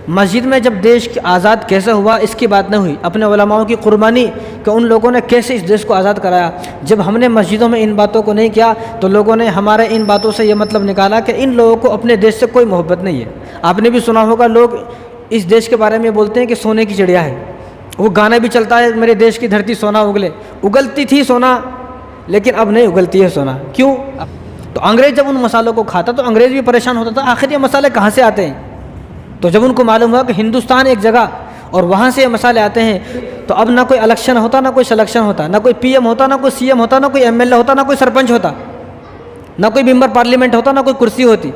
مسجد میں جب دیش آزاد کیسے ہوا اس کی بات نہ ہوئی، اپنے علماؤں کی قربانی کہ ان لوگوں نے کیسے اس دیش کو آزاد کرایا۔ جب ہم نے مسجدوں میں ان باتوں کو نہیں کیا تو لوگوں نے ہمارے ان باتوں سے یہ مطلب نکالا کہ ان لوگوں کو اپنے دیش سے کوئی محبت نہیں ہے۔ آپ نے بھی سنا ہوگا لوگ اس دیش کے بارے میں بولتے ہیں کہ سونے کی چڑیا ہے، وہ گانا بھی چلتا ہے میرے دیش کی دھرتی سونا اگلے، اگلتی تھی سونا لیکن اب نہیں اگلتی ہے سونا۔ کیوں؟ تو انگریز جب ان مسالوں کو کھاتا تو انگریز بھی پریشان ہوتا تھا، آخر یہ مسالے کہاں سے آتے ہیں؟ تو جب ان کو معلوم ہوا کہ ہندوستان ایک جگہ اور وہاں سے یہ مسالے آتے ہیں تو اب نہ کوئی الیکشن ہوتا، نہ کوئی سلیکشن ہوتا، نہ کوئی پی ایم ہوتا، نہ کوئی سی ایم ہوتا، نہ کوئی ایم ایل اے ہوتا، نہ کوئی سرپنچ ہوتا، نہ کوئی ممبر پارلیمنٹ ہوتا، نہ کوئی کرسی ہوتی،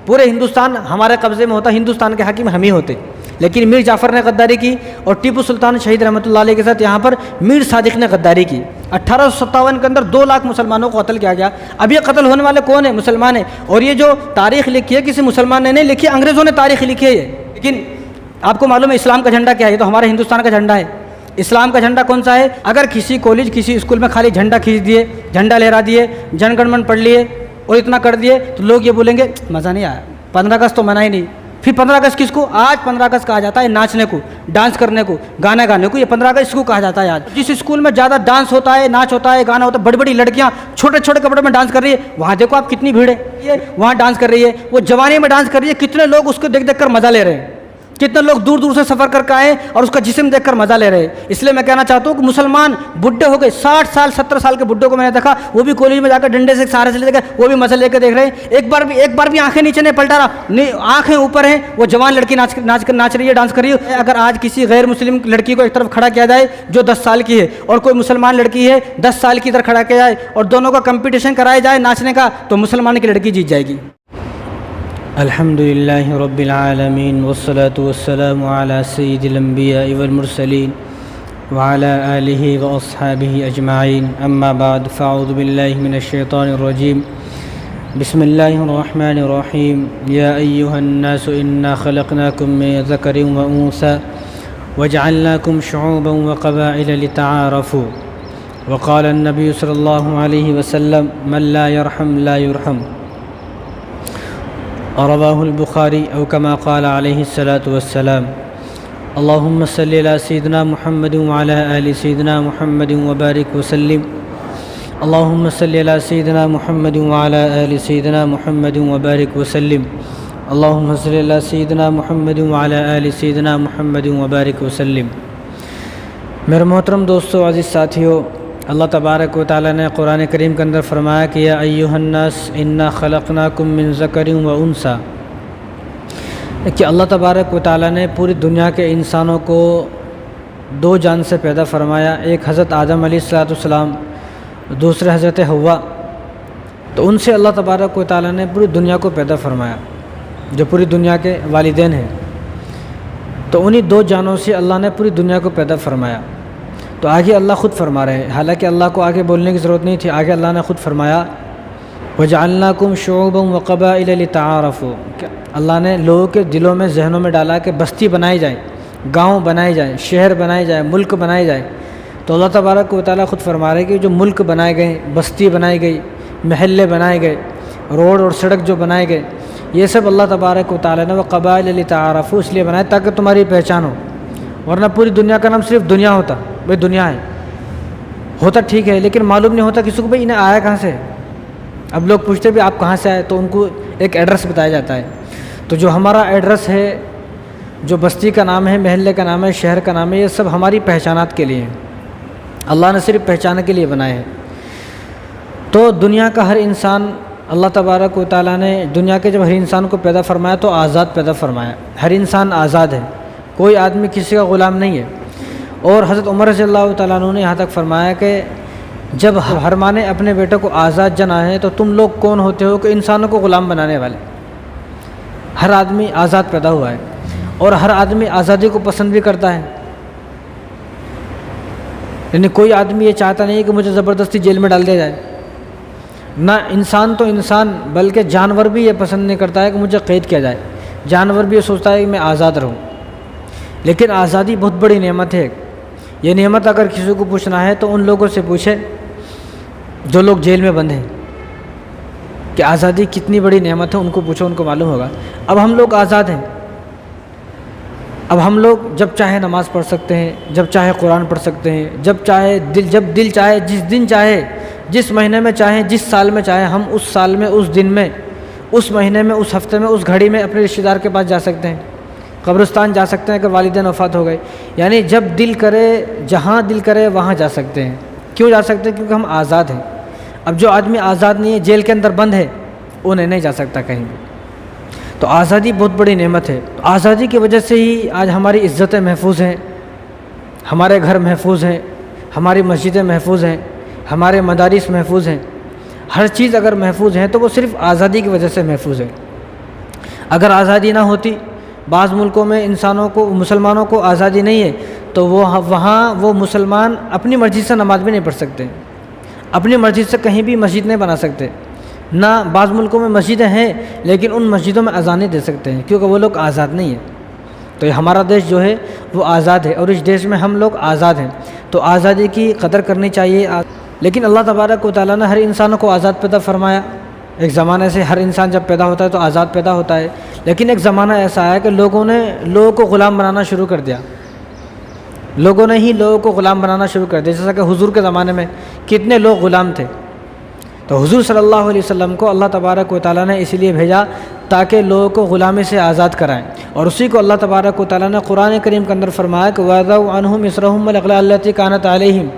پورے ہندوستان ہمارے قبضے میں ہوتا، ہندوستان کے حاکم ہم ہی ہوتے۔ لیکن میر جعفر نے غداری کی اور ٹیپو سلطان شہید رحمۃ اللہ علیہ کے ساتھ یہاں پر میر صادق نے غداری کی۔ 1857 کے اندر 2 لاکھ مسلمانوں کو قتل کیا گیا۔ اب یہ قتل ہونے والے کون ہیں؟ مسلمان ہیں۔ اور یہ جو تاریخ لکھی ہے کسی مسلمان نے نہیں لکھی، انگریزوں نے تاریخ لکھی ہے یہ۔ لیکن آپ کو معلوم ہے اسلام کا جھنڈا کیا ہے؟ یہ تو ہمارے ہندوستان کا جھنڈا ہے۔ اسلام کا جھنڈا کون سا ہے؟ اگر کسی کالج کسی اسکول میں خالی جھنڈا کھینچ دیے، جھنڈا لہرا دیے، جن گن من پڑھ لیے اور اتنا کر دیے تو لوگ یہ بولیں گے مزہ نہیں آیا، 15 اگست تو منع ہی نہیں۔ پھر 15 اگست کس کو؟ آج 15 اگست کہا جاتا ہے ناچنے کو، ڈانس کرنے کو، گانا گانے کو، یہ 15 اگست کو کہا جاتا ہے آج۔ جس اسکول میں زیادہ ڈانس ہوتا ہے، ناچ ہوتا ہے، گانا ہوتا ہے، بڑی بڑی لڑکیاں چھوٹے چھوٹے کپڑے میں ڈانس کر رہی ہے، وہاں دیکھو آپ کتنی بھیڑ ہے، وہاں ڈانس کر رہی ہے، وہ جوانی میں ڈانس کر رہی ہے، کتنے لوگ اس کو دیکھ دیکھ کر مزہ لے رہے ہیں، کتنے لوگ دور دور سے سفر کر کے آئے اور اس کا جسم دیکھ کر مزہ لے رہے ہیں۔ اس لیے میں کہنا چاہتا ہوں کہ مسلمان بڈھے ہو گئے، 60 سال 70 سال کے بڈھوں کو میں نے دیکھا، وہ بھی کالج میں جا کر ڈنڈے سے سہارے سے لے کر وہ بھی مزہ لے کے دیکھ رہے ہیں۔ ایک بار بھی آنکھیں نیچے نہیں پلٹا رہا، آنکھیں اوپر ہیں، وہ جوان لڑکی ناچ رہی ہے، ڈانس کر رہی ہے۔ اگر آج کسی غیر مسلم لڑکی کو ایک طرف کھڑا کیا جائے جو 10 سال کی ہے اور کوئی مسلمان لڑکی ہے 10 سال کی ادھر کھڑا کیا جائے اور دونوں کا کمپٹیشن کرایا جائے ناچنے کا تو مسلمان کی لڑکی جیت جائے گی۔ الحمد للہ رب العالمین والصلاة والسلام علی سید الانبیاء والمرسلین وعلی آلہ واصحابہ اجمعین، اما بعد فاعوذ باللہ من الشیطان الرجیم، بسم اللہ الرحمن الرحیم، یا ایہا الناس انا خلقناکم من ذکر و انثی وجعلناکم شعوبا وقبائل لتعارفوا، وقال النبی صلی اللہ علیہ وسلم من لا يرحم لا يرحم، رواہ البخاری او کما قال علیہ الصلاۃ والسلام۔ اللہم صلی علی سیدنا محمد وعلی آل سیدنا محمد وبارک وسلم، اللہم صلی علی سیدنا محمد وعلی آل سیدنا محمد وبارک وسلم، اللہم صلی علی سیدنا محمد وعلی آل سیدنا محمد وبارک وسلم۔ میرے محترم دوستو، عزیز ساتھیو، اللہ تبارک و تعالیٰ نے قرآن کریم کے اندر فرمایا کہ یا ایہا الناس انا خلقناکم من ذکر و انثی، کہ اللہ تبارک و تعالیٰ نے پوری دنیا کے انسانوں کو 2 جان سے پیدا فرمایا، ایک حضرت آدم علیہ السلام، دوسرے حضرت حوا۔ تو ان سے اللہ تبارک و تعالیٰ نے پوری دنیا کو پیدا فرمایا، جو پوری دنیا کے والدین ہیں۔ تو انہی 2 جانوں سے اللہ نے پوری دنیا کو پیدا فرمایا۔ تو آگے اللہ خود فرما رہے ہیں، حالانکہ اللہ کو آگے بولنے کی ضرورت نہیں تھی، آگے اللہ نے خود فرمایا وَجَعَلْنَاكُمْ شُعُوبًا وَقَبَائِلَ لِتَعَارَفُوا، کہ اللہ نے لوگوں کے دلوں میں ذہنوں میں ڈالا کہ بستی بنائی جائے، گاؤں بنائے جائیں، شہر بنائے جائے، ملک بنائے جائے۔ تو اللہ تبارک و تعالیٰ خود فرما رہے ہیں کہ جو ملک بنائے گئے، بستی بنائی گئی، محلے بنائے گئے، روڈ اور سڑک جو بنائے گئے، یہ سب اللہ تبارک و تعالیٰ نے وَقَبَائِلَ لِتَعَارَفُوا اس لیے بنائے تاکہ تمہاری پہچان ہو، ورنہ پوری دنیا کا نام صرف دنیا ہوتا، بھائی دنیا ہے، ہوتا ٹھیک ہے لیکن معلوم نہیں ہوتا کسی کو بھائی انہیں آیا کہاں سے۔ اب لوگ پوچھتے بھی آپ کہاں سے آئے تو ان کو ایک ایڈریس بتایا جاتا ہے۔ تو جو ہمارا ایڈریس ہے، جو بستی کا نام ہے، محلے کا نام ہے، شہر کا نام ہے، یہ سب ہماری پہچانات کے لیے ہیں، اللہ نے صرف پہچان کے لیے بنائے ہیں۔ تو دنیا کا ہر انسان اللہ تبارک و تعالیٰ نے دنیا کے جب ہر انسان کو پیدا فرمایا تو آزاد پیدا فرمایا، ہر انسان آزاد ہے، کوئی آدمی کسی کا غلام نہیں ہے۔ اور حضرت عمر رضی اللہ تعالیٰ عنہ نے یہاں تک فرمایا کہ جب ہر ماں نے اپنے بیٹے کو آزاد جنا ہے تو تم لوگ کون ہوتے ہو کہ انسانوں کو غلام بنانے والے۔ ہر آدمی آزاد پیدا ہوا ہے اور ہر آدمی آزادی کو پسند بھی کرتا ہے، یعنی کوئی آدمی یہ چاہتا نہیں کہ مجھے زبردستی جیل میں ڈال دیا جائے، نہ انسان تو انسان بلکہ جانور بھی یہ پسند نہیں کرتا ہے کہ مجھے قید کیا جائے، جانور بھی یہ سوچتا ہے کہ میں آزاد رہوں۔ لیکن آزادی بہت بڑی نعمت ہے، یہ نعمت اگر کسی کو پوچھنا ہے تو ان لوگوں سے پوچھے جو لوگ جیل میں بند ہیں کہ آزادی کتنی بڑی نعمت ہے، ان کو پوچھو، ان کو معلوم ہوگا۔ اب ہم لوگ آزاد ہیں، اب ہم لوگ جب چاہے نماز پڑھ سکتے ہیں، جب چاہے قرآن پڑھ سکتے ہیں، جب دل چاہے، جس دن چاہے، جس مہینے میں چاہیں، جس سال میں چاہیں، ہم اس سال میں، اس دن میں، اس مہینے میں، اس ہفتے میں، اس گھڑی میں اپنے رشتہ دار کے پاس جا سکتے ہیں، قبرستان جا سکتے ہیں اگر والدین وفات ہو گئے، یعنی جب دل کرے، جہاں دل کرے وہاں جا سکتے ہیں۔ کیوں جا سکتے ہیں؟ کیونکہ ہم آزاد ہیں۔ اب جو آدمی آزاد نہیں ہے، جیل کے اندر بند ہے، وہ نہیں جا سکتا کہیں بھی۔ تو آزادی بہت بڑی نعمت ہے۔ تو آزادی کی وجہ سے ہی آج ہماری عزتیں محفوظ ہیں، ہمارے گھر محفوظ ہیں، ہماری مسجدیں محفوظ ہیں، ہمارے مدارس محفوظ ہیں۔ ہر چیز اگر محفوظ ہے تو وہ صرف آزادی کی وجہ سے محفوظ ہے۔ اگر آزادی نہ ہوتی، بعض ملکوں میں مسلمانوں کو آزادی نہیں ہے تو وہاں وہ مسلمان اپنی مرضی سے نماز بھی نہیں پڑھ سکتے، اپنی مرضی سے کہیں بھی مسجد نہیں بنا سکتے۔ نہ بعض ملکوں میں مسجدیں ہیں لیکن ان مسجدوں میں اذان نہیں دے سکتے ہیں کیونکہ وہ لوگ آزاد نہیں ہیں۔ تو یہ ہمارا دیش جو ہے وہ آزاد ہے اور اس دیش میں ہم لوگ آزاد ہیں، تو آزادی کی قدر کرنی چاہیے۔ لیکن اللہ تبارک و تعالیٰ نے ہر انسان کو آزاد پیدا فرمایا۔ ایک زمانے سے ہر انسان جب پیدا ہوتا ہے تو آزاد پیدا ہوتا ہے، لیکن ایک زمانہ ایسا ہے کہ لوگوں کو غلام بنانا شروع کر دیا، لوگوں نے ہی لوگوں کو غلام بنانا شروع کر دیا۔ جیسا کہ حضور کے زمانے میں کتنے لوگ غلام تھے، تو حضور صلی اللہ علیہ وسلم کو اللہ تبارک و تعالیٰ نے اس لیے بھیجا تاکہ لوگوں کو غلامی سے آزاد کرائیں، اور اسی کو اللہ تبارک و تعالیٰ نے قرآن کریم کے اندر فرمایا کہ وَاضَعُوا عَنْهُمْ إِصْرَهُمْ وَالْأَغْلَالَ الَّتِي كَانَتْ عَلَيْهِمْ،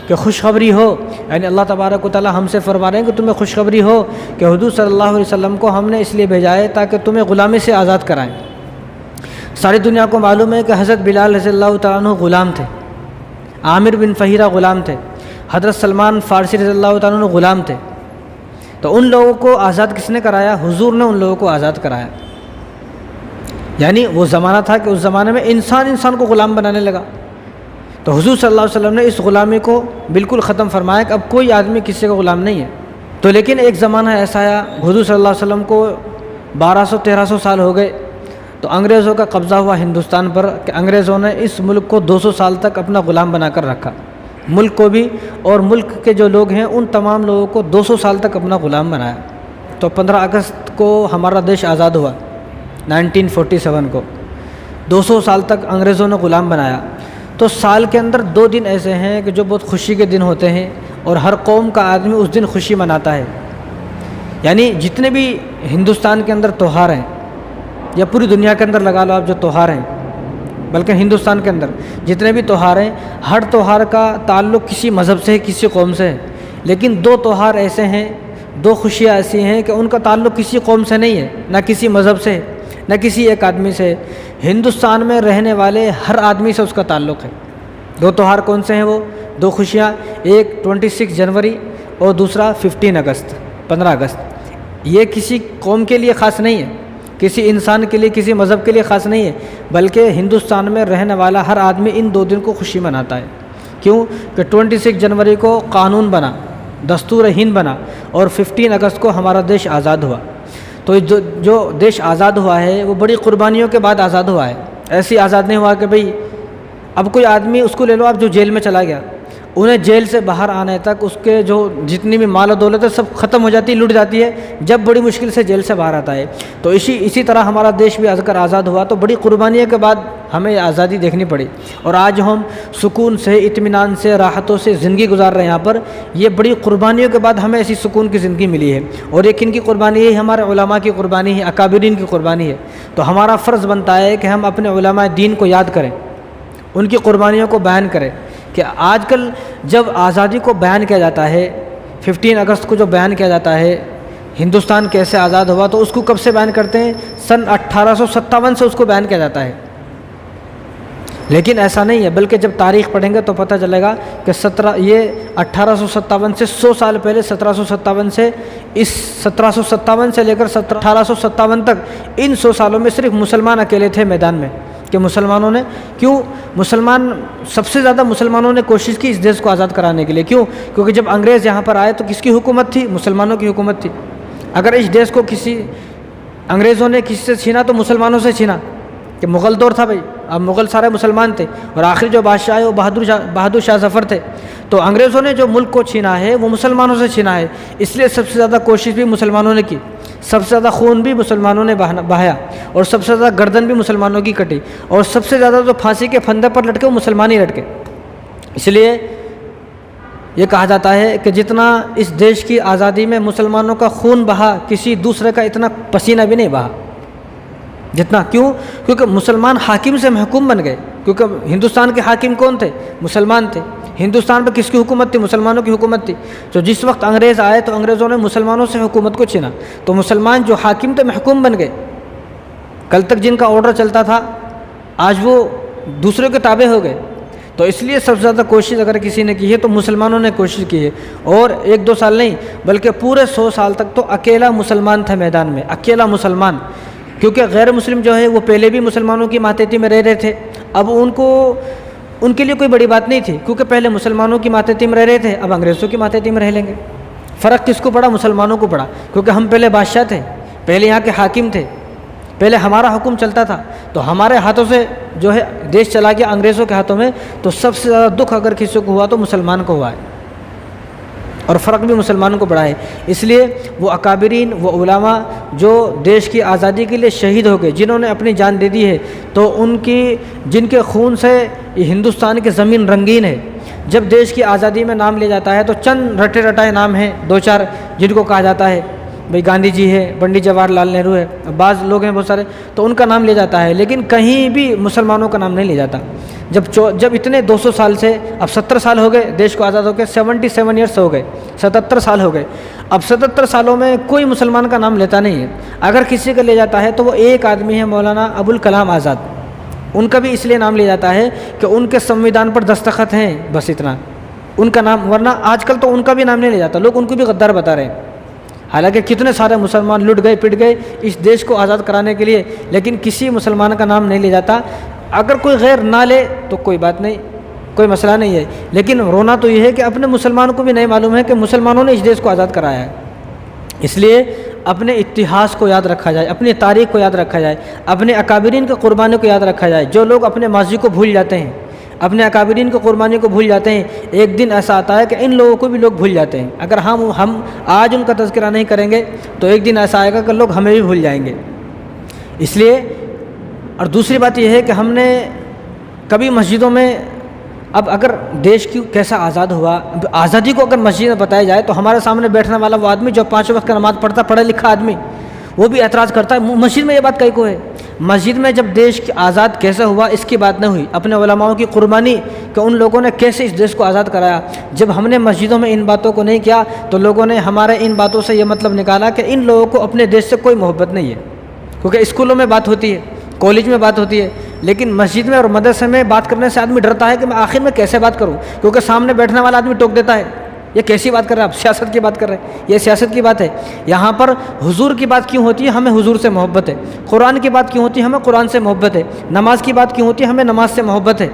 کہ خوشخبری ہو، یعنی اللہ تبارک و تعالیٰ ہم سے فرما رہے ہیں کہ تمہیں خوشخبری ہو کہ حضور صلی اللہ علیہ وسلم کو ہم نے اس لیے بھیجا ہے تاکہ تمہیں غلامی سے آزاد کرائیں۔ ساری دنیا کو معلوم ہے کہ حضرت بلال رضی اللہ تعالیٰ عنہ غلام تھے، عامر بن فہیرہ غلام تھے، حضرت سلمان فارسی رضی اللہ تعالیٰ عنہ غلام تھے۔ تو ان لوگوں کو آزاد کس نے کرایا؟ حضور نے ان لوگوں کو آزاد کرایا۔ یعنی وہ زمانہ تھا کہ اس زمانے میں انسان کو غلام بنانے لگا، تو حضور صلی اللہ علیہ وسلم نے اس غلامی کو بالکل ختم فرمایا کہ اب کوئی آدمی کسی کا غلام نہیں ہے۔ تو لیکن ایک زمانہ ایسا آیا، حضور صلی اللہ علیہ وسلم کو 1200-1300 سال ہو گئے، تو انگریزوں کا قبضہ ہوا ہندوستان پر کہ انگریزوں نے اس ملک کو 200 سال تک اپنا غلام بنا کر رکھا، ملک کو بھی اور ملک کے جو لوگ ہیں ان تمام لوگوں کو 200 سال تک اپنا غلام بنایا۔ تو 15 اگست کو ہمارا دیش آزاد ہوا، 1947 کو 200 سال تک انگریزوں نے غلام بنایا۔ تو سال کے اندر 2 دن ایسے ہیں کہ جو بہت خوشی کے دن ہوتے ہیں اور ہر قوم کا آدمی اس دن خوشی مناتا ہے۔ یعنی جتنے بھی ہندوستان کے اندر تہوار ہیں یا پوری دنیا کے اندر لگا لو آپ جو تہوار ہیں، بلکہ ہندوستان کے اندر جتنے بھی تہوار ہیں، ہر تہوار کا تعلق کسی مذہب سے ہے، کسی قوم سے ہے، لیکن 2 تہوار ایسے ہیں، 2 خوشیاں ایسی ہیں کہ ان کا تعلق کسی قوم سے نہیں ہے، نہ کسی مذہب سے، نہ کسی ایک آدمی سے۔ ہندوستان میں رہنے والے ہر آدمی سے اس کا تعلق ہے۔ 2 تہوار کون سے ہیں وہ 2 خوشیاں؟ ایک 26 جنوری اور دوسرا 15 اگست۔ یہ کسی قوم کے لیے خاص نہیں ہے، کسی انسان کے لیے، کسی مذہب کے لیے خاص نہیں ہے، بلکہ ہندوستان میں رہنے والا ہر آدمی ان 2 دن کو خوشی مناتا ہے۔ کیوں کہ 26 جنوری کو قانون بنا، دستور ہند بنا، اور 15 اگست کو ہمارا دیش آزاد ہوا۔ تو جو دیش آزاد ہوا ہے وہ بڑی قربانیوں کے بعد آزاد ہوا ہے، ایسی آزاد نہیں ہوا کہ بھئی اب کوئی آدمی اس کو لے لو آپ جو جیل میں چلا گیا، انہیں جیل سے باہر آنے تک اس کے جو جتنی بھی مال و دولت ہے سب ختم ہو جاتی ہے، لٹ جاتی ہے جب بڑی مشکل سے جیل سے باہر آتا ہے۔ تو اسی طرح ہمارا دیش بھی اگر آزاد ہوا تو بڑی قربانیوں کے بعد ہمیں آزادی دیکھنی پڑی، اور آج ہم سکون سے، اطمینان سے، راحتوں سے زندگی گزار رہے ہیں یہاں پر۔ یہ بڑی قربانیوں کے بعد ہمیں ایسی سکون کی زندگی ملی ہے، اور یہ کن کی قربانی ہے؟ ہمارے علماء کی قربانی ہے، اکابرین کی قربانی ہے۔ تو ہمارا فرض بنتا ہے کہ ہم اپنے علماء دین کو یاد کریں، ان کی قربانیوں کو بیان کریں۔ کہ آج کل جب آزادی کو بیان کیا جاتا ہے، 15 اگست کو جو بیان کیا جاتا ہے ہندوستان کیسے آزاد ہوا، تو اس کو کب سے بیان کرتے ہیں؟ سن 1857 سے اس کو بیان کیا جاتا ہے۔ لیکن ایسا نہیں ہے، بلکہ جب تاریخ پڑھیں گے تو پتہ چلے گا کہ 1857 سے 100 سال پہلے 1757 سے اس 1757 سے لے کر 1857 تک ان 100 سالوں میں صرف مسلمان اکیلے تھے میدان میں، کہ مسلمانوں نے سب سے زیادہ مسلمانوں نے کوشش کی اس دیش کو آزاد کرانے کے لیے۔ کیونکہ جب انگریز یہاں پر آئے تو کس کی حکومت تھی؟ مسلمانوں کی حکومت تھی۔ اگر اس دیش کو انگریزوں نے کسی سے چھینا تو مسلمانوں سے چھینا، کہ مغل دور تھا بھائی، اب مغل سارے مسلمان تھے، اور آخری جو بادشاہ ہے وہ بہادر شاہ ظفر تھے۔ تو انگریزوں نے جو ملک کو چھینا ہے وہ مسلمانوں سے چھینا ہے، اس لیے سب سے زیادہ کوشش بھی مسلمانوں نے کی۔ سب سے زیادہ خون بھی مسلمانوں نے بہایا اور سب سے زیادہ گردن بھی مسلمانوں کی کٹی اور سب سے زیادہ جو پھانسی کے پھندے پر لٹکے وہ مسلمان ہی لٹکے۔ اس لیے یہ کہا جاتا ہے کہ جتنا اس دیش کی آزادی میں مسلمانوں کا خون بہا کسی دوسرے کا اتنا پسینہ بھی نہیں بہا جتنا۔ کیوں؟ کیونکہ مسلمان حاکم سے محکوم بن گئے، کیونکہ ہندوستان کے حاکم کون تھے؟ مسلمان تھے۔ ہندوستان پہ کس کی حکومت تھی؟ مسلمانوں کی حکومت تھی۔ تو جس وقت انگریز آئے تو انگریزوں نے مسلمانوں سے حکومت کو چھینا، تو مسلمان جو حاکم تھے محکوم بن گئے۔ کل تک جن کا آرڈر چلتا تھا آج وہ دوسروں کے تابع ہو گئے۔ تو اس لیے سب سے زیادہ کوشش اگر کسی نے کی ہے تو مسلمانوں نے کوشش کی ہے، اور 1-2 سال نہیں بلکہ پورے 100 سال تک تو اکیلا مسلمان تھا میدان میں، اکیلا مسلمان۔ کیونکہ غیر مسلم جو ہے وہ پہلے بھی مسلمانوں کی ماتحتی میں رہ رہے تھے، اب ان کے لیے کوئی بڑی بات نہیں تھی، کیونکہ پہلے مسلمانوں کی ماتحتی میں رہ رہے تھے، اب انگریزوں کی ماتحتی میں رہ لیں گے۔ فرق کس کو پڑا؟ مسلمانوں کو پڑا، کیونکہ ہم پہلے بادشاہ تھے، پہلے یہاں کے حاکم تھے، پہلے ہمارا حکم چلتا تھا، تو ہمارے ہاتھوں سے جو ہے دیش چلا گیا انگریزوں کے ہاتھوں میں، تو سب سے زیادہ دکھ اگر کسی کو ہوا تو مسلمان کو ہوا ہے، اور فرق بھی مسلمانوں کو پڑا ہے۔ اس لیے وہ اکابرین، وہ علماء جو دیش کی آزادی کے لیے شہید ہو گئے، جنہوں نے اپنی جان دے دی ہے، تو جن کے خون سے یہ ہندوستان کی زمین رنگین ہے۔ جب دیش کی آزادی میں نام لیا جاتا ہے تو چند رٹے رٹائے نام ہیں، 2-4 جن کو کہا جاتا ہے، بھئی گاندھی جی ہے، پنڈت جواہر لال نہرو ہے، بعض لوگ ہیں بہت سارے، تو ان کا نام لیا جاتا ہے، لیکن کہیں بھی مسلمانوں کا نام نہیں لیا جاتا۔ جب اتنے 200 سال سے اب 70 سال ہو گئے دیش کو آزاد ہو کے، 77 ایئرس ہو گئے، 77 سال ہو گئے، اب 77 سالوں میں کوئی مسلمان کا نام لیتا نہیں ہے۔ اگر کسی کا لے جاتا ہے تو وہ ایک آدمی ہے، مولانا ابوالکلام آزاد، ان کا بھی اس لیے نام لیا جاتا ہے کہ ان کے سنویدھان پر دستخط ہیں، بس اتنا ان کا نام، ورنہ آج کل تو ان کا بھی نام نہیں لیا جاتا، لوگ ان کو بھی غدار بتا رہے ہیں۔ حالانکہ کتنے سارے مسلمان لٹ گئے پٹ گئے اس دیش کو آزاد کرانے کے لیے، لیکن کسی مسلمان کا نام نہیں لیا جاتا۔ اگر کوئی غیر نہ لے تو کوئی بات نہیں، کوئی مسئلہ نہیں ہے، لیکن رونا تو یہ ہے کہ اپنے مسلمان کو بھی نہیں معلوم ہے کہ مسلمانوں نے اس دیش کو آزاد کرایا ہے۔ اس لیے اپنے اتہاس کو یاد رکھا جائے، اپنی تاریخ کو یاد رکھا جائے، اپنے اکابرین کی قربانی کو یاد رکھا جائے۔ جو لوگ اپنے ماضی کو بھول جاتے ہیں، اپنے اکابرین کی قربانی کو بھول جاتے ہیں، ایک دن ایسا آتا ہے کہ ان لوگوں کو بھی لوگ بھول جاتے ہیں۔ اگر ہم آج ان کا تذکرہ نہیں کریں گے تو ایک دن ایسا آئے گا کہ لوگ ہمیں بھی بھول جائیں گے۔ اس لیے، اور دوسری بات یہ ہے کہ ہم نے کبھی مسجدوں میں، اب اگر دیش کی کیسا آزاد ہوا، آزادی کو اگر مسجد میں بتایا جائے تو ہمارے سامنے بیٹھنے والا وہ آدمی جو 5 وقت کا نماز پڑھتا، پڑھا لکھا آدمی، وہ بھی اعتراض کرتا ہے مسجد میں یہ بات کئی کو ہے؟ مسجد میں جب دیش کی آزاد کیسے ہوا اس کی بات نہ ہوئی، اپنے علماؤں کی قربانی کہ ان لوگوں نے کیسے اس دیش کو آزاد کرایا، جب ہم نے مسجدوں میں ان باتوں کو نہیں کیا تو لوگوں نے ہمارے ان باتوں سے یہ مطلب نکالا کہ ان لوگوں کو اپنے دیش سے کوئی محبت نہیں ہے۔ کیونکہ اسکولوں میں بات ہوتی ہے، کالج میں بات ہوتی ہے، لیکن مسجد میں اور مدرسے میں بات کرنے سے آدمی ڈرتا ہے کہ میں آخر میں کیسے بات کروں، کیونکہ سامنے بیٹھنے والا آدمی ٹوک دیتا ہے، یہ کیسی بات کر رہے ہیں آپ؟ سیاست کی بات کر رہے ہیں، یہ سیاست کی بات ہے۔ یہاں پر حضور کی بات کیوں ہوتی ہے؟ ہمیں حضور سے محبت ہے۔ قرآن کی بات کیوں ہوتی ہے؟ ہمیں قرآن سے محبت ہے۔ نماز کی بات کیوں ہوتی ہے؟ ہمیں نماز سے محبت ہے۔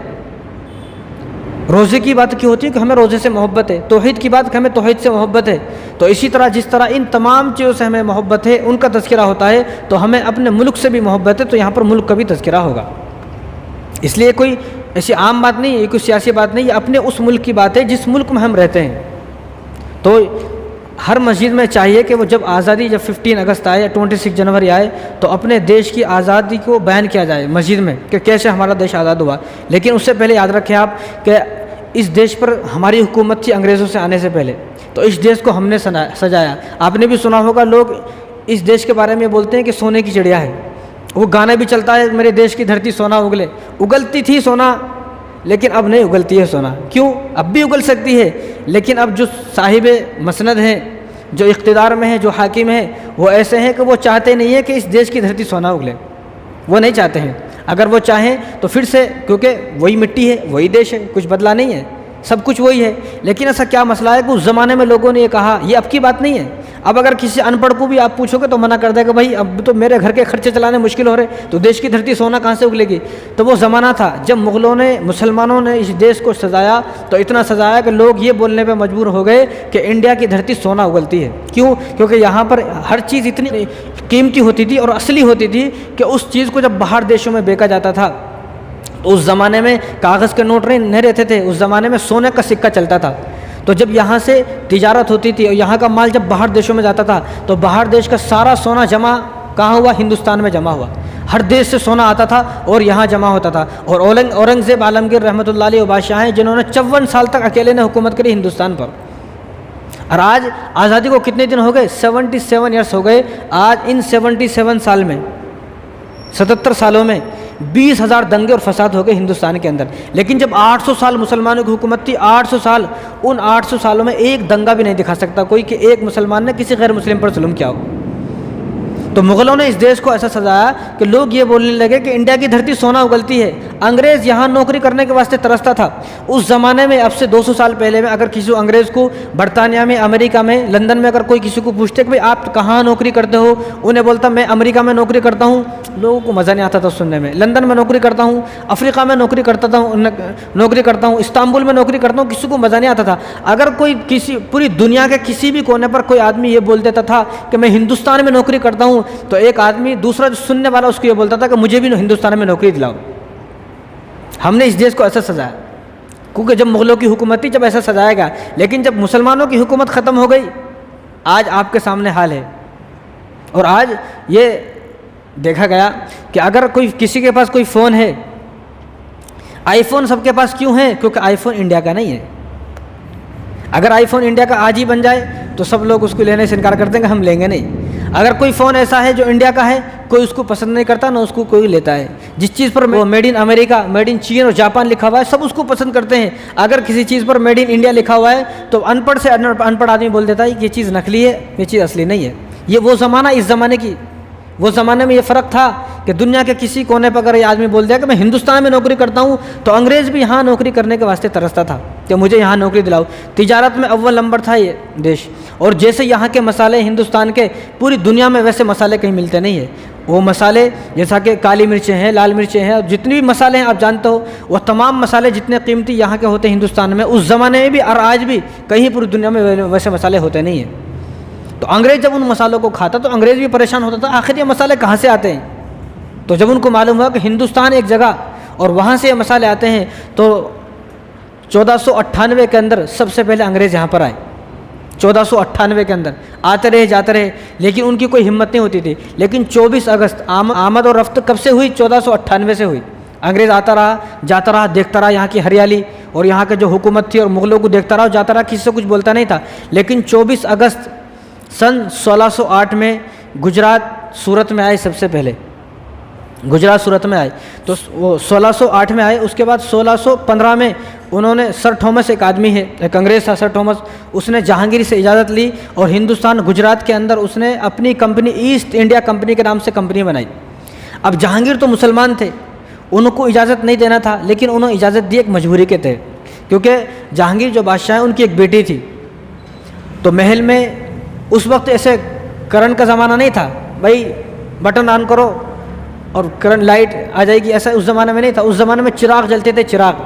روزے کی بات کیوں ہوتی ہے؟ کہ ہمیں روزے سے محبت ہے۔ توحید کی بات کہ ہمیں توحید سے محبت ہے۔ تو اسی طرح جس طرح ان تمام چیزوں سے ہمیں محبت ہے، ان کا تذکرہ ہوتا ہے، تو ہمیں اپنے ملک سے بھی محبت ہے، تو یہاں پر ملک کا بھی تذکرہ ہوگا۔ اس لیے کوئی ایسی عام بات نہیں ہے، کوئی سیاسی بات نہیں ہے، اپنے اس ملک کی بات ہے جس ملک میں ہم رہتے ہیں۔ تو ہر مسجد میں چاہیے کہ وہ جب 15 اگست آئے یا 26 جنوری آئے تو اپنے دیش کی آزادی کو بیان کیا جائے مسجد میں کہ کیسے ہمارا دیش آزاد ہوا۔ لیکن اس سے پہلے یاد رکھیں آپ کہ اس دیش پر ہماری حکومت تھی انگریزوں سے آنے سے پہلے، تو اس دیش کو ہم نے سجایا۔ آپ نے بھی سنا ہوگا لوگ اس دیش کے بارے میں بولتے ہیں کہ سونے کی چڑیا ہے، وہ گانا بھی چلتا ہے میرے دیش کی دھرتی سونا اگلے، اگلتی تھی سونا لیکن اب نہیں اگلتی ہے سونا۔ کیوں؟ اب بھی اگل سکتی ہے، لیکن اب جو صاحب مسند ہیں، جو اقتدار میں ہیں، جو حاکم ہیں، وہ ایسے ہیں کہ وہ چاہتے نہیں ہیں کہ اس دیش کی دھرتی سونا اگلے، وہ نہیں چاہتے ہیں۔ اگر وہ چاہیں تو پھر سے، کیونکہ وہی مٹی ہے، وہی دیش ہے، کچھ بدلا نہیں ہے، سب کچھ وہی ہے۔ لیکن ایسا کیا مسئلہ ہے کہ اس زمانے میں لوگوں نے یہ کہا، یہ اب کی بات نہیں ہے۔ اب اگر کسی ان پڑھ کو بھی آپ پوچھو گے تو منع کر دے کہ بھائی اب تو میرے گھر کے خرچے چلانے مشکل ہو رہے، تو دیش کی دھرتی سونا کہاں سے اگلے گی؟ تو وہ زمانہ تھا جب مغلوں نے، مسلمانوں نے اس دیش کو سجایا، تو اتنا سجایا کہ لوگ یہ بولنے پہ مجبور ہو گئے کہ انڈیا کی دھرتی سونا اگلتی ہے۔ کیوں؟ کیونکہ یہاں پر ہر چیز اتنی قیمتی ہوتی تھی اور اصلی ہوتی تھی کہ اس چیز کو جب باہر دیشوں میں بیچا جاتا تھا تو اس زمانے میں کاغذ کے نوٹ نہیں رہتے تھے، اس زمانے میں سونے کا سکہ چلتا تھا۔ تو جب یہاں سے تجارت ہوتی تھی اور یہاں کا مال جب باہر دیشوں میں جاتا تھا تو باہر دیش کا سارا سونا جمع کہاں ہوا؟ ہندوستان میں جمع ہوا. ہر دیش سے سونا آتا تھا اور یہاں جمع ہوتا تھا. اور اورنگزیب عالمگیر رحمۃ اللہ علیہ وہ بادشاہ ہیں جنہوں نے 54 سال تک اکیلے نے حکومت کری ہندوستان پر. اور آج آزادی کو کتنے دن ہو گئے؟ 77 ایئرس ہو گئے. آج ان 77 سال میں 77 سالوں میں 20,000 دنگے اور فساد ہو گئے ہندوستان کے اندر. لیکن جب 800 سال مسلمانوں کی حکومت تھی، 800 سال، ان 800 سالوں میں ایک دنگا بھی نہیں دکھا سکتا کوئی کہ ایک مسلمان نے کسی غیر مسلم پر ظلم کیا ہو. تو مغلوں نے اس دیش کو ایسا سجایا کہ لوگ یہ بولنے لگے کہ انڈیا کی دھرتی سونا اگلتی ہے. انگریز یہاں نوکری کرنے کے واسطے ترستا تھا. اس زمانے میں اب سے 200 سال پہلے میں اگر کسی انگریز کو برطانیہ میں، امریکہ میں، لندن میں اگر کوئی کسی کو پوچھتے کہ بھئی آپ کہاں نوکری کرتے ہو، انہیں بولتا میں امریکہ میں نوکری کرتا ہوں. لوگوں کو مزہ نہیں آتا تھا سننے میں. لندن میں نوکری کرتا ہوں، افریقہ میں نوکری کرتا ہوں، استنبول میں نوکری کرتا ہوں، کسی کو مزہ نہیں آتا تھا. اگر کوئی کسی پوری دنیا کے کسی بھی کونے پر کوئی آدمی یہ بول دیتا تھا کہ میں ہندوستان میں نوکری کرتا ہوں تو ایک آدمی دوسرا جو سننے والا اس کو یہ بولتا تھا کہ مجھے بھی ہندوستان میں نوکری دلاؤ. ہم نے اس دیش کو ایسا سجایا کیونکہ جب مغلوں کی حکومت تھی جب ایسا سجایا گیا. لیکن جب مسلمانوں کی حکومت ختم ہو گئی آج آپ کے سامنے حال ہے. اور آج یہ دیکھا گیا کہ اگر کسی کے پاس کوئی فون ہے، آئی فون سب کے پاس کیوں ہے؟ کیونکہ آئی فون انڈیا کا نہیں ہے. اگر آئی فون انڈیا کا آج ہی بن جائے تو سب لوگ اس کو لینے سے انکار کر دیں گے، ہم لیں گے نہیں. اگر کوئی فون ایسا ہے جو انڈیا کا ہے کوئی اس کو پسند نہیں کرتا، نہ اس کو کوئی لیتا ہے. جس چیز پر made in America, made in چین اور جاپان لکھا ہوا ہے سب اس کو پسند کرتے ہیں. اگر کسی چیز پر میڈ ان انڈیا لکھا ہوا ہے تو ان پڑھ سے ان پڑھ آدمی بول دیتا ہے کہ یہ چیز نقلی ہے، یہ چیز اصلی نہیں ہے. یہ وہ زمانہ اس زمانے کی، وہ زمانے میں یہ فرق تھا کہ دنیا کے کسی کونے پر اگر یہ آدمی بول دیا کہ میں ہندوستان میں نوکری کرتا ہوں تو انگریز بھی یہاں نوکری کرنے کے واسطے ترستا تھا کہ مجھے یہاں نوکری دلاؤ. تجارت میں اول نمبر تھا یہ دیش. اور جیسے یہاں کے مسالے ہندوستان کے پوری دنیا میں ویسے مسالے کہیں ملتے نہیں ہیں. وہ مسالے جیسا کہ کالی مرچیں ہیں، لال مرچیں ہیں، جتنی بھی مسالے ہیں آپ جانتے ہو، وہ تمام مسالے جتنے قیمتی یہاں کے ہوتے ہیں ہندوستان میں، اس زمانے میں بھی اور آج بھی کہیں پوری دنیا میں ویسے مسالے ہوتے نہیں ہیں. تو انگریز جب ان مسالوں کو کھاتا تو انگریز بھی پریشان ہوتا تھا آخر یہ مسالے کہاں سے آتے ہیں. تو جب ان کو معلوم ہوا کہ ہندوستان ایک جگہ اور وہاں سے یہ مسالے آتے ہیں تو 1498 کے اندر سب سے پہلے انگریز یہاں پر آئے. 1498 کے اندر آتے رہے جاتے رہے لیکن ان کی کوئی ہمت نہیں ہوتی تھی. لیکن 24 اگست آمد اور رفت کب سے ہوئی؟ 1498 سے ہوئی. انگریز آتا رہا جاتا رہا، دیکھتا رہا یہاں کی ہریالی اور یہاں کے جو حکومت تھی اور مغلوں کو دیکھتا رہا جاتا رہا، کسی سے کچھ بولتا نہیں تھا. لیکن 24 اگست سن 1608 میں گجرات سورت میں آئے. سب سے پہلے گجرات سورت میں آئے تو وہ 1608 میں آئے. اس کے بعد 1615 میں انہوں نے سر تھامس، ایک آدمی ہے، ایک انگریز تھا سر تھامس، اس نے جہانگیر سے اجازت لی اور ہندوستان گجرات کے اندر اس نے اپنی کمپنی ایسٹ انڈیا کمپنی کے نام سے کمپنی بنائی. اب جہانگیر تو مسلمان تھے، ان کو اجازت نہیں دینا تھا لیکن انہوں نے اجازت دی ایک مجبوری کے تحت، کیونکہ جہانگیر جو بادشاہ ہیں ان کی ایک بیٹی تھی. تو محل میں اس وقت ایسے کرنٹ کا زمانہ نہیں تھا، بھائی بٹن آن کرو اور کرنٹ لائٹ آ جائے گی، ایسا اس زمانے میں نہیں تھا. اس زمانے میں چراغ جلتے تھے، چراغ.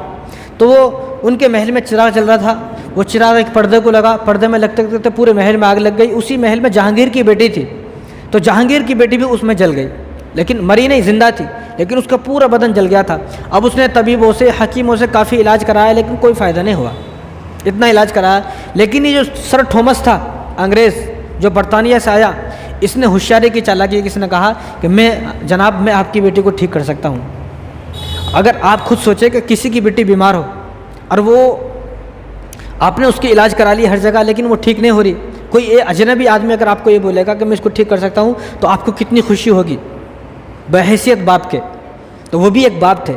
تو وہ ان کے محل میں چراغ جل رہا تھا، وہ چراغ ایک پردے کو لگا، پردے میں لگتے لگتے پورے محل میں آگ لگ گئی. اسی محل میں جہانگیر کی بیٹی تھی تو جہانگیر کی بیٹی بھی اس میں جل گئی، لیکن مری نہیں، زندہ تھی، لیکن اس کا پورا بدن جل گیا تھا. اب اس نے طبیبوں سے، حکیموں سے کافی علاج کرایا لیکن کوئی فائدہ نہیں ہوا. اتنا علاج کرایا لیکن یہ جو سر تھامس تھا انگریز جو برطانیہ سے آیا، اس نے ہوشیاری کی چالاکی کی، اس نے کہا کہ میں آپ کی بیٹی کو ٹھیک کر سکتا ہوں. اگر آپ خود سوچیں کہ کسی کی بیٹی بیمار ہو اور وہ آپ نے اس کی علاج کرا لی ہر جگہ لیکن وہ ٹھیک نہیں ہو رہی، کوئی اجنبی آدمی اگر آپ کو یہ بولے گا کہ میں اس کو ٹھیک کر سکتا ہوں تو آپ کو کتنی خوشی ہوگی بحیثیت باپ کے. تو وہ بھی ایک باپ تھے،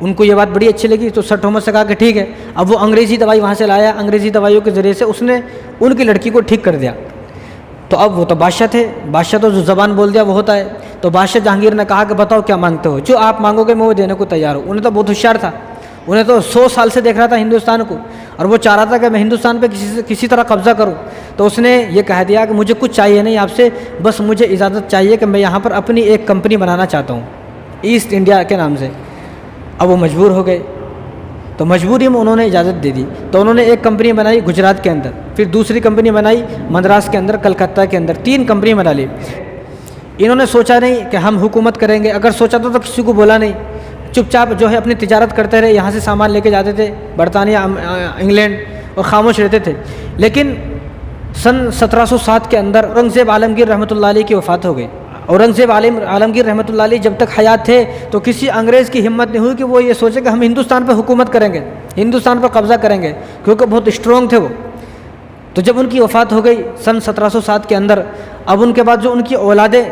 ان کو یہ بات بڑی اچھی لگی تو سر تھامس سے کہا کہ ٹھیک ہے. اب وہ انگریزی دوائی وہاں سے لایا، انگریزی دوائیوں کے ذریعے سے اس نے ان کی لڑکی کو ٹھیک کر دیا. تو اب وہ تو بادشاہ تھے، بادشاہ تو جو زبان بول دیا وہ ہوتا ہے. تو بادشاہ جہانگیر نے کہا کہ بتاؤ کیا مانگتے ہو، جو آپ مانگو گے میں وہ دینے کو تیار ہوں. انہیں تو بہت ہوشیار تھا، انہیں تو 100 سال سے دیکھ رہا تھا ہندوستان کو اور وہ چاہ رہا تھا کہ میں ہندوستان پہ کسی طرح قبضہ کروں. تو اس نے یہ کہہ دیا کہ مجھے کچھ چاہیے نہیں آپ سے، بس مجھے اجازت چاہیے کہ میں یہاں پر اپنی ایک کمپنی بنانا چاہتا ہوں ایسٹ انڈیا کے نام سے. اب وہ مجبور ہو گئے تو مجبوری میں انہوں نے اجازت دے دی. تو انہوں نے ایک کمپنی بنائی گجرات کے اندر، پھر دوسری کمپنی بنائی مدراس کے اندر، کلکتہ کے اندر، 3 کمپنی بنا لی. انہوں نے سوچا نہیں کہ ہم حکومت کریں گے، اگر سوچا تو کسی کو بولا نہیں، چپ چاپ جو ہے اپنی تجارت کرتے رہے. یہاں سے سامان لے کے جاتے تھے برطانیہ، انگلینڈ اور خاموش رہتے تھے. لیکن سن 1707 کے اندر اورنگزیب عالمگیر رحمۃ اللہ علیہ کی وفات ہو گئی. اورنگزیب عالمگیر رحمۃ اللہ علیہ جب تک حیات تھے تو کسی انگریز کی ہمت نہیں ہوئی کہ وہ یہ سوچے کہ ہم ہندوستان پر حکومت کریں گے, ہندوستان پر قبضہ کریں گے, کیونکہ بہت اسٹرانگ تھے وہ. تو جب ان کی وفات ہو گئی سن 1707 کے اندر, اب ان کے بعد جو ان کی اولادیں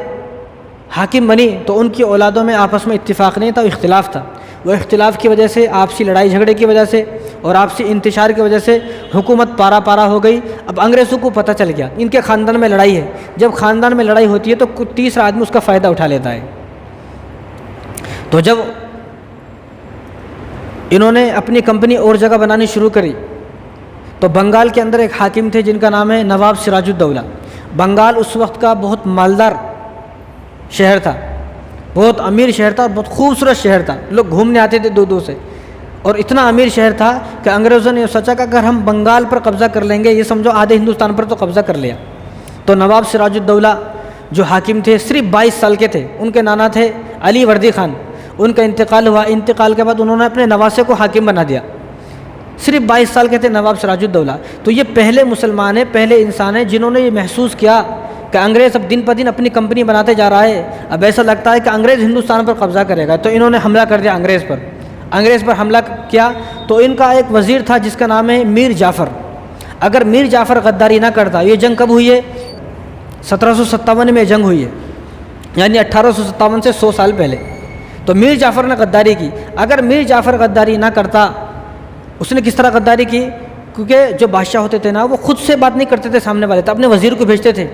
حاکم بنی تو ان کی اولادوں میں آپس میں اتفاق نہیں تھا, اختلاف تھا. وہ اختلاف کی وجہ سے, آپسی لڑائی جھگڑے کی وجہ سے اور آپسی انتشار کی وجہ سے حکومت پارا پارا ہو گئی. اب انگریزوں کو پتہ چل گیا ان کے خاندان میں لڑائی ہے. جب خاندان میں لڑائی ہوتی ہے تو تیسرا آدمی اس کا فائدہ اٹھا لیتا ہے. تو جب انہوں نے اپنی کمپنی اور جگہ بنانی شروع کری تو بنگال کے اندر ایک حاکم تھے جن کا نام ہے نواب سراج الدولہ. بنگال اس وقت کا بہت مالدار شہر تھا, بہت امیر شہر تھا اور بہت خوبصورت شہر تھا. لوگ گھومنے آتے تھے دور دور سے, اور اتنا امیر شہر تھا کہ انگریزوں نے سوچا کہ اگر ہم بنگال پر قبضہ کر لیں گے, یہ سمجھو آدھے ہندوستان پر تو قبضہ کر لیا. تو نواب سراج الدولہ جو حاکم تھے صرف 22 سال کے تھے. ان کے نانا تھے علی وردی خان. ان کا انتقال ہوا, انتقال کے بعد انہوں نے اپنے نواسے کو حاکم بنا دیا. صرف 22 سال کے تھے نواب سراج الدولہ. تو یہ پہلے مسلمان ہیں, پہلے انسان ہیں جنہوں نے یہ محسوس کیا کہ انگریز اب دن پہ دن اپنی کمپنی بناتے جا رہا ہے, اب ایسا لگتا ہے کہ انگریز ہندوستان پر قبضہ کرے گا. تو انہوں نے حملہ کر دیا انگریز پر حملہ کیا. تو ان کا ایک وزیر تھا جس کا نام ہے میر جعفر. اگر میر جعفر غداری نہ کرتا, یہ جنگ کب ہوئی ہے 1757 میں جنگ ہوئی ہے, یعنی 1857 سے 100 سال پہلے. تو میر جعفر نے غداری کی. اگر میر جعفر غداری نہ کرتا, اس نے کس طرح غداری کی, کیونکہ جو بادشاہ ہوتے تھے نا وہ خود سے بات نہیں کرتے تھے سامنے والے, تو اپنے وزیر کو بھیجتے تھے.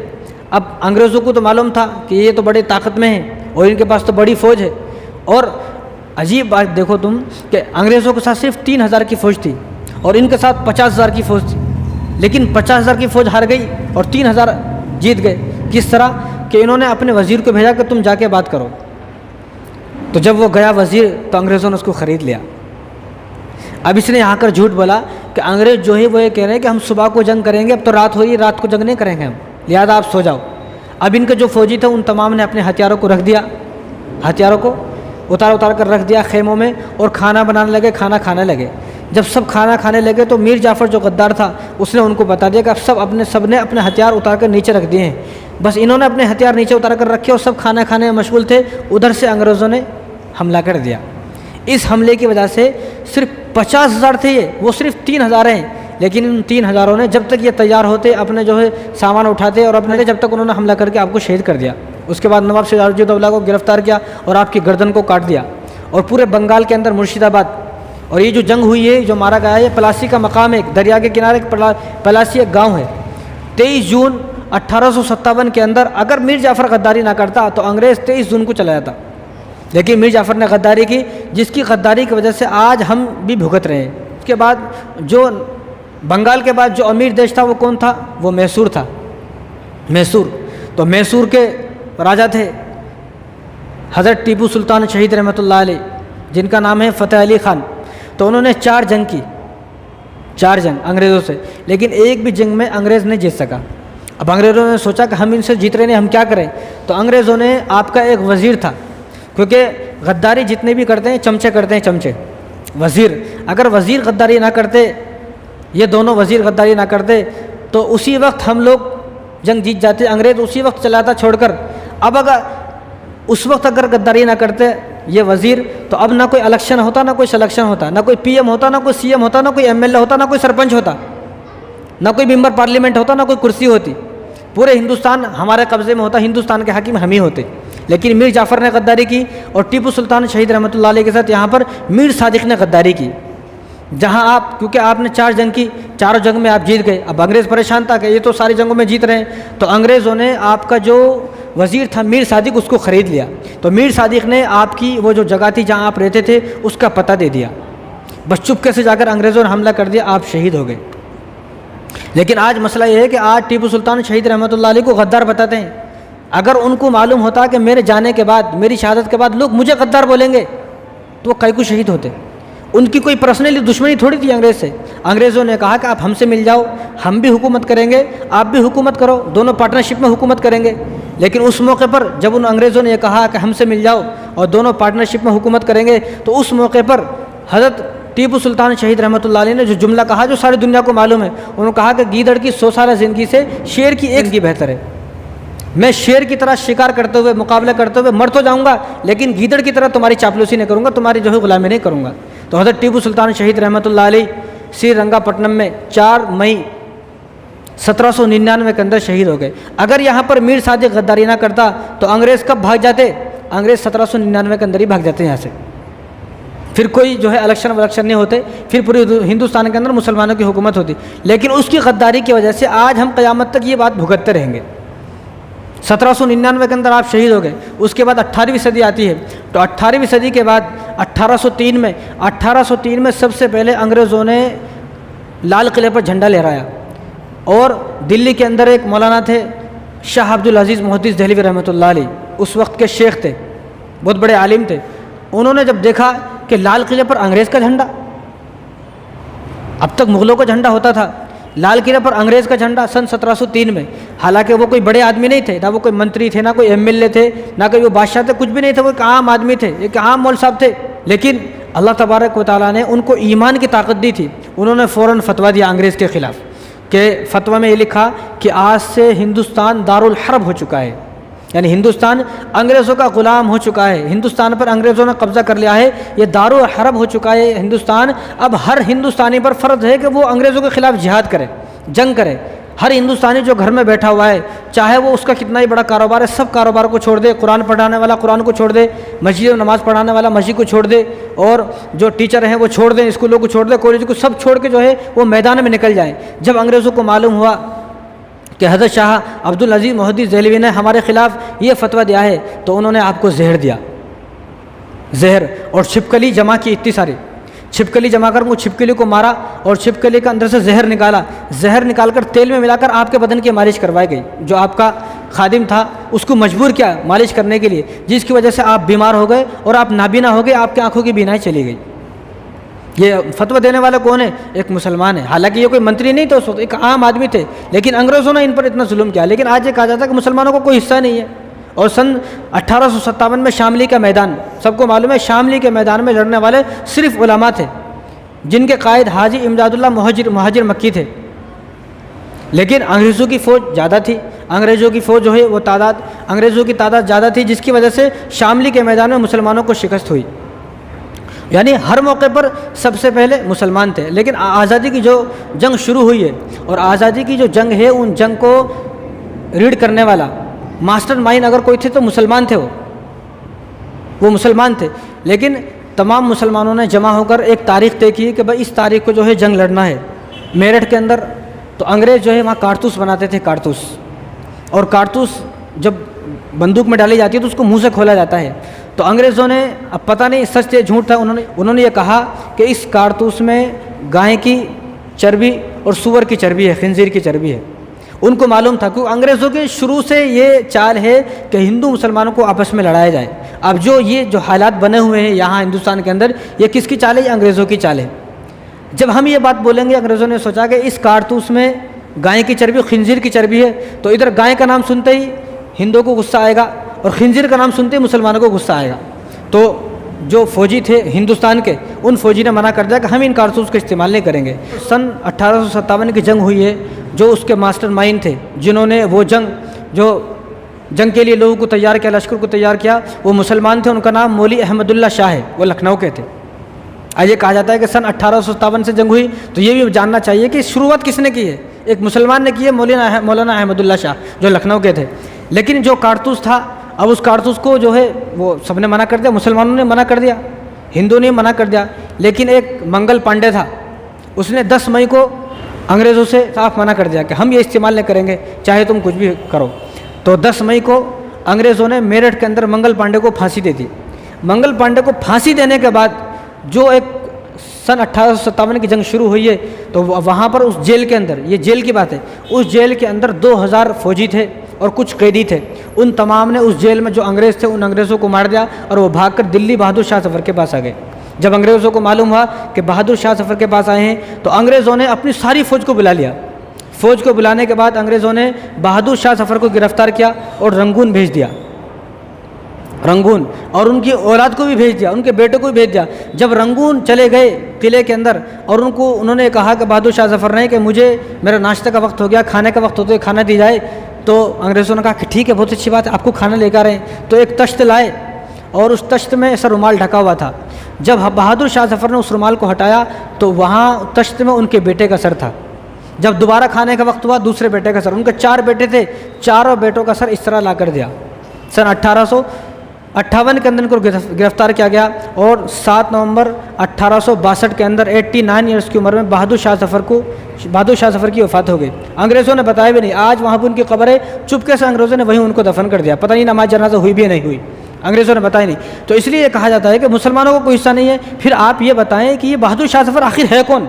اب انگریزوں کو تو معلوم تھا کہ یہ تو بڑے طاقت میں ہیں اور ان کے پاس تو بڑی فوج ہے. اور عجیب بات دیکھو تم کہ انگریزوں کے ساتھ صرف 3000 کی فوج تھی اور ان کے ساتھ 50,000 کی فوج تھی, لیکن 50,000 کی فوج ہار گئی اور 3,000 جیت گئے. کس طرح کہ انہوں نے اپنے وزیر کو بھیجا کہ تم جا کے بات کرو. تو جب وہ گیا وزیر تو انگریزوں نے اس کو خرید لیا. اب اس نے یہاں کر جھوٹ بولا کہ انگریز جو ہے وہ یہ کہہ رہے ہیں کہ ہم صبح کو جنگ کریں گے, اب تو رات ہو رہی ہے, رات کو جنگ نہیں کریں گے ہم, لہٰذا آپ سو جاؤ. اب ان کے جو فوجی تھے ان تمام نے اپنے ہتھیاروں کو رکھ دیا, ہتھیاروں کو اتار کر رکھ دیا خیموں میں, اور کھانا بنانے لگے, کھانا کھانے لگے. جب سب کھانا کھانے لگے تو میر جعفر جو غدار تھا اس نے ان کو بتا دیا کہ اب سب نے اپنے ہتھیار اتار کر نیچے رکھ دیے ہیں. بس انہوں نے اپنے ہتھیار نیچے اتار کر رکھے اور سب کھانا کھانے میں مشغول تھے. ادھر سے انگریزوں نے حملہ کر دیا. اس حملے کی وجہ سے صرف 50,000 تھے یہ, وہ صرف 3,000 ہیں. لیکن ان 3,000 نے جب تک یہ تیار ہوتے اپنے جو ہے سامان اٹھاتے اور اپنے جب تک انہوں نے حملہ کر کے آپ کو شہید کر دیا. اس کے بعد نواب سراج الدولہ کو گرفتار کیا اور آپ کی گردن کو کاٹ دیا. اور پورے بنگال کے اندر مرشید آباد, اور یہ جو جنگ ہوئی ہے, جو مارا گیا ہے, یہ پلاسی کا مقام ہے, ایک دریا کے کنارے پلاسی ایک گاؤں ہے. 23 جون 1857 کے اندر اگر میر جعفر غداری نہ کرتا تو انگریز 23 جون کو چلا جاتا, لیکن میر جعفر نے غداری کی, جس کی غداری کی وجہ سے آج ہم بھی بھگت رہے ہیں. اس کے بعد جو بنگال کے بعد جو امیر دیش تھا وہ کون تھا, وہ میسور تھا. میسور, تو میسور کے راجا تھے حضرت ٹیپو سلطان شہید رحمۃ اللہ علیہ, جن کا نام ہے فتح علی خان. تو انہوں نے 4 جنگ کی, 4 جنگ انگریزوں سے, لیکن ایک بھی جنگ میں انگریز نہیں جیت سکا. اب انگریزوں نے سوچا کہ ہم ان سے جیت رہے ہیں, ہم کیا کریں. تو انگریزوں نے, آپ کا ایک وزیر تھا, کیونکہ غداری جتنے بھی کرتے ہیں چمچے کرتے ہیں, چمچے. وزیر, اگر وزیر غداری نہ کرتے, یہ دونوں وزیر غداری نہ کرتے تو اسی وقت ہم لوگ جنگ جیت جاتے. انگریز اسی وقت چلاتا چھوڑ کر. اب اگر اس وقت اگر غداری نہ کرتے یہ وزیر, تو اب نہ کوئی الیکشن ہوتا, نہ کوئی سلیکشن ہوتا, نہ کوئی پی ایم ہوتا, نہ کوئی سی ایم ہوتا, نہ کوئی ایم ایل اے ہوتا, نہ کوئی سرپنچ ہوتا, نہ کوئی ممبر پارلیمنٹ ہوتا, نہ کوئی کرسی ہوتی. پورے ہندوستان ہمارے قبضے میں ہوتا, ہندوستان کے حاکم ہم ہی ہوتے. لیکن میر جعفر نے غداری کی اور ٹیپو سلطان شہید رحمۃ اللہ علیہ کے ساتھ یہاں پر میر صادق نے غداری کی. جہاں آپ, کیونکہ آپ نے 4 جنگ کی, 4 جنگ میں آپ جیت گئے. اب انگریز پریشان تھا کہ یہ تو ساری جنگوں میں جیت رہے ہیں, تو انگریزوں نے آپ کا جو وزیر تھا میر صادق, اس کو خرید لیا. تو میر صادق نے آپ کی وہ جو جگہ تھی جہاں آپ رہتے تھے اس کا پتہ دے دیا. بس چپکے سے جا کر انگریزوں نے حملہ کر دیا, آپ شہید ہو گئے. لیکن آج مسئلہ یہ ہے کہ آج ٹیپو سلطان شہید رحمۃ اللہ علیہ کو غدار بتاتے ہیں. اگر ان کو معلوم ہوتا کہ میرے جانے کے بعد, میری شہادت کے بعد لوگ مجھے غدار بولیں گے تو وہ کئی کو شہید ہوتے. ان کی کوئی پرسنلی دشمنی تھوڑی تھی انگریز سے. انگریزوں نے کہا کہ آپ ہم سے مل جاؤ, ہم بھی حکومت کریں گے, آپ بھی حکومت کرو, دونوں پارٹنرشپ میں حکومت کریں گے. لیکن اس موقع پر جب ان انگریزوں نے یہ کہا کہ ہم سے مل جاؤ اور دونوں پارٹنرشپ میں حکومت کریں گے, تو اس موقع پر حضرت ٹیپو سلطان شہید رحمۃ اللہ علیہ نے جو جملہ کہا جو ساری دنیا کو معلوم ہے، انہوں نے کہا کہ گیدڑ کی 100 سالہ زندگی سے شیر کی ایک زندگی بہتر ہے۔ میں شیر کی طرح شکار کرتے ہوئے مقابلہ کرتے ہوئے مر تو جاؤں گا، لیکن گیدڑ کی طرح تمہاری چاپلوسی نہیں کروں گا، تمہاری جو ہے غلامی نہیں کروں گا۔ تو حضرت ٹیپو سلطان شہید رحمۃ اللہ علیہ سری رنگا پٹنم میں 4 مئی 1799 کے اندر شہید ہو گئے۔ اگر یہاں پر میر صادق غداری نہ کرتا تو انگریز کب بھاگ جاتے؟ انگریز 1799 کے اندر ہی بھاگ جاتے یہاں سے، پھر کوئی جو ہے الیکشن نہیں ہوتے، پھر پورے ہندوستان کے اندر مسلمانوں کی حکومت ہوتی۔ لیکن اس کی غداری کی وجہ سے آج ہم قیامت تک یہ بات بھگتتے رہیں گے۔ 1799 کے اندر آپ شہید ہو گئے، اس کے بعد 18ویں صدی آتی ہے، تو 18ویں صدی کے بعد 1803 میں سب سے پہلے انگریزوں نے لال قلعے پر جھنڈا لہرایا، اور دلی کے اندر ایک مولانا تھے شاہ عبدالعزیز محدث دہلوی رحمۃ اللہ علیہ، اس وقت کے شیخ تھے، بہت بڑے عالم تھے۔ انہوں نے جب دیکھا کہ لال قلعے پر انگریز کا جھنڈا، اب تک مغلوں کا جھنڈا ہوتا تھا، لال قلعے پر انگریز کا جھنڈا سن 1703 میں، حالانکہ وہ کوئی بڑے آدمی نہیں تھے، نہ وہ کوئی منتری تھے، نہ کوئی MLA تھے، نہ کوئی وہ بادشاہ تھے، کچھ بھی نہیں تھے، وہ ایک عام آدمی تھے، ایک عام مول صاحب تھے، لیکن اللہ تبارک و تعالیٰ نے ان کو ایمان کی طاقت دی تھی۔ انہوں نے فوراً فتویٰ دیا انگریز کے خلاف، کہ فتویٰ میں یہ لکھا کہ آج سے ہندوستان دارالحرب ہو چکا ہے، یعنی ہندوستان انگریزوں کا غلام ہو چکا ہے، ہندوستان پر انگریزوں نے قبضہ کر لیا ہے، یہ دارالحرب ہو چکا ہے ہندوستان۔ اب ہر ہندوستانی پر فرض ہے کہ وہ انگریزوں کے خلاف جہاد کرے، جنگ کرے۔ ہر ہندوستانی جو گھر میں بیٹھا ہوا ہے، چاہے وہ اس کا کتنا ہی بڑا کاروبار ہے، سب کاروبار کو چھوڑ دے، قرآن پڑھانے والا قرآن کو چھوڑ دے، مسجد میں نماز پڑھانے والا مسجد کو چھوڑ دے، اور جو ٹیچر ہیں وہ چھوڑ دیں، اسکولوں کو چھوڑ دیں، کالج کو سب چھوڑ کے جو ہے وہ میدان میں نکل جائیں۔ جب انگریزوں کو معلوم ہوا کہ حضرت شاہ عبدالعزیز محدث دہلوی نے ہمارے خلاف یہ فتویٰ دیا ہے، تو انہوں نے آپ کو زہر دیا، زہر اور چھپکلی جمع کی، اتنی ساری چھپکلی جمع کر وہ چھپکلی کو مارا، اور چھپکلی کے اندر سے زہر نکالا، زہر نکال کر تیل میں ملا کر آپ کے بدن کی مالش کروائی گئی۔ جو آپ کا خادم تھا اس کو مجبور کیا مالش کرنے کے لیے، جس کی وجہ سے آپ بیمار ہو گئے اور آپ نابینا ہو گئے، آپ کی آنکھوں کی بینائی چلی گئی۔ یہ فتویٰ دینے والا کون ہے؟ ایک مسلمان ہے، حالانکہ یہ کوئی منتری نہیں تھا اس وقت، ایک عام آدمی تھے، لیکن انگریزوں نے ان پر اتنا ظلم کیا۔ لیکن آج یہ کہا جاتا ہے کہ مسلمانوں کو کوئی حصہ نہیں ہے۔ اور سن 1857 میں شاملی کا میدان، سب کو معلوم ہے، شاملی کے میدان میں لڑنے والے صرف علماء تھے، جن کے قائد حاجی امداد اللہ مہاجر مکی تھے، لیکن انگریزوں کی فوج زیادہ تھی، انگریزوں کی فوج جو ہے وہ انگریزوں کی تعداد زیادہ تھی، جس کی وجہ سے شاملی کے میدان میں مسلمانوں کو شکست ہوئی۔ یعنی ہر موقع پر سب سے پہلے مسلمان تھے۔ لیکن آزادی کی جو جنگ شروع ہوئی ہے، اور آزادی کی جو جنگ ہے، ان جنگ کو ریڈ کرنے والا ماسٹر مائنڈ اگر کوئی تھے تو مسلمان تھے، وہ مسلمان تھے۔ لیکن تمام مسلمانوں نے جمع ہو کر ایک تاریخ طے کی کہ بھائی اس تاریخ کو جو ہے جنگ لڑنا ہے۔ میرٹھ کے اندر تو انگریز جو ہے وہاں کارتوس بناتے تھے، کارتوس، اور کارتوس جب بندوق میں ڈالی جاتی ہے تو اس کو منہ سے کھولا جاتا ہے۔ تو انگریزوں نے، اب پتہ نہیں سچ تھے جھوٹ تھا، انہوں نے یہ کہا کہ اس کارتوس میں گائے کی چربی اور سور کی چربی ہے، خنزیر کی چربی ہے۔ ان کو معلوم تھا، کیونکہ انگریزوں کے شروع سے یہ چال ہے کہ ہندو مسلمانوں کو آپس میں لڑایا جائے۔ اب جو حالات بنے ہوئے ہیں یہاں ہندوستان کے اندر، یہ کس کی چال ہے؟ یہ انگریزوں کی چال ہے۔ جب ہم یہ بات بولیں گے، انگریزوں نے سوچا کہ اس کارتوس میں گائے کی چربی، خنزیر کی چربی ہے، تو ادھر گائے کا نام سنتے ہی ہندوؤں کو غصہ آئے گا، اور خنزیر کا نام سنتے ہی مسلمانوں کو غصہ آئے گا۔ تو جو فوجی تھے ہندوستان کے، ان فوجی نے منع کر دیا کہ ہم ان کارتوس کا استعمال نہیں کریں گے۔ سن 1857 کی جنگ ہوئی ہے، جو اس کے ماسٹر مائنڈ تھے، جنہوں نے وہ جنگ کے لیے لوگوں کو تیار کیا، لشکر کو تیار کیا، وہ مسلمان تھے۔ ان کا نام مولوی احمد اللہ شاہ ہے، وہ لکھنؤ کے تھے۔ یہ کہا جاتا ہے کہ سن 1857 سے جنگ ہوئی، تو یہ بھی جاننا چاہیے کہ شروعات کس نے کی ہے؟ ایک مسلمان نے کی ہے، مولانا احمد اللہ شاہ، جو لکھنؤ کے تھے۔ لیکن جو کارتوس تھا، اب اس کارتوس کو جو ہے وہ سب نے منع کر دیا، مسلمانوں نے منع کر دیا، ہندوؤں نے منع کر دیا، لیکن ایک منگل پانڈے تھا، اس نے 10 مئی کو انگریزوں سے صاف منع کر دیا کہ ہم یہ استعمال نہیں کریں گے، چاہے تم کچھ بھی کرو۔ تو 10 مئی کو انگریزوں نے میرٹھ کے اندر منگل پانڈے کو پھانسی دے دی۔ منگل پانڈے کو پھانسی دینے کے بعد جو ایک سن 1857 کی جنگ شروع ہوئی ہے، تو وہاں پر اس جیل کے اندر، یہ جیل کی بات ہے، اس جیل کے اندر 2000 فوجی تھے اور کچھ قیدی تھے۔ ان تمام نے اس جیل میں جو انگریز تھے، ان انگریزوں کو مار دیا، اور وہ بھاگ کر دلی بہادر شاہ ظفر کے پاس آ گئے۔ جب انگریزوں کو معلوم ہوا کہ بہادر شاہ ظفر کے پاس آئے ہیں، تو انگریزوں نے اپنی ساری فوج کو بلا لیا۔ فوج کو بلانے کے بعد انگریزوں نے بہادر شاہ ظفر کو گرفتار کیا اور رنگون بھیج دیا۔ رنگون، اور ان کی اولاد کو بھی بھیج دیا، ان کے بیٹے کو بھی بھیج دیا۔ جب رنگون چلے گئے قلعے کے اندر اور انہوں نے کہا کہ بہادر شاہ ظفر نے کہ مجھے میرا ناشتہ کا وقت ہو گیا، کھانے کا وقت ہوتا ہے، کھانا دی جائے، تو انگریزوں نے کہا کہ ٹھیک ہے، بہت اچھی بات ہے، آپ کو کھانا لے کر آئے۔ تو ایک تشت لائے اور اس تشت میں ایسا رومال ڈھکا ہوا تھا۔ جب بہادر شاہ ظفر نے اس رومال کو ہٹایا تو وہاں تشت میں ان کے بیٹے کا سر تھا۔ جب دوبارہ کھانے کا وقت ہوا، دوسرے بیٹے کا سر، ان کے 4 بیٹے تھے، چاروں بیٹوں کا سر اس طرح لا کر دیا۔ سن 1858 کے اندر ان کو گرفتار کیا گیا اور 7 نومبر 1862 کے اندر 89 ایئرس کی عمر میں بہادر شاہ ظفر کی وفات ہو گئی۔ انگریزوں نے بتایا بھی نہیں، آج وہاں پہ ان کی قبر ہے، چپکے سے انگریزوں نے وہیں ان کو دفن کر دیا، پتہ نہیں نماز جنازہ ہوئی بھی یا نہیں ہوئی، انگریزوں نے بتایا نہیں۔ تو اس لیے یہ کہا جاتا ہے کہ مسلمانوں کو کوئی حصہ نہیں ہے۔ پھر آپ یہ بتائیں کہ یہ بہادر شاہ ظفر آخر ہے کون؟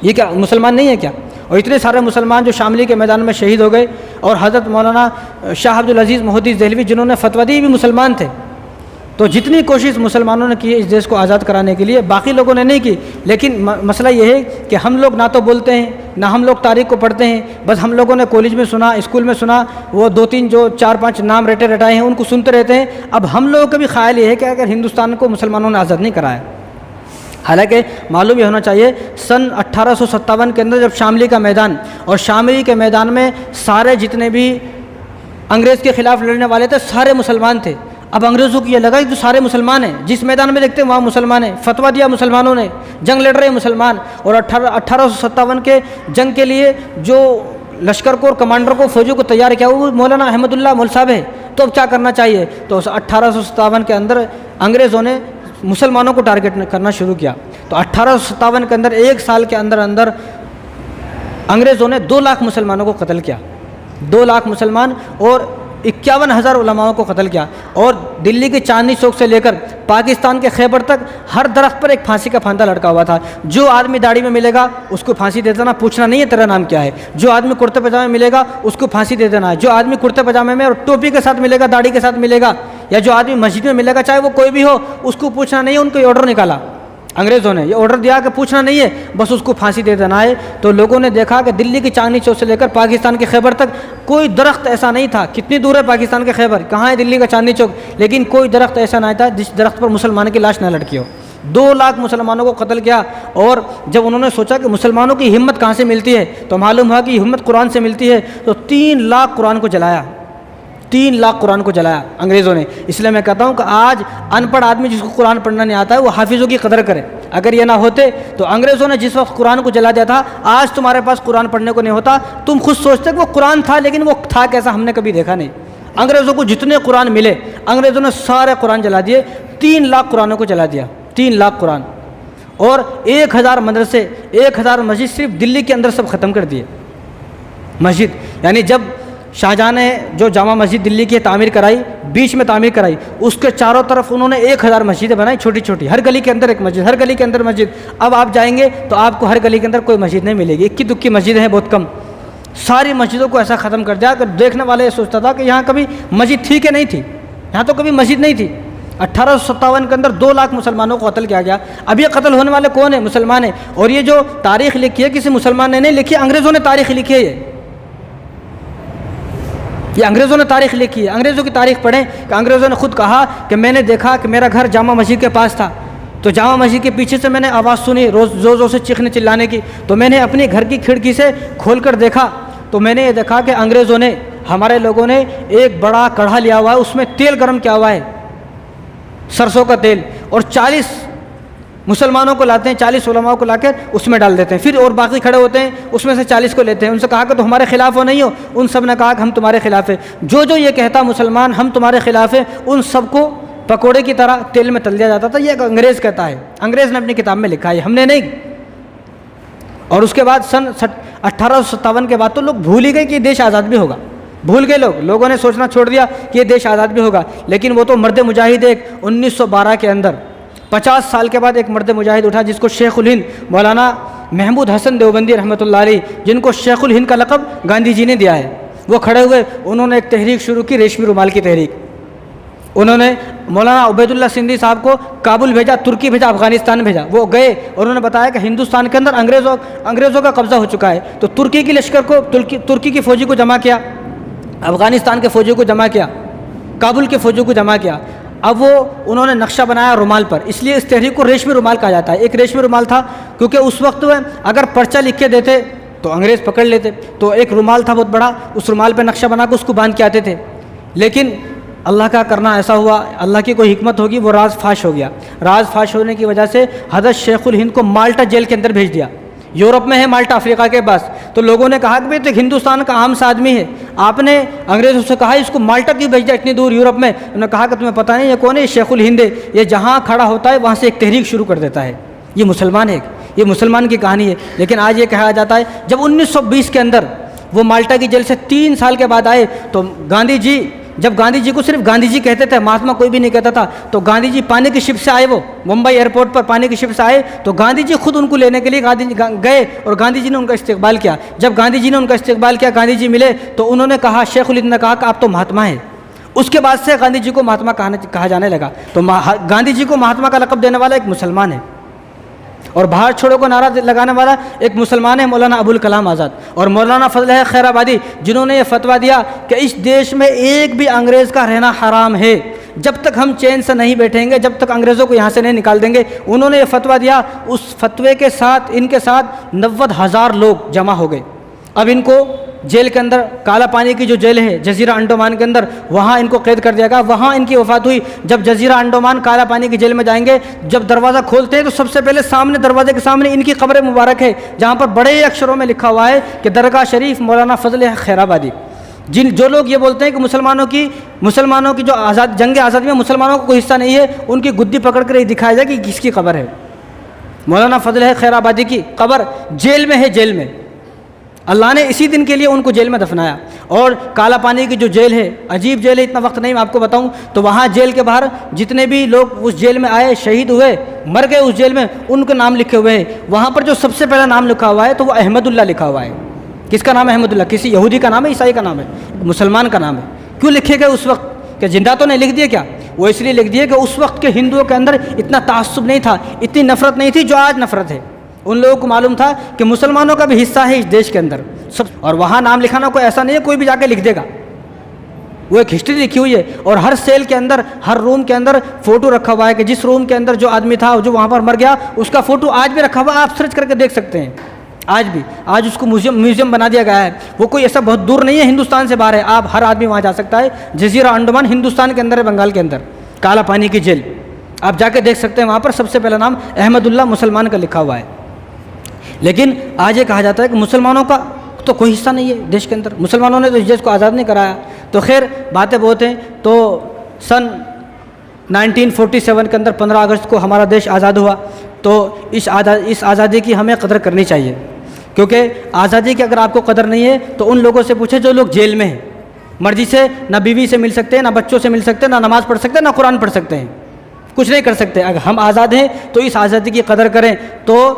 یہ کیا مسلمان نہیں ہے کیا؟ اور اتنے سارے مسلمان جو شاملی کے میدان میں شہید ہو گئے، اور حضرت مولانا شاہ عبدالعزیز محدث دہلوی جنہوں نے فتویٰ دی بھی مسلمان تھے۔ تو جتنی کوشش مسلمانوں نے کی ہے اس دیش کو آزاد کرانے کے لیے، باقی لوگوں نے نہیں کی، لیکن مسئلہ یہ ہے کہ ہم لوگ نہ تو بولتے ہیں نہ ہم لوگ تاریخ کو پڑھتے ہیں، بس ہم لوگوں نے کالج میں سنا، اسکول میں سنا، وہ 2-3 جو 4-5 نام رٹائے ہیں ان کو سنتے رہتے ہیں۔ اب ہم لوگوں کا بھی خیال یہ ہے کہ اگر ہندوستان کو مسلمانوں نے آزاد نہیں کرایا، حالانکہ معلوم یہ ہونا چاہیے سن 1857 کے اندر جب شاملی کا میدان، اور شاملی کے میدان میں سارے جتنے بھی انگریز کے خلاف لڑنے والے تھے سارے مسلمان تھے۔ اب انگریزوں کی یہ لگا کہ سارے مسلمان ہیں، جس میدان میں دیکھتے ہیں وہاں مسلمان ہیں، فتویٰ دیا مسلمانوں نے، جنگ لڑ رہے ہیں مسلمان، اور 1857 کے جنگ کے لیے جو لشکر کو اور کمانڈر کو فوجیوں کو تیار کیا وہ مولانا احمد اللہ مول صاحب ہے۔ تو اب کیا کرنا چاہیے؟ تو 1857 کے اندر انگریزوں نے مسلمانوں کو ٹارگٹ کرنا شروع کیا۔ تو 1857 کے اندر 1 سال کے اندر انگریزوں نے 2 لاکھ مسلمانوں کو قتل کیا، 2 لاکھ مسلمان، اور 51,000 علماءوں کو قتل کیا۔ اور دلی کے چاندنی چوک سے لے کر پاکستان کے خیبر تک ہر درخت پر ایک پھانسی کا پھاندا لٹکا ہوا تھا۔ جو آدمی داڑھی میں ملے گا اس کو پھانسی دے دینا، پوچھنا نہیں ہے تیرا نام کیا ہے۔ جو آدمی کرتے پاجامے میں ملے گا اس کو پھانسی دے دینا ہے۔ جو آدمی کرتے پاجامے میں اور ٹوپی کے ساتھ ملے گا، داڑھی کے ساتھ ملے گا، یا جو آدمی مسجد میں ملے گا، چاہے وہ کوئی بھی ہو، اس کو پوچھنا نہیں ہے۔ ان کو یہ آرڈر نکالا، انگریزوں نے یہ آرڈر دیا کہ پوچھنا نہیں ہے، بس اس کو پھانسی دے دینا ہے۔ تو لوگوں نے دیکھا کہ دلی کی چاندنی چوک سے لے کر پاکستان کے خیبر تک کوئی درخت ایسا نہیں تھا۔ کتنی دور ہے پاکستان کے خیبر، کہاں ہے دلی کا چاندنی چوک، لیکن کوئی درخت ایسا نہیں تھا جس درخت پر مسلمان کی لاش نہ لٹکی ہو۔ 2 لاکھ مسلمانوں کو قتل کیا۔ اور جب انہوں نے سوچا کہ مسلمانوں کی ہمت کہاں سے ملتی ہے تو معلوم ہوا کہ یہ ہمت قرآن سے ملتی ہے، تو 3 لاکھ قرآن کو جلایا، 3 لاکھ قرآن کو جلایا انگریزوں نے۔ اس لیے میں کہتا ہوں کہ آج ان پڑھ آدمی جس کو قرآن پڑھنا نہیں آتا ہے وہ حافظوں کی قدر کرے۔ اگر یہ نہ ہوتے تو انگریزوں نے جس وقت قرآن کو جلا دیا تھا، آج تمہارے پاس قرآن پڑھنے کو نہیں ہوتا۔ تم خود سوچتے کہ وہ قرآن تھا، لیکن وہ تھا کیسا ہم نے کبھی دیکھا نہیں۔ انگریزوں کو جتنے قرآن ملے انگریزوں نے سارے قرآن جلا دیے، 3 لاکھ قرآنوں کو جلا دیا، 3 لاکھ قرآن، اور 1000 مدرسے، 1000 مسجد صرف دلی کے اندر سب ختم کر دیے۔ مسجد یعنی جب شاہجہاں نے جو جامع مسجد دلی کی تعمیر کرائی، بیچ میں تعمیر کرائی، اس کے چاروں طرف انہوں نے 1000 مسجدیں بنائی، چھوٹی چھوٹی، ہر گلی کے اندر ایک مسجد، ہر گلی کے اندر مسجد۔ اب آپ جائیں گے تو آپ کو ہر گلی کے اندر کوئی مسجد نہیں ملے گی، 21 مسجدیں ہیں، بہت کم۔ ساری مسجدوں کو ایسا ختم کر دیا کہ دیکھنے والے یہ سوچتا تھا کہ یہاں کبھی مسجد تھی کہ نہیں تھی، یہاں تو کبھی مسجد نہیں تھی۔ 1857 کے اندر 2 لاکھ مسلمانوں کو قتل کیا گیا۔ اب یہ قتل ہونے والے کون ہیں؟ مسلمان ہیں۔ اور یہ جو تاریخ لکھی ہے کسی مسلمان نے نہیں لکھی، انگریزوں نے تاریخ لکھی ہے۔ یہ انگریزوں نے تاریخ لکھی ہے۔ انگریزوں کی تاریخ پڑھیں کہ انگریزوں نے خود کہا کہ میں نے دیکھا کہ میرا گھر جامع مسجد کے پاس تھا، تو جامع مسجد کے پیچھے سے میں نے آواز سنی زور زور سے چیخنے چلانے کی، تو میں نے اپنی گھر کی کھڑکی سے کھول کر دیکھا، تو میں نے یہ دیکھا کہ انگریزوں نے، ہمارے لوگوں نے ایک بڑا کڑھا لیا ہوا ہے، اس میں تیل گرم کیا ہوا ہے، سرسوں کا تیل، اور 40 مسلمانوں کو لاتے ہیں، 40 علماء کو لا کر اس میں ڈال دیتے ہیں، پھر اور باقی کھڑے ہوتے ہیں، اس میں سے 40 کو لیتے ہیں۔ ان سے کہا کہ تم ہمارے خلاف ہو نہیں ہو؟ ان سب نے کہا کہ ہم تمہارے خلاف ہیں۔ جو یہ کہتا مسلمان ہم تمہارے خلاف ہیں، ان سب کو پکوڑے کی طرح تیل میں تل دیا جاتا تھا۔ یہ انگریز کہتا ہے، انگریز نے اپنی کتاب میں لکھا ہے، ہم نے نہیں۔ اور اس کے بعد سن 1857 کے بعد تو لوگ بھول ہی گئے کہ یہ دیش آزاد بھی ہوگا، بھول گئے لوگوں نے سوچنا چھوڑ دیا کہ یہ دیش آزاد بھی ہوگا۔ لیکن وہ تو مرد مجاہد ایک 1912 کے اندر 50 سال کے بعد ایک مرد مجاہد اٹھا جس کو شیخ الہند مولانا محمود حسن دیوبندی رحمۃ اللہ علیہ، جن کو شیخ الہند کا لقب گاندھی جی نے دیا ہے، وہ کھڑے ہوئے، انہوں نے ایک تحریک شروع کی، ریشمی رومال کی تحریک۔ انہوں نے مولانا عبید اللہ سندھی صاحب کو کابل بھیجا، ترکی بھیجا، افغانستان بھیجا۔ وہ گئے، انہوں نے بتایا کہ ہندوستان کے اندر انگریزوں کا قبضہ ہو چکا ہے، تو ترکی کی لشکر کو، ترکی کی فوجی کو جمع کیا، افغانستان کے فوجیوں کو جمع کیا، کابل کے فوجوں کو جمع کیا. اب وہ انہوں نے نقشہ بنایا رومال پر, اس لیے اس تحریک کو ریشمی رومال کہا جاتا ہے. ایک ریشمی رومال تھا کیونکہ اس وقت اگر پرچہ لکھ کے دیتے تو انگریز پکڑ لیتے, تو ایک رومال تھا بہت بڑا, اس رومال پہ نقشہ بنا کے اس کو باندھ کے آتے تھے. لیکن اللہ کا کرنا ایسا ہوا, اللہ کی کوئی حکمت ہوگی, وہ راز فاش ہو گیا. راز فاش ہونے کی وجہ سے حضرت شیخ الہند کو مالٹا جیل کے اندر بھیج دیا. یورپ میں ہے مالٹا, افریقہ کے پاس. تو لوگوں نے کہا کہ بھئی تو ہندوستان کا عام سا آدمی ہے, آپ نے انگریزوں سے کہا اس کو مالٹا کیوں بھیج دیا اتنی دور یورپ میں؟ انہوں نے کہا کہ تمہیں پتہ نہیں یہ کون ہے؟ یہ شیخ الہند ہے, یہ جہاں کھڑا ہوتا ہے وہاں سے ایک تحریک شروع کر دیتا ہے. یہ مسلمان ہے, یہ مسلمان کی کہانی ہے. لیکن آج یہ کہا جاتا ہے جب 1920 کے اندر وہ مالٹا کی جیل سے 3 سال کے بعد آئے تو گاندھی جی, جب گاندھی جی کو صرف گاندھی جی کہتے تھے, مہاتما کوئی بھی نہیں کہتا تھا, تو گاندھی جی پانی کی شپ سے آئے, وہ ممبئی ایئرپورٹ پر پانی کی شپ سے آئے, تو گاندھی جی خود ان کو لینے کے لیے گئے اور گاندھی جی نے ان کا استقبال کیا. جب گاندھی جی نے ان کا استقبال کیا, گاندھی جی ملے تو انہوں نے کہا, شیخ الہند نے کہا کہ آپ تو مہاتما ہیں. اس کے بعد سے گاندھی جی کو مہاتما کہا جانے لگا. تو گاندھی جی کو مہاتما کا لقب دینے والا ایک مسلمان ہے, اور بھارت چھوڑو کو نعرہ لگانے والا ایک مسلمان ہے, مولانا ابوالکلام آزاد. اور مولانا فضل ہے خیر آبادی, جنہوں نے یہ فتویٰ دیا کہ اس دیش میں ایک بھی انگریز کا رہنا حرام ہے, جب تک ہم چین سے نہیں بیٹھیں گے, جب تک انگریزوں کو یہاں سے نہیں نکال دیں گے. انہوں نے یہ فتویٰ دیا. اس فتوے کے ساتھ ان کے ساتھ 90,000 لوگ جمع ہو گئے. اب ان کو جیل کے اندر, کالا پانی کی جو جیل ہے جزیرہ انڈومان کے اندر, وہاں ان کو قید کر دیا گیا. وہاں ان کی وفات ہوئی. جب جزیرہ انڈومان کالا پانی کی جیل میں جائیں گے, جب دروازہ کھولتے ہیں تو سب سے پہلے سامنے, دروازے کے سامنے ان کی قبر مبارک ہے, جہاں پر بڑے اکشروں میں لکھا ہوا ہے کہ درگاہ شریف مولانا فضل خیر آبادی. جو لوگ یہ بولتے ہیں کہ مسلمانوں کی جو جنگ آزادی میں مسلمانوں کو کوئی حصہ نہیں ہے, ان کی گدی پکڑ کر یہ دکھایا جائے کہ کس کی قبر ہے. مولانا فضل خیر آبادی کی قبر جیل میں ہے, جیل میں. اللہ نے اسی دن کے لیے ان کو جیل میں دفنایا. اور کالا پانی کی جو جیل ہے, عجیب جیل ہے, اتنا وقت نہیں میں آپ کو بتاؤں. تو وہاں جیل کے باہر جتنے بھی لوگ اس جیل میں آئے, شہید ہوئے, مر گئے اس جیل میں, ان کے نام لکھے ہوئے ہیں. وہاں پر جو سب سے پہلا نام لکھا ہوا ہے تو وہ احمد اللہ لکھا ہوا ہے. کس کا نام ہے احمد اللہ؟ کسی یہودی کا نام ہے, عیسائی کا نام ہے, مسلمان کا نام ہے. کیوں لکھے گئے اس وقت؟ کہ زندہ تو نہیں لکھ دیے کیا؟ وہ اس لیے لکھ دیے کہ اس وقت کے ہندوؤں کے اندر اتنا تعصب نہیں تھا, اتنی نفرت نہیں تھی جو آج نفرت ہے. ان لوگوں کو معلوم تھا کہ مسلمانوں کا بھی حصہ ہے اس دیش کے اندر سب. اور وہاں نام لکھانا کوئی ایسا نہیں ہے کوئی بھی جا کے لکھ دے گا, وہ ایک ہسٹری لکھی ہوئی ہے. اور ہر سیل کے اندر, ہر روم کے اندر فوٹو رکھا ہوا ہے کہ جس روم کے اندر جو آدمی تھا, جو وہاں پر مر گیا, اس کا فوٹو آج بھی رکھا ہوا ہے. آپ سرچ کر کے دیکھ سکتے ہیں. آج بھی, آج اس کو میوزیم بنا دیا گیا ہے. وہ کوئی ایسا بہت دور نہیں ہے, ہندوستان سے باہر ہے, آپ ہر آدمی وہاں جا سکتا ہے. جزیرہ انڈمان ہندوستان کے اندر ہے, بنگال کے اندر, کالا پانی کی جیل. آپ جا کے دیکھ سکتے ہیں, وہاں پر سب سے پہلا نام احمد اللہ مسلمان کا لکھا ہوا ہے. لیکن آج یہ کہا جاتا ہے کہ مسلمانوں کا تو کوئی حصہ نہیں ہے دیش کے اندر, مسلمانوں نے تو اس دیش کو آزاد نہیں کرایا. تو خیر باتیں بہت ہیں. تو سن 1947 کے اندر 15 اگست کو ہمارا دیش آزاد ہوا. تو اس آزادی کی ہمیں قدر کرنی چاہیے, کیونکہ آزادی کی اگر آپ کو قدر نہیں ہے تو ان لوگوں سے پوچھیں جو لوگ جیل میں ہیں, مرضی سے نہ بیوی سے مل سکتے ہیں, نہ بچوں سے مل سکتے ہیں, نہ نماز پڑھ سکتے ہیں, نہ قرآن پڑھ سکتے ہیں, کچھ نہیں کر سکتے. اگر ہم آزاد ہیں تو اس آزادی کی قدر کریں. تو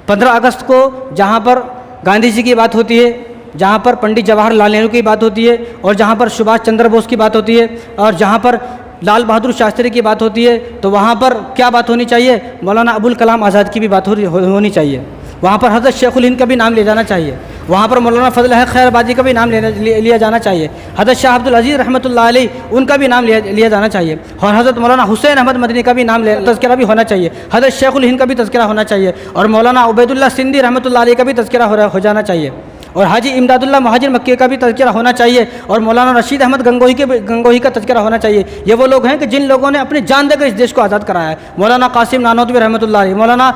15 اگست کو جہاں پر گاندھی جی کی بات ہوتی ہے, جہاں پر پنڈت جواہر لال نہرو کی بات ہوتی ہے, اور جہاں پر سبھاش چندر بوس کی بات ہوتی ہے, اور جہاں پر لال بہادر شاستری کی بات ہوتی ہے, تو وہاں پر کیا بات ہونی چاہیے؟ مولانا ابوالکلام آزاد کی بھی بات ہونی چاہیے. وہاں پر حضرت شیخ الہند کا بھی نام لیا جانا چاہیے. وہاں پر مولانا فضل خیر آبادی کا بھی نام لیا جانا چاہیے. حضرت شاہ عبد العزیز رحمۃ اللہ علیہ ان کا بھی نام لیا جانا چاہیے. اور حضرت مولانا حسین احمد مدنی کا بھی نام تذکرہ بھی ہونا چاہیے. حضرت شیخ الہند کا بھی تذکرہ ہونا چاہیے. اور مولانا عبید اللہ سندھی رحمۃ اللہ علیہ کا بھی تذکرہ ہو جانا چاہیے. اور حاجی امداد اللہ مہاجر مکی کا بھی تذکرہ ہونا چاہیے. اور مولانا رشید احمد گنگوہی کا تذکرہ ہونا چاہیے. یہ وہ لوگ ہیں کہ جن لوگوں نے اپنی جان دے کر اس دیش کو آزاد کرایا ہے. مولانا قاسم نانوتوی رحمۃ اللہ علیہ, مولانا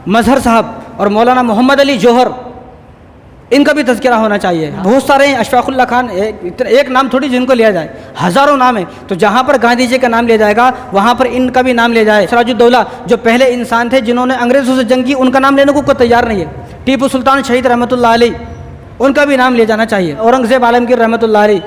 مظہر صاحب اور مولانا محمد علی جوہر, ان کا بھی تذکرہ ہونا چاہیے. بہت سارے ہیں, اشفاق اللہ خان, ایک نام تھوڑی جن کو لیا جائے, ہزاروں نام ہیں. تو جہاں پر گاندھی جی کا نام لیا جائے گا وہاں پر ان کا بھی نام لیا جائے. سراج الدولہ جو پہلے انسان تھے جنہوں نے انگریزوں سے جنگ کی, ان کا نام لینے کو کوئی تیار نہیں ہے. ٹیپو سلطان شہید رحمۃ اللہ علیہ, ان کا بھی نام لیا جانا چاہیے. اورنگزیب عالمگیر رحمۃ اللہ علیہ,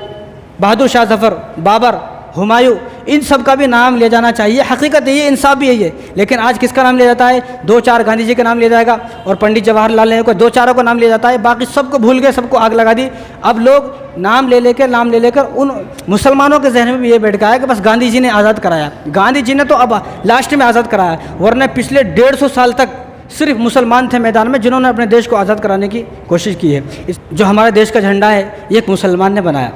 بہادر شاہ ظفر, بابر, ہمایوں, ان سب کا بھی نام لیا جانا چاہیے. حقیقت یہ انصاف بھی یہی ہے. لیکن آج کس کا نام لیا جاتا ہے؟ 2-4 گاندھی جی کا نام لیا جائے گا, اور پنڈت جواہر لال نہرو کو 2-4 کو نام لیا جاتا ہے. باقی سب کو بھول گئے, سب کو آگ لگا دی. اب لوگ نام لے لے کر ان مسلمانوں کے ذہن میں بھی یہ بیٹھ گیا ہے کہ بس گاندھی جی نے آزاد کرایا. گاندھی جی نے تو اب لاسٹ میں آزاد کرایا, ورنہ پچھلے 150 سال تک صرف مسلمان تھے میدان میں جنہوں نے اپنے دیش کو آزاد کرانے کی کوشش کی ہے. جو ہمارے دیش کا جھنڈا ہے یہ ایک مسلمان نے بنایا.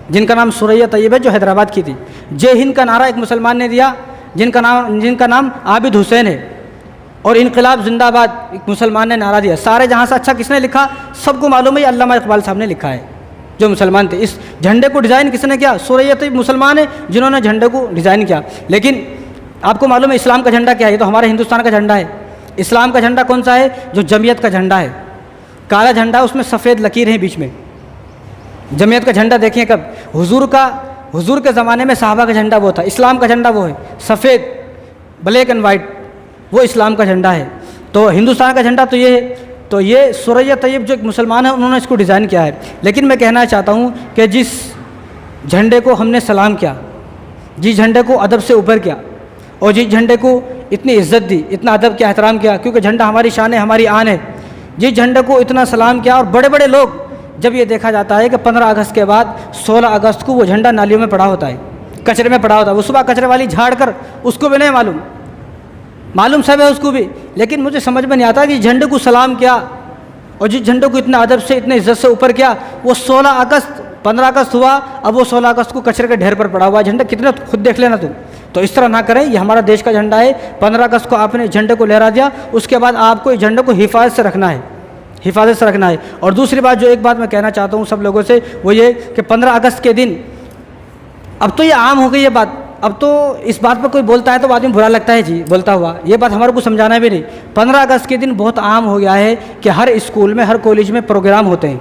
جن کا نام سوریا طیب ہے، جو حیدرآباد کی تھی۔ جے ہند کا نعرہ ایک مسلمان نے دیا جن کا نام عابد حسین ہے، اور انقلاب زندہ آباد ایک مسلمان نے نعرہ دیا۔ سارے جہاں سے اچھا کس نے لکھا؟ سب کو معلوم ہے، یہ علامہ اقبال صاحب نے لکھا ہے، جو مسلمان تھے۔ اس جھنڈے کو ڈیزائن کس نے کیا؟ سوریا طیب مسلمان ہے جنہوں نے جھنڈے کو ڈیزائن کیا۔ لیکن آپ کو معلوم ہے اسلام کا جھنڈا کیا ہے؟ یہ تو ہمارے ہندوستان کا جھنڈا ہے۔ اسلام کا جھنڈا کون سا ہے؟ جو جمعیت کا جھنڈا ہے، کالا جھنڈا، اس میں سفید لکیر ہیں بیچ میں۔ جمعیت کا جھنڈا دیکھیں کب؟ حضور کے زمانے میں صحابہ کا جھنڈا وہ تھا، اسلام کا جھنڈا وہ ہے، سفید بلیک اینڈ وائٹ، وہ اسلام کا جھنڈا ہے۔ تو ہندوستان کا جھنڈا تو یہ ہے۔ تو یہ سوریا طیب جو ایک مسلمان ہے، انہوں نے اس کو ڈیزائن کیا ہے۔ لیکن میں کہنا چاہتا ہوں کہ جس جھنڈے کو ہم نے سلام کیا، جس جھنڈے کو ادب سے اوپر کیا، اور جس جھنڈے کو اتنی عزت دی، اتنا ادب کیا، احترام کیا، کیونکہ جھنڈا ہماری شان ہے، ہماری آن ہے، جس جھنڈے کو اتنا سلام کیا، اور بڑے بڑے لوگ، جب یہ دیکھا جاتا ہے کہ 15 اگست کے بعد 16 اگست کو وہ جھنڈا نالیوں میں پڑا ہوتا ہے، کچرے میں پڑا ہوتا ہے، وہ صبح کچرے والی جھاڑ کر، اس کو بھی نہیں معلوم سب ہے اس کو بھی، لیکن مجھے سمجھ میں نہیں آتا کہ جھنڈے کو سلام کیا اور جس جھنڈے کو اتنا ادب سے، اتنے عزت سے اوپر کیا، وہ 16 اگست 15 اگست ہوا، اب وہ 16 اگست کو کچرے کے ڈھیر پر پڑا ہوا ہے جھنڈا، کتنے خود دیکھ لینا تم۔ تو اس طرح نہ کریں، یہ ہمارا دیش کا جھنڈا ہے۔ 15 اگست کو آپ نے جھنڈے کو لہرا دیا، اس کے بعد آپ کو اس جھنڈے کو حفاظت سے رکھنا ہے، اور دوسری بات، جو ایک بات میں کہنا چاہتا ہوں سب لوگوں سے، وہ یہ کہ 15 اگست کے دن، اب تو یہ عام ہو گئی یہ بات، اب تو اس بات پر کوئی بولتا ہے تو آدمی برا لگتا ہے جی بولتا ہوا، یہ بات ہمارے کو سمجھانا بھی نہیں۔ 15 اگست کے دن بہت عام ہو گیا ہے کہ ہر اسکول میں، ہر کالج میں پروگرام ہوتے ہیں،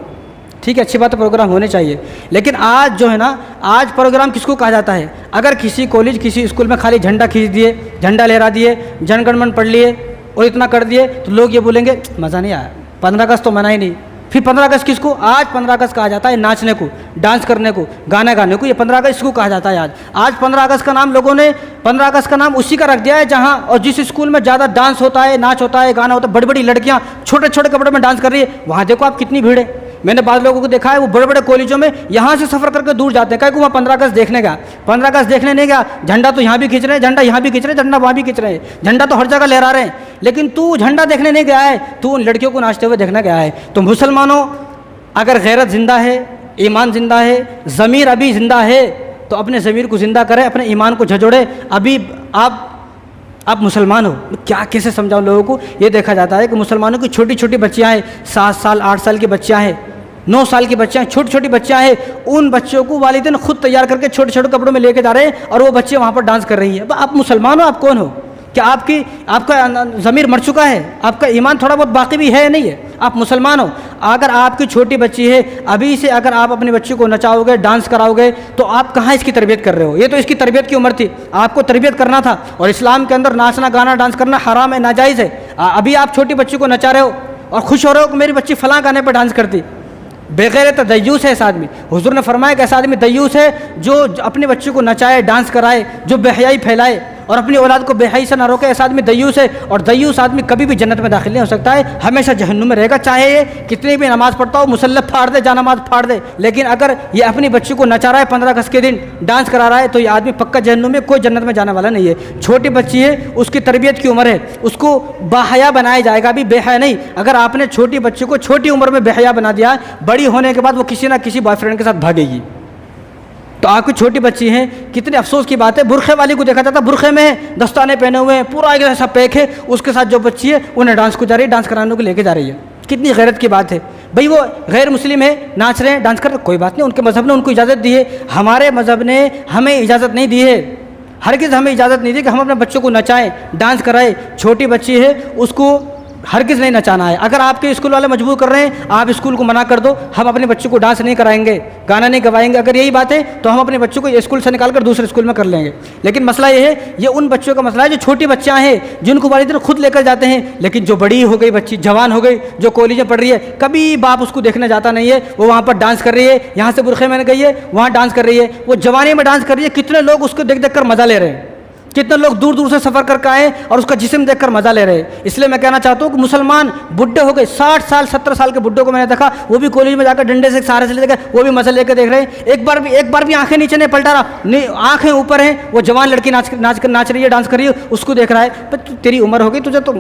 ٹھیک ہے، اچھی بات ہے، پروگرام ہونے چاہیے، لیکن آج جو ہے نا، آج پروگرام کس کو کہا جاتا ہے؟ اگر کسی کالج، کسی اسکول میں خالی جھنڈا کھینچ دیے، جھنڈا لہرا دیے، جن گن من پڑھ لیے اور اتنا کر دیے، تو لوگ یہ بولیں گے مزہ نہیں آیا، 15 اگست تو منائی نہیں۔ پھر 15 اگست کس کو؟ آج 15 اگست کہا جاتا ہے ناچنے کو، ڈانس کرنے کو، گانا گانے کو، یہ 15 اگست اس کو کہا جاتا ہے۔ آج 15 اگست کا نام لوگوں نے 15 اگست کا نام اسی کا رکھ دیا ہے جہاں اور جس اسکول میں زیادہ ڈانس ہوتا ہے، ناچ ہوتا ہے، گانا ہوتا ہے، بڑی بڑی لڑکیاں چھوٹے چھوٹے کپڑے میں ڈانس کر رہی ہے، وہاں دیکھو آپ کتنی بھیڑ ہے۔ میں نے بعض لوگوں کو دیکھا ہے، وہ بڑے بڑے کالجوں میں یہاں سے سفر کر کے دور جاتے ہیں، کہ وہاں 15 اگست دیکھنے گیا، 15 اگست دیکھنے نہیں گیا، جھنڈا تو یہاں بھی کھینچ رہے ہیں، جھنڈا یہاں بھی کھینچ رہے ہیں، جھنڈا وہاں بھی کھینچ رہے ہیں، جھنڈا تو ہر جگہ لہرا رہے ہیں، لیکن تو جھنڈا دیکھنے نہیں گیا ہے، تو ان لڑکیوں کو ناچتے ہوئے دیکھنے گیا ہے۔ تو مسلمانوں، اگر غیرت زندہ ہے، ایمان زندہ ہے، ضمیر ابھی زندہ ہے، تو اپنے ضمیر کو زندہ کریں، اپنے ایمان کو جھجوڑیں۔ ابھی آپ مسلمان ہو، کیا کیسے سمجھاؤں لوگوں کو؟ یہ دیکھا جاتا ہے کہ مسلمانوں کی چھوٹی چھوٹی بچیاں ہیں، 7 سال 8 سال کی بچیاں ہیں، 9 سال کی بچیاں ہیں، چھوٹی چھوٹی بچیاں ہیں، ان بچوں کو والدین خود تیار کر کے چھوٹے چھوٹے کپڑوں میں لے کے جا رہے ہیں، اور وہ بچے وہاں پر ڈانس کر رہی ہیں۔ آپ مسلمان ہو؟ آپ کون ہو؟ کیا آپ کا ضمیر مر چکا ہے؟ آپ کا ایمان تھوڑا بہت باقی بھی ہے یا نہیں ہے؟ آپ مسلمان ہو؟ اگر آپ کی چھوٹی بچی ہے، ابھی سے اگر آپ اپنی بچی کو نچاؤ گے، ڈانس کراؤ گے، تو آپ کہاں اس کی تربیت کر رہے ہو؟ یہ تو اس کی تربیت کی عمر تھی، آپ کو تربیت کرنا تھا، اور اسلام کے اندر ناچنا گانا ڈانس کرنا حرام ہے، ناجائز ہے۔ ابھی آپ چھوٹی بچی کو نچا رہے ہو اور خوش ہو رہے ہو کہ میری بچی فلاں گانے پہ ڈانس کرتی، بغیر دیوس ہے ایسا آدمی۔ حضور نے فرمایا کہ ایسا آدمی دیوس ہے جو اپنے بچے کو نچائے، ڈانس کرائے، جو بے حیائی پھیلائے اور اپنی اولاد کو بے حیائی سے نہ روکے، ایسا آدمی دیوس ہے، اور دیوس آدمی کبھی بھی جنت میں داخل نہیں ہو سکتا ہے، ہمیشہ جہنم میں رہے گا، چاہے یہ کتنی بھی نماز پڑھتا ہو، مصلی پھاڑ دے، جا نماز پھاڑ دے، لیکن اگر یہ اپنی بچی کو نچا رہا ہے 15 اگست کے دن، ڈانس کرا رہا ہے، تو یہ آدمی پکا جہنم میں، کوئی جنت میں جانے والا نہیں ہے۔ چھوٹی بچی ہے، اس کی تربیت کی عمر ہے، اس کو باحیا بنایا جائے گا، ابھی بے حیا نہیں۔ اگر آپ نے چھوٹی بچی کو چھوٹی عمر میں بے حیا بنا دیا، بڑی ہونے کے بعد وہ کسی نہ کسی بوائے فرینڈ کے ساتھ بھاگے گی۔ تو آپ کی چھوٹی بچی ہیں، کتنے افسوس کی بات ہے، برقعے والی کو دیکھا جاتا ہے، برقعے میں دستانے پہنے ہوئے ہیں، پورا ایک ایسا پیک ہے، اس کے ساتھ جو بچی ہے انہیں ڈانس کو جا رہی ہے، ڈانس کرانے کو لے کے جا رہی ہے، کتنی غیرت کی بات ہے بھائی۔ وہ غیر مسلم ہے، ناچ رہے ہیں، ڈانس کر رہے ہیں، کوئی بات نہیں، ان کے مذہب نے ان کو اجازت دی ہے، ہمارے مذہب نے ہمیں اجازت نہیں دی ہے، ہرگز ہمیں اجازت نہیں دی کہ ہم اپنے بچوں کو نچائیں، ڈانس کرائیں۔ چھوٹی بچی ہے، اس کو ہرگز نہیں نچانا ہے۔ اگر آپ کے اسکول والے مجبور کر رہے ہیں، آپ اسکول کو منع کر دو، ہم اپنے بچوں کو ڈانس نہیں کرائیں گے، گانا نہیں گوائیں گے، اگر یہی بات ہے تو ہم اپنے بچوں کو اسکول سے نکال کر دوسرے اسکول میں کر لیں گے۔ لیکن مسئلہ یہ ہے، یہ ان بچوں کا مسئلہ ہے جو چھوٹی بچیاں ہیں، جن کو والدین خود لے کر جاتے ہیں، لیکن جو بڑی ہو گئی بچی، جوان ہو گئی، جو کالج میں پڑھ رہی ہے، کبھی باپ اس کو دیکھنے جاتا نہیں ہے، وہ وہاں پر ڈانس کر رہی ہے، یہاں سے برقعے میں گئی ہے، وہاں ڈانس کر رہی ہے، وہ جوانی میں ڈانس کر رہی ہے، کتنے لوگ اس کو دیکھ دیکھ کر مزہ لے رہے ہیں، کتنے لوگ دور دور سے سفر کر کے آئے اور اس کا جسم دیکھ کر مزہ لے رہے ہیں۔ اس لیے میں کہنا چاہتا ہوں کہ مسلمان بڈھے ہو گئے، 60 سال 70 سال کے بڈھوں کو میں نے دیکھا، وہ بھی کالج میں جا کر ڈنڈے سے سہارے سے لے کے وہ بھی مزہ لے کے دیکھ رہے ہیں، ایک بار بھی آنکھیں نیچے نہیں پلٹا رہا، آنکھیں اوپر ہیں، وہ جوان لڑکی ناچ رہی ہے، ڈانس کر رہی ہے، اس کو دیکھ رہا ہے۔ تیری عمر ہو گئی، تجھے تو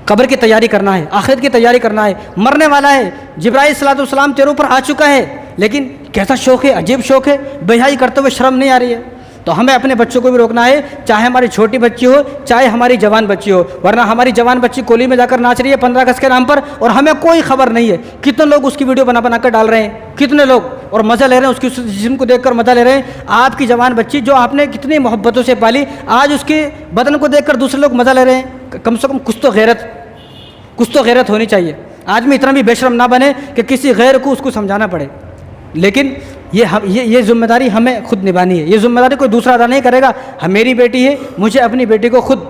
قبر کی تیاری کرنا ہے، آخرت کی تیاری کرنا ہے، مرنے والا ہے، جبرائیل صلی اللہ علیہ وسلم تیرے اوپر آ چکا ہے، لیکن کیسا شوق ہے، عجیب شوق ہے، بے حیائی کرتے ہوئے شرم نہیں آ رہی ہے۔ تو ہمیں اپنے بچوں کو بھی روکنا ہے، چاہے ہماری چھوٹی بچی ہو چاہے ہماری جوان بچی ہو، ورنہ ہماری جوان بچی کولی میں جا کر ناچ رہی ہے 15 اگست کے نام پر اور ہمیں کوئی خبر نہیں ہے۔ کتنے لوگ اس کی ویڈیو بنا بنا کر ڈال رہے ہیں، کتنے لوگ، اور مزہ لے رہے ہیں، اس کی جسم کو دیکھ کر مزہ لے رہے ہیں۔ آپ کی جوان بچی جو آپ نے کتنی محبتوں سے پالی، آج اس کے بدن کو دیکھ کر دوسرے لوگ مزہ لے رہے ہیں۔ کم سے کم کچھ تو غیرت ہونی چاہیے۔ آدمی اتنا بھی بے شرم نہ بنے کہ کسی غیر کو اس کو سمجھانا پڑے۔ لیکن یہ ذمہ داری ہمیں خود نبھانی ہے، یہ ذمہ داری کوئی دوسرا ادا نہیں کرے گا۔ میری بیٹی ہے، مجھے اپنی بیٹی کو خود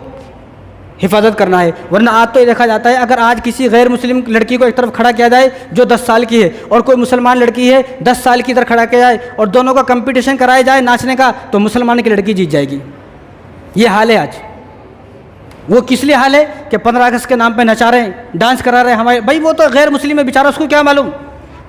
حفاظت کرنا ہے، ورنہ آج تو یہ دیکھا جاتا ہے اگر آج کسی غیر مسلم لڑکی کو ایک طرف کھڑا کیا جائے جو 10 سال کی ہے اور کوئی مسلمان لڑکی ہے 10 سال کی ادھر کھڑا کیا جائے اور دونوں کا کمپٹیشن کرایا جائے ناچنے کا، تو مسلمان کی لڑکی جیت جائے گی۔ یہ حال ہے آج۔ وہ کس لیے حال ہے کہ 15 اگست کے نام پہ نچا رہے ہیں، ڈانس کرا رہے ہیں ہمارے بھائی، وہ تو غیر مسلم ہے بیچارہ، اس کو کیا معلوم؟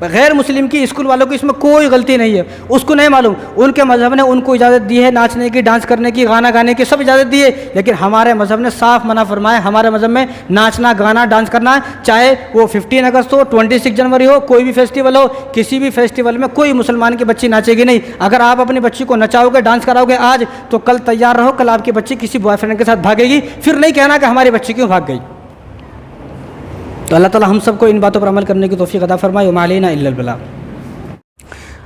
غیر مسلم کی اسکول والوں کی اس میں کوئی غلطی نہیں ہے، اس کو نہیں معلوم۔ ان کے مذہب نے ان کو اجازت دی ہے ناچنے کی، ڈانس کرنے کی، گانا گانے کی، سب اجازت دی ہے، لیکن ہمارے مذہب نے صاف منع فرمایا۔ ہمارے مذہب میں ناچنا، گانا، ڈانس کرنا، چاہے وہ 15 اگست ہو، 26 جنوری ہو، کوئی بھی فیسٹیول ہو، کسی بھی فیسٹیول میں کوئی مسلمان کی بچی ناچے گی نہیں۔ اگر آپ اپنی بچی کو نچاؤ گے، ڈانس کراؤ گے آج، تو کل تیار رہو، کل آپ کی بچی کسی بوائے فرینڈ کے ساتھ بھاگے گی، پھر نہیں کہنا کہ ہماری بچی کیوں بھاگ گئی۔ تو اللہ تعالی ہم سب کو ان باتوں پر عمل کرنے کی توفیق عطا فرمائے۔ وما علینا الا البلاغ۔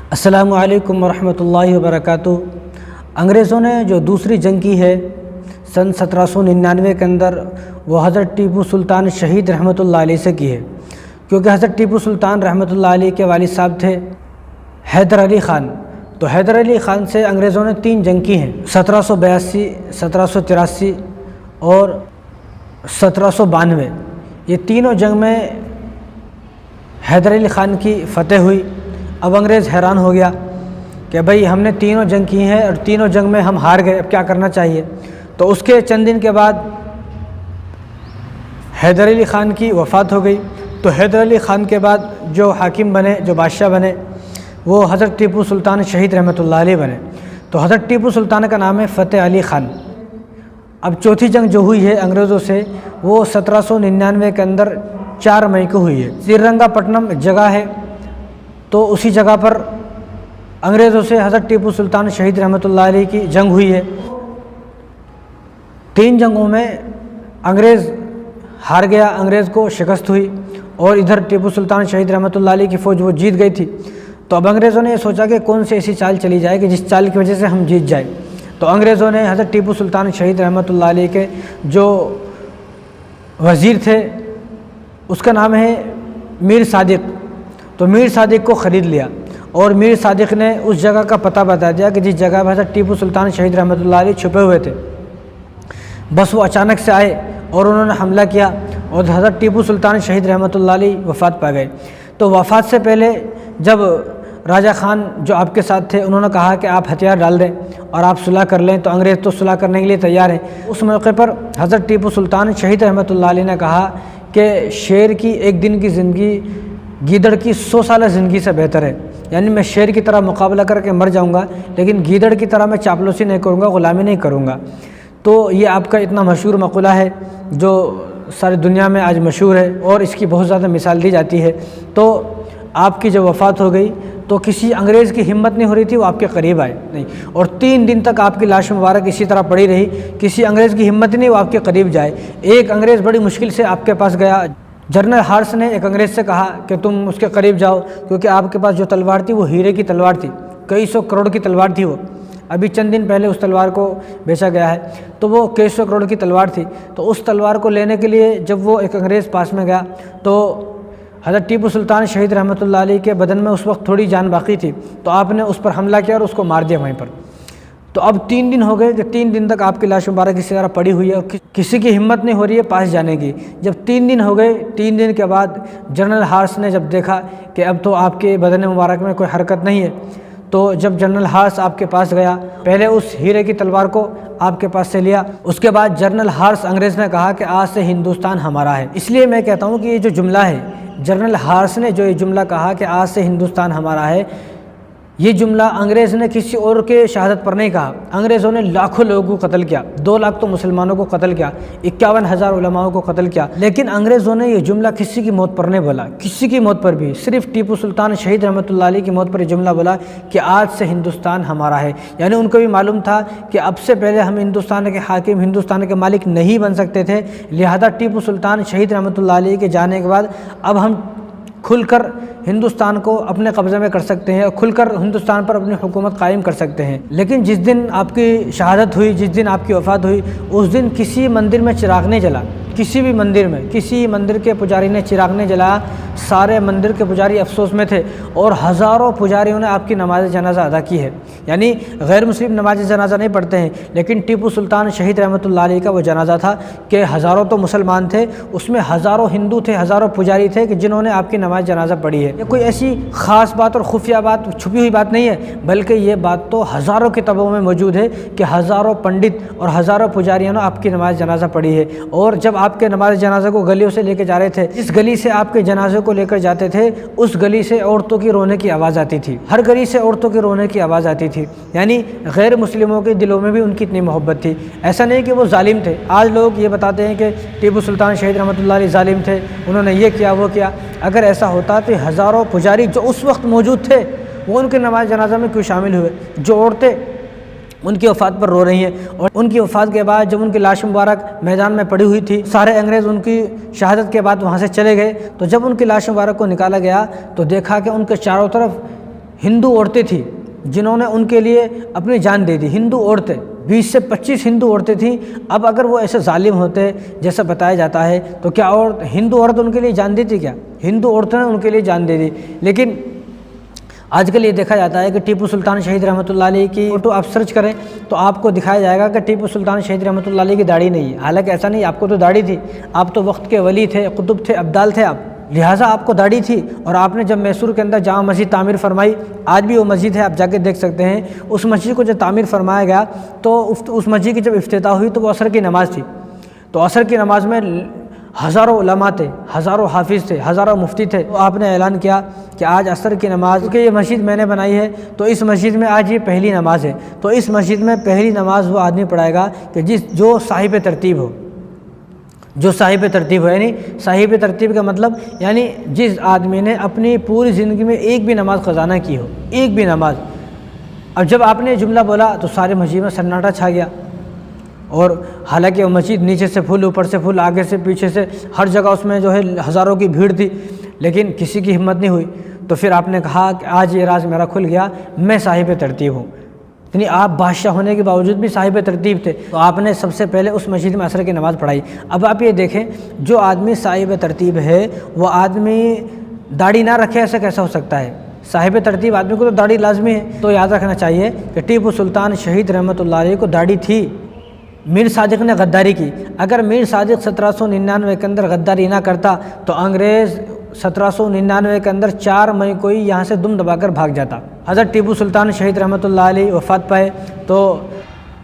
السلام علیکم ورحمۃ اللہ وبرکاتہ۔ انگریزوں نے جو دوسری جنگ کی ہے سن 1799 کے اندر، وہ حضرت ٹیپو سلطان شہید رحمۃ اللہ علیہ سے کی ہے، کیونکہ حضرت ٹیپو سلطان رحمۃ اللہ علیہ کے والد صاحب تھے حیدر علی خان۔ تو حیدر علی خان سے انگریزوں نے 3 جنگ کی ہیں، 1782، 1783 اور 1792۔ یہ تینوں جنگ میں حیدر علی خان کی فتح ہوئی۔ اب انگریز حیران ہو گیا کہ بھئی ہم نے تینوں جنگ کی ہیں اور تینوں جنگ میں ہم ہار گئے، اب کیا کرنا چاہیے؟ تو اس کے چند دن کے بعد حیدر علی خان کی وفات ہو گئی۔ تو حیدر علی خان کے بعد جو حاکم بنے، جو بادشاہ بنے، وہ حضرت ٹیپو سلطان شہید رحمۃ اللہ علیہ بنے۔ تو حضرت ٹیپو سلطان کا نام ہے فتح علی خان۔ اب چوتھی جنگ جو ہوئی ہے انگریزوں سے، وہ 1799 کے اندر 4 مئی کو ہوئی ہے۔ سرینگا پٹنم جگہ ہے، تو اسی جگہ پر انگریزوں سے حضرت ٹیپو سلطان شہید رحمۃ اللہ علیہ کی جنگ ہوئی ہے۔ 3 جنگوں میں انگریز ہار گیا، انگریز کو شکست ہوئی، اور ادھر ٹیپو سلطان شہید رحمۃ اللہ علیہ کی فوج وہ جیت گئی تھی۔ تو اب انگریزوں نے یہ سوچا کہ کون سی ایسی چال چلی جائے کہ جس چال کی وجہ سے ہم جیت جائیں۔ تو انگریزوں نے حضرت ٹیپو سلطان شہید رحمۃ اللہ علیہ کے جو وزیر تھے اس کا نام ہے میر صادق، تو میر صادق کو خرید لیا، اور میر صادق نے اس جگہ کا پتہ بتا دیا کہ جس جگہ پر حضرت ٹیپو سلطان شہید رحمۃ اللہ علیہ چھپے ہوئے تھے۔ بس وہ اچانک سے آئے اور انہوں نے حملہ کیا، اور حضرت ٹیپو سلطان شہید رحمۃ اللہ علیہ وفات پا گئے۔ تو وفات سے پہلے جب راجہ خان جو آپ کے ساتھ تھے انہوں نے کہا کہ آپ ہتھیار ڈال دیں اور آپ صلح کر لیں، تو انگریز تو صلح کرنے کے لیے تیار ہیں۔ اس موقع پر حضرت ٹیپو سلطان شہید رحمۃ اللہ علیہ نے کہا کہ شیر کی 1 دن کی زندگی گیدڑ کی 100 سالہ زندگی سے بہتر ہے، یعنی میں شیر کی طرح مقابلہ کر کے مر جاؤں گا، لیکن گیدڑ کی طرح میں چاپلوسی نہیں کروں گا، غلامی نہیں کروں گا۔ تو یہ آپ کا اتنا مشہور مقولہ ہے جو ساری دنیا میں آج مشہور ہے، اور اس کی بہت زیادہ مثال دی جاتی ہے۔ تو آپ کی جب وفات ہو گئی تو کسی انگریز کی ہمت نہیں ہو رہی تھی وہ آپ کے قریب آئے نہیں، اور 3 دن تک آپ کی لاش مبارک اسی طرح پڑی رہی، کسی انگریز کی ہمت نہیں وہ آپ کے قریب جائے۔ ایک انگریز بڑی مشکل سے آپ کے پاس گیا، جنرل ہارس نے ایک انگریز سے کہا کہ تم اس کے قریب جاؤ، کیونکہ آپ کے پاس جو تلوار تھی وہ ہیرے کی تلوار تھی، کئی 100 کروڑ کی تلوار تھی، وہ ابھی چند دن پہلے اس تلوار کو بیچا گیا ہے، تو وہ کئی 100 کروڑ کی تلوار تھی۔ تو اس تلوار کو لینے کے لیے جب وہ ایک انگریز پاس میں گیا تو حضرت ٹیپو سلطان شہید رحمۃ اللہ علیہ کے بدن میں اس وقت تھوڑی جان باقی تھی، تو آپ نے اس پر حملہ کیا اور اس کو مار دیا وہیں پر۔ تو اب 3 دن ہو گئے کہ 3 دن تک آپ کی لاش مبارک اسی طرح پڑی ہوئی ہے، اور کسی کی ہمت نہیں ہو رہی ہے پاس جانے کی۔ جب 3 دن ہو گئے، 3 دن کے بعد جنرل ہارس نے جب دیکھا کہ اب تو آپ کے بدن مبارک میں کوئی حرکت نہیں ہے، تو جب جنرل ہارس آپ کے پاس گیا، پہلے اس ہیرے کی تلوار کو آپ کے پاس سے لیا، اس کے بعد جنرل ہارس انگریز نے کہا کہ آج سے ہندوستان ہمارا ہے۔ اس لیے میں کہتا ہوں کہ یہ جو جملہ ہے، جنرل ہارس نے جو یہ جملہ کہا کہ آج سے ہندوستان ہمارا ہے، یہ جملہ انگریز نے کسی اور کے شہادت پر نہیں کہا۔ انگریزوں نے لاکھوں لوگوں کو قتل کیا، 2 لاکھ تو مسلمانوں کو قتل کیا، 51,000 علماءوں کو قتل کیا، لیکن انگریزوں نے یہ جملہ کسی کی موت پر نہیں بولا، کسی کی موت پر بھی، صرف ٹیپو سلطان شہید رحمۃ اللہ علیہ کی موت پر یہ جملہ بولا کہ آج سے ہندوستان ہمارا ہے۔ یعنی ان کو بھی معلوم تھا کہ اب سے پہلے ہم ہندوستان کے حاکم، ہندوستان کے مالک نہیں بن سکتے تھے، لہذا ٹیپو سلطان شہید رحمۃ اللہ علیہ کے جانے کے بعد اب ہم کھل کر ہندوستان کو اپنے قبضے میں کر سکتے ہیں اور کھل کر ہندوستان پر اپنی حکومت قائم کر سکتے ہیں۔ لیکن جس دن آپ کی شہادت ہوئی، جس دن آپ کی وفات ہوئی، اس دن کسی مندر میں چراغ نہیں جلا، کسی بھی مندر میں، کسی مندر کے پجاری نے چراغ نہیں جلایا، سارے مندر کے پجاری افسوس میں تھے اور ہزاروں پجاریوں نے آپ کی نماز جنازہ ادا کی ہے۔ یعنی غیر مسلم نماز جنازہ نہیں پڑھتے ہیں، لیکن ٹیپو سلطان شہید رحمۃ اللہ علیہ کا وہ جنازہ تھا کہ ہزاروں تو مسلمان تھے، اس میں ہزاروں ہندو تھے، ہزاروں پجاری تھے کہ جنہوں نے آپ کی نماز جنازہ پڑھی ہے۔ یہ کوئی ایسی خاص بات اور خفیہ بات، چھپی ہوئی بات نہیں ہے، بلکہ یہ بات تو ہزاروں کتابوں میں موجود ہے کہ ہزاروں پنڈت اور ہزاروں پجاریوں نے آپ کی نماز جنازہ پڑھی ہے۔ اور جب آپ کے نماز جنازہ کو گلیوں سے لے کے جا رہے تھے، جس گلی سے آپ کے جنازے کو لے کر جاتے تھے، اس گلی سے عورتوں کی رونے کی آواز آتی تھی، ہر گلی سے عورتوں کی رونے کی آواز آتی تھی۔ یعنی غیر مسلموں کے دلوں میں بھی ان کی اتنی محبت تھی۔ ایسا نہیں کہ وہ ظالم تھے۔ آج لوگ یہ بتاتے ہیں کہ ٹیپو سلطان شہید رحمۃ اللہ علیہ ظالم تھے، انہوں نے یہ کیا وہ کیا۔ اگر ایسا ہوتا تو ہزاروں پجاری جو اس وقت موجود تھے وہ ان کے نماز جنازہ میں کیوں شامل ہوئے؟ جو عورتیں ان کی وفات پر رو رہی ہیں، اور ان کی وفات کے بعد جب ان کی لاش مبارک میدان میں پڑی ہوئی تھی، سارے انگریز ان کی شہادت کے بعد وہاں سے چلے گئے، تو جب ان کی لاش مبارک کو نکالا گیا تو دیکھا کہ ان کے چاروں طرف ہندو عورتیں تھیں جنہوں نے ان کے لیے اپنی جان دے دی۔ ہندو عورتیں 20 سے 25 ہندو عورتیں تھیں۔ اب اگر وہ ایسے ظالم ہوتے جیسا بتایا جاتا ہے تو کیا ہندو عورت ان کے لیے جان دیتی؟ کیا ہندو عورتوں نے ان کے لیے جان دے دی؟ لیکن آج کل یہ دیکھا جاتا ہے کہ ٹیپو سلطان شہید رحمۃ اللہ علیہ کی فوٹو آپ سرچ کریں تو آپ کو دکھایا جائے گا کہ ٹیپو سلطان شہید رحمۃ اللہ علیہ کی داڑھی نہیں ہے۔ حالانکہ ایسا نہیں، آپ کو تو داڑھی تھی، آپ تو وقت کے ولی تھے، قطب تھے، ابدال تھے آپ، لہٰذا آپ کو داڑھی تھی۔ اور آپ نے جب میسور کے اندر جامع مسجد تعمیر فرمائی، آج بھی وہ مسجد ہے، آپ جا کے دیکھ سکتے ہیں، اس مسجد کو جب تعمیر فرمایا گیا تو اس مسجد کی جب افتتاح ہوئی تو وہ عصر کی نماز تھی، تو عصر کی نماز میں ہزاروں علماء تھے، ہزاروں حافظ تھے، ہزاروں مفتی تھے، تو آپ نے اعلان کیا کہ آج عصر کی نماز، کیونکہ یہ مسجد میں نے بنائی ہے تو اس مسجد میں آج یہ پہلی نماز ہے، تو اس مسجد میں پہلی نماز وہ آدمی پڑھائے گا کہ جو صاحب ترتیب ہو، جو صاحب ترتیب ہو۔ یعنی صاحب ترتیب کا مطلب یعنی جس آدمی نے اپنی پوری زندگی میں ایک بھی نماز قضا نہ کی ہو، ایک بھی نماز۔ اب جب آپ نے جملہ بولا تو سارے مسجد میں سناٹا چھا گیا، اور حالانکہ وہ مسجد نیچے سے پھول، اوپر سے پھول، آگے سے پیچھے سے ہر جگہ اس میں جو ہے ہزاروں کی بھیڑ تھی، لیکن کسی کی ہمت نہیں ہوئی۔ تو پھر آپ نے کہا کہ آج یہ راز میرا کھل گیا، میں صاحب ترتیب ہوں۔ یعنی آپ بادشاہ ہونے کے باوجود بھی صاحب ترتیب تھے، تو آپ نے سب سے پہلے اس مسجد میں عصر کی نماز پڑھائی۔ اب آپ یہ دیکھیں، جو آدمی صاحب ترتیب ہے وہ آدمی داڑھی نہ رکھے، ایسا کیسا ہو سکتا ہے؟ صاحب ترتیب آدمی کو تو داڑھی لازمی ہے۔ تو یاد رکھنا چاہیے کہ ٹیپو سلطان شہید رحمۃ اللہ علیہ کو داڑھی تھی۔ میر صادق نے غداری کی، اگر میر صادق 1799 کے اندر غداری نہ کرتا تو انگریز 1799 کے اندر 4 مئی کو ہی یہاں سے دم دبا کر بھاگ جاتا۔ حضرت ٹیپو سلطان شہید رحمۃ اللہ علیہ وفات پائے تو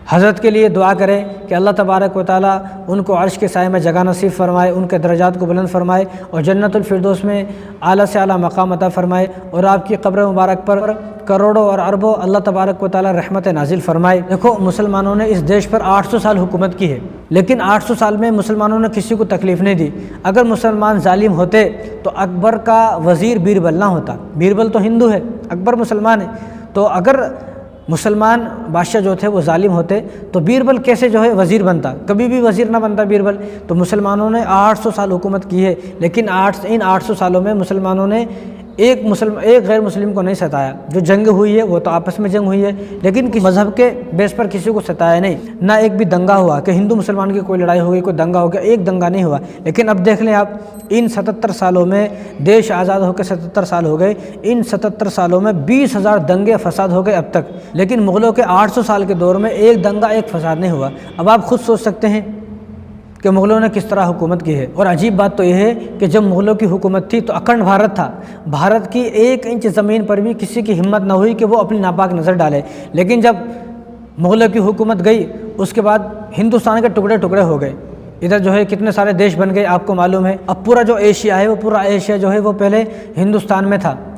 حضرت کے لیے دعا کریں کہ اللہ تبارک و تعالیٰ ان کو عرش کے سائے میں جگہ نصیب فرمائے، ان کے درجات کو بلند فرمائے اور جنت الفردوس میں اعلیٰ سے اعلیٰ مقام عطا فرمائے، اور آپ کی قبر مبارک پر کروڑوں اور اربوں اللہ تبارک و تعالیٰ رحمت نازل فرمائے۔ دیکھو، مسلمانوں نے اس دیش پر 800 سال حکومت کی ہے، لیکن 800 سال میں مسلمانوں نے کسی کو تکلیف نہیں دی۔ اگر مسلمان ظالم ہوتے تو اکبر کا وزیر بیربل نہ ہوتا۔ بیربل تو ہندو ہے، اکبر مسلمان ہے، تو اگر مسلمان بادشاہ جو تھے وہ ظالم ہوتے تو بیربل کیسے جو ہے وزیر بنتا؟ کبھی بھی وزیر نہ بنتا بیربل۔ تو مسلمانوں نے 800 سال حکومت کی ہے، لیکن ان 800 سالوں میں مسلمانوں نے ایک غیر مسلم کو نہیں ستایا۔ جو جنگ ہوئی ہے وہ تو آپس میں جنگ ہوئی ہے، لیکن کسی مذہب کے بیس پر کسی کو ستایا نہیں، نہ ایک بھی دنگا ہوا کہ ہندو مسلمان کی کوئی لڑائی ہو گئی، کوئی دنگا ہو گیا، ایک دنگا نہیں ہوا۔ لیکن اب دیکھ لیں آپ، ان 77 سالوں میں دیش آزاد ہو کے 77 سال ہو گئے، ان 77 سالوں میں 20,000 دنگے فساد ہو گئے اب تک، لیکن مغلوں کے 800 سال کے دور میں ایک دنگا، ایک فساد نہیں ہوا۔ اب آپ خود سوچ سکتے ہیں کہ مغلوں نے کس طرح حکومت کی ہے۔ اور عجیب بات تو یہ ہے کہ جب مغلوں کی حکومت تھی تو اکھنڈ بھارت تھا، بھارت کی 1 انچ زمین پر بھی کسی کی ہمت نہ ہوئی کہ وہ اپنی ناپاک نظر ڈالے۔ لیکن جب مغلوں کی حکومت گئی اس کے بعد ہندوستان کے ٹکڑے ٹکڑے ہو گئے، ادھر جو ہے کتنے سارے دیش بن گئے، آپ کو معلوم ہے۔ اب پورا جو ایشیا ہے وہ پورا ایشیا جو ہے وہ پہلے ہندوستان میں تھا،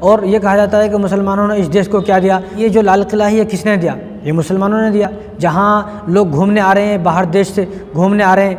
اور یہ کہا جاتا ہے کہ مسلمانوں نے اس دیش کو کیا دیا؟ یہ جو لال قلعہ ہے یہ کس نے دیا؟ یہ مسلمانوں نے دیا۔ جہاں لوگ گھومنے آ رہے ہیں، باہر دیش سے گھومنے آ رہے ہیں،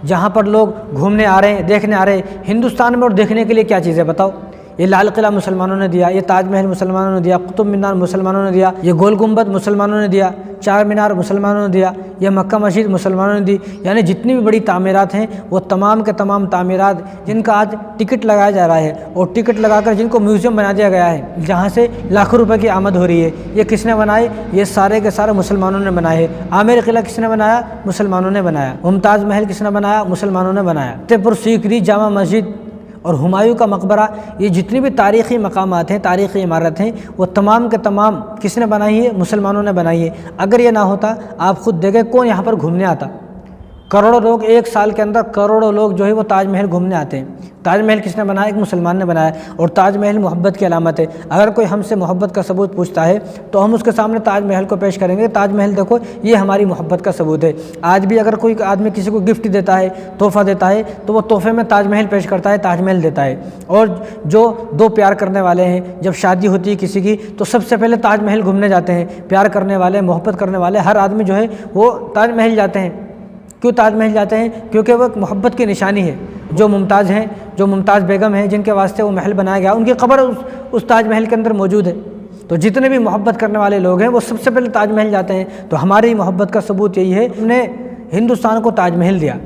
جہاں پر لوگ گھومنے آ رہے ہیں، دیکھنے آ رہے ہیں، ہندوستان میں اور دیکھنے کے لیے کیا چیز ہے بتاؤ؟ یہ لال قلعہ مسلمانوں نے دیا، یہ تاج محل مسلمانوں نے دیا، قطب مینار مسلمانوں نے دیا، یہ گول گنبد مسلمانوں نے دیا، چار مینار مسلمانوں نے دیا، یہ مکہ مسجد مسلمانوں نے دی۔ یعنی جتنی بھی بڑی تعمیرات ہیں وہ تمام کے تمام تعمیرات جن کا آج ٹکٹ لگایا جا رہا ہے اور ٹکٹ لگا کر جن کو میوزیم بنا دیا گیا ہے، جہاں سے لاکھوں روپے کی آمد ہو رہی ہے، یہ کس نے بنائے؟ یہ سارے کے سارے مسلمانوں نے بنائے ہیں۔ عامر قلعہ کس نے بنایا؟ مسلمانوں نے بنایا۔ ممتاز محل کس نے بنایا؟ مسلمانوں نے بنایا۔ فتح پور سیکری، جامع مسجد اور ہمایوں کا مقبرہ، یہ جتنی بھی تاریخی مقامات ہیں، تاریخی عمارت ہیں، وہ تمام کے تمام کس نے بنائی ہے؟ مسلمانوں نے بنائی ہے۔ اگر یہ نہ ہوتا، آپ خود دیکھیں کون یہاں پر گھومنے آتا؟ کروڑوں لوگ ایک سال کے اندر، کروڑوں لوگ جو ہے وہ تاج محل گھومنے آتے ہیں۔ تاج محل کس نے بنایا؟ ایک مسلمان نے بنایا، اور تاج محل محبت کی علامت ہے۔ اگر کوئی ہم سے محبت کا ثبوت پوچھتا ہے تو ہم اس کے سامنے تاج محل کو پیش کریں گے۔ تاج محل دیکھو، یہ ہماری محبت کا ثبوت ہے۔ آج بھی اگر کوئی آدمی کسی کو گفٹ دیتا ہے، تحفہ دیتا ہے، تو وہ تحفے میں تاج محل پیش کرتا ہے، تاج محل دیتا ہے۔ اور جو دو پیار کرنے والے ہیں، جب شادی ہوتی ہے کسی کی تو سب سے پہلے تاج محل گھومنے جاتے ہیں۔ پیار کرنے والے، محبت کرنے والے ہر آدمی جو ہے وہ تاج محل جاتے ہیں۔ کیوں تاج محل جاتے ہیں؟ کیونکہ وہ ایک محبت کی نشانی ہے۔ جو ممتاز ہیں، جو ممتاز بیگم ہیں، جن کے واسطے وہ محل بنایا گیا، ان کی قبر اس تاج محل کے اندر موجود ہے۔ تو جتنے بھی محبت کرنے والے لوگ ہیں وہ سب سے پہلے تاج محل جاتے ہیں۔ تو ہماری محبت کا ثبوت یہی ہے، ہم نے ہندوستان کو تاج محل دیا۔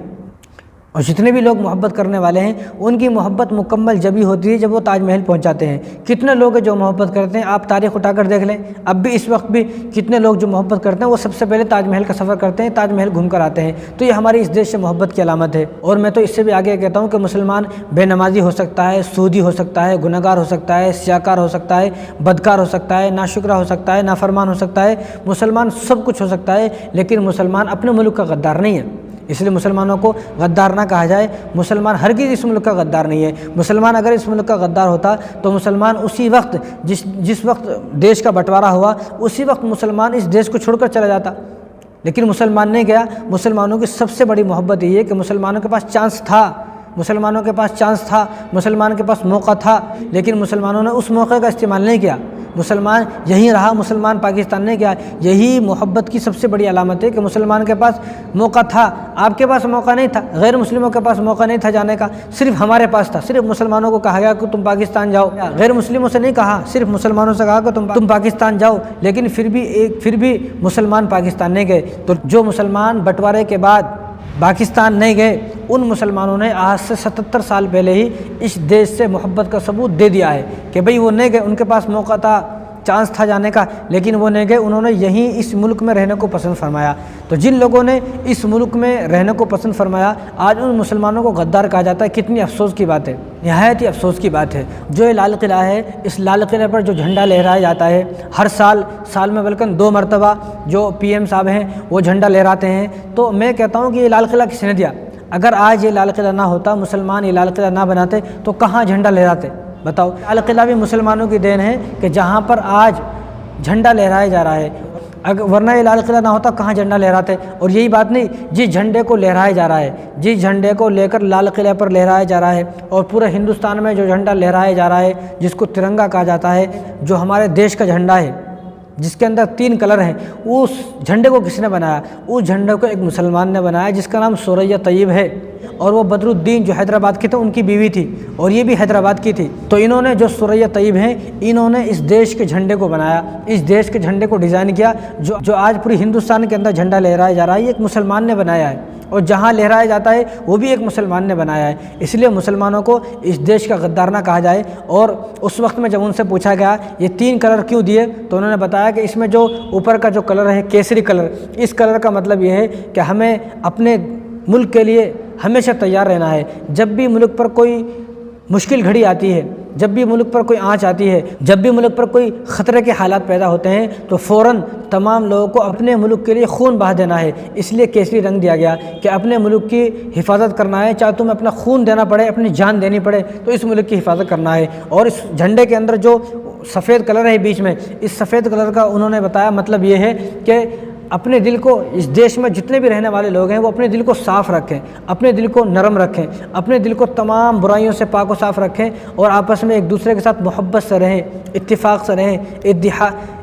اور جتنے بھی لوگ محبت کرنے والے ہیں ان کی محبت مکمل جبھی ہوتی ہے جب وہ تاج محل پہنچ جاتے ہیں۔ کتنے لوگ ہیں جو محبت کرتے ہیں؟ آپ تاریخ اٹھا کر دیکھ لیں، اب بھی اس وقت بھی کتنے لوگ جو محبت کرتے ہیں وہ سب سے پہلے تاج محل کا سفر کرتے ہیں، تاج محل گھوم کر آتے ہیں۔ تو یہ ہماری اس دیش سے محبت کی علامت ہے۔ اور میں تو اس سے بھی آگے کہتا ہوں کہ مسلمان بے نمازی ہو سکتا ہے، سودی ہو سکتا ہے، گنہگار ہو سکتا ہے، سیاکار ہو سکتا ہے، بدکار ہو سکتا ہے، ناشکرہ ہو سکتا ہے، نافرمان ہو سکتا ہے، مسلمان سب کچھ ہو سکتا ہے، لیکن مسلمان اپنے ملک کا غدار نہیں ہے۔ اس لیے مسلمانوں کو غدار نہ کہا جائے۔ مسلمان ہرگز اس ملک کا غدار نہیں ہے۔ مسلمان اگر اس ملک کا غدار ہوتا تو مسلمان اسی وقت جس وقت دیش کا بٹوارا ہوا اسی وقت مسلمان اس دیش کو چھوڑ کر چلا جاتا، لیکن مسلمان نہیں گیا۔ مسلمانوں کی سب سے بڑی محبت یہ ہے کہ مسلمانوں کے پاس چانس تھا، مسلمانوں کے پاس چانس تھا، مسلمان کے پاس موقع تھا، لیکن مسلمانوں نے اس موقع کا استعمال نہیں کیا۔ مسلمان یہیں رہا، مسلمان پاکستان نہیں گیا۔ یہی محبت کی سب سے بڑی علامت ہے کہ مسلمان کے پاس موقع تھا، آپ کے پاس موقع نہیں تھا، غیر مسلموں کے پاس موقع نہیں تھا جانے کا، صرف ہمارے پاس تھا۔ صرف مسلمانوں کو کہا گیا کہ تم پاکستان جاؤ، غیر مسلموں سے نہیں کہا، صرف مسلمانوں سے کہا کہ تم پاکستان جاؤ، لیکن پھر بھی مسلمان پاکستان نہیں گئے۔ تو جو مسلمان بٹوارے کے بعد پاکستان نہیں گئے ان مسلمانوں نے آج سے 77 سال پہلے ہی اس دیش سے محبت کا ثبوت دے دیا ہے کہ بھئی وہ نہیں گئے، ان کے پاس موقع تھا، چانس تھا جانے کا، لیکن وہ نہیں گئے، انہوں نے یہیں اس ملک میں رہنے کو پسند فرمایا۔ تو جن لوگوں نے اس ملک میں رہنے کو پسند فرمایا آج ان مسلمانوں کو غدار کہا جاتا ہے۔ کتنی افسوس کی بات ہے، نہایت ہی افسوس کی بات ہے۔ جو یہ لال قلعہ ہے، اس لال قلعے پر جو جھنڈا لہرایا جاتا ہے ہر سال میں بلکہ 2 مرتبہ جو پی ایم صاحب ہیں وہ جھنڈا لہراتے ہیں، تو میں کہتا ہوں کہ یہ لال قلعہ کس نے دیا؟ اگر آج یہ لال قلعہ نہ ہوتا، مسلمان یہ لال قلعہ نہ بناتے تو کہاں جھنڈا لہراتے؟ بتاؤ۔ لال قلعہ بھی مسلمانوں کی دین ہے کہ جہاں پر آج جھنڈا لہرایا جا رہا ہے، ورنہ یہ لال قلعہ نہ ہوتا کہاں جھنڈا لہراتے؟ اور یہی بات نہیں، جس جھنڈے کو لہرایا جا رہا ہے، جس جھنڈے کو لے کر لال قلعہ پر لہرایا جا رہا ہے، اور پورے ہندوستان میں جو جھنڈا لہرایا جا رہا ہے جس کو ترنگا کہا جاتا ہے، جو ہمارے دیش کا جھنڈا ہے جس کے اندر 3 کلر ہیں، اس جھنڈے کو کس نے بنایا؟ اس جھنڈے کو ایک مسلمان نے بنایا جس کا نام سوریا طیب ہے، اور وہ بدر الدین جو حیدرآباد کی تھے ان کی بیوی تھی، اور یہ بھی حیدرآباد کی تھی۔ تو انہوں نے جو سوریا طیب ہیں انہوں نے اس دیش کے جھنڈے کو بنایا، اس دیش کے جھنڈے کو ڈیزائن کیا، جو آج پوری ہندوستان کے اندر جھنڈا لہرایا جا رہا ہے، یہ ایک مسلمان نے بنایا ہے، اور جہاں لہرایا جاتا ہے وہ بھی ایک مسلمان نے بنایا ہے۔ اس لیے مسلمانوں کو اس دیش کا غدار نہ کہا جائے۔ اور اس وقت میں جب ان سے پوچھا گیا یہ 3 کلر کیوں دیے تو انہوں نے بتایا کہ اس میں جو اوپر کا جو کلر ہے کیسری کلر، اس کلر کا مطلب یہ ہے کہ ہمیں اپنے ملک کے لیے ہمیشہ تیار رہنا ہے۔ جب بھی ملک پر کوئی مشکل گھڑی آتی ہے، جب بھی ملک پر کوئی آنچ آتی ہے، جب بھی ملک پر کوئی خطرے کے حالات پیدا ہوتے ہیں تو فوراً تمام لوگوں کو اپنے ملک کے لیے خون بہا دینا ہے۔ اس لیے کیسری رنگ دیا گیا کہ اپنے ملک کی حفاظت کرنا ہے، چاہے تمہیں اپنا خون دینا پڑے، اپنی جان دینی پڑے، تو اس ملک کی حفاظت کرنا ہے۔ اور اس جھنڈے کے اندر جو سفید کلر ہے بیچ میں، اس سفید کلر کا انہوں نے بتایا مطلب یہ ہے کہ اپنے دل کو اس دیش میں جتنے بھی رہنے والے لوگ ہیں وہ اپنے دل کو صاف رکھیں، اپنے دل کو نرم رکھیں، اپنے دل کو تمام برائیوں سے پاک و صاف رکھیں اور آپس میں ایک دوسرے کے ساتھ محبت سے رہیں، اتفاق سے رہیں،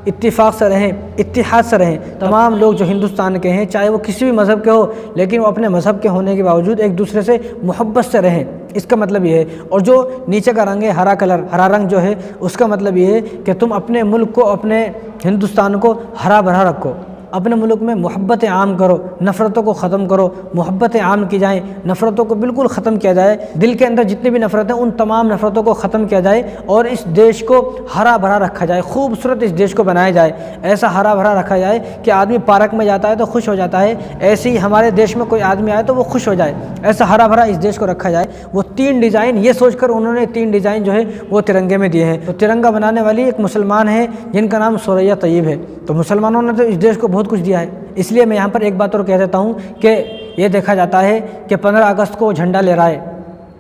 اتفاق سے رہیں، اتحاد سے رہیں۔ تمام لوگ جو ہندوستان کے ہیں چاہے وہ کسی بھی مذہب کے ہو لیکن وہ اپنے مذہب کے ہونے کے باوجود ایک دوسرے سے محبت سے رہیں، اس کا مطلب یہ ہے۔ اور جو نیچے کا رنگ ہے ہرا کلر، ہرا رنگ جو ہے اس کا مطلب یہ ہے کہ تم اپنے ملک کو، اپنے ہندوستان کو ہرا بھرا رکھو، اپنے ملک میں محبت عام کرو، نفرتوں کو ختم کرو، محبت عام کی جائیں، نفرتوں کو بالکل ختم کیا جائے، دل کے اندر جتنی بھی نفرتیں ان تمام نفرتوں کو ختم کیا جائے اور اس دیش کو ہرا بھرا رکھا جائے، خوبصورت اس دیش کو بنایا جائے، ایسا ہرا بھرا رکھا جائے کہ آدمی پارک میں جاتا ہے تو خوش ہو جاتا ہے، ایسے ہی ہمارے دیش میں کوئی آدمی آئے تو وہ خوش ہو جائے، ایسا ہرا بھرا اس دیش کو رکھا جائے۔ وہ 3 ڈیزائن، یہ سوچ کر انہوں نے 3 ڈیزائن جو ہے وہ ترنگے میں دیے ہیں۔ تو ترنگا بنانے والی ایک مسلمان ہے جن کا نام ثریا طیب ہے۔ تو مسلمانوں نے تو اس دیش کو بہت کچھ دیا ہے، اس لیے میں یہاں پر ایک بات اور کہہ دیتا ہوں کہ یہ دیکھا جاتا ہے کہ 15 اگست کو جھنڈا لہرائے،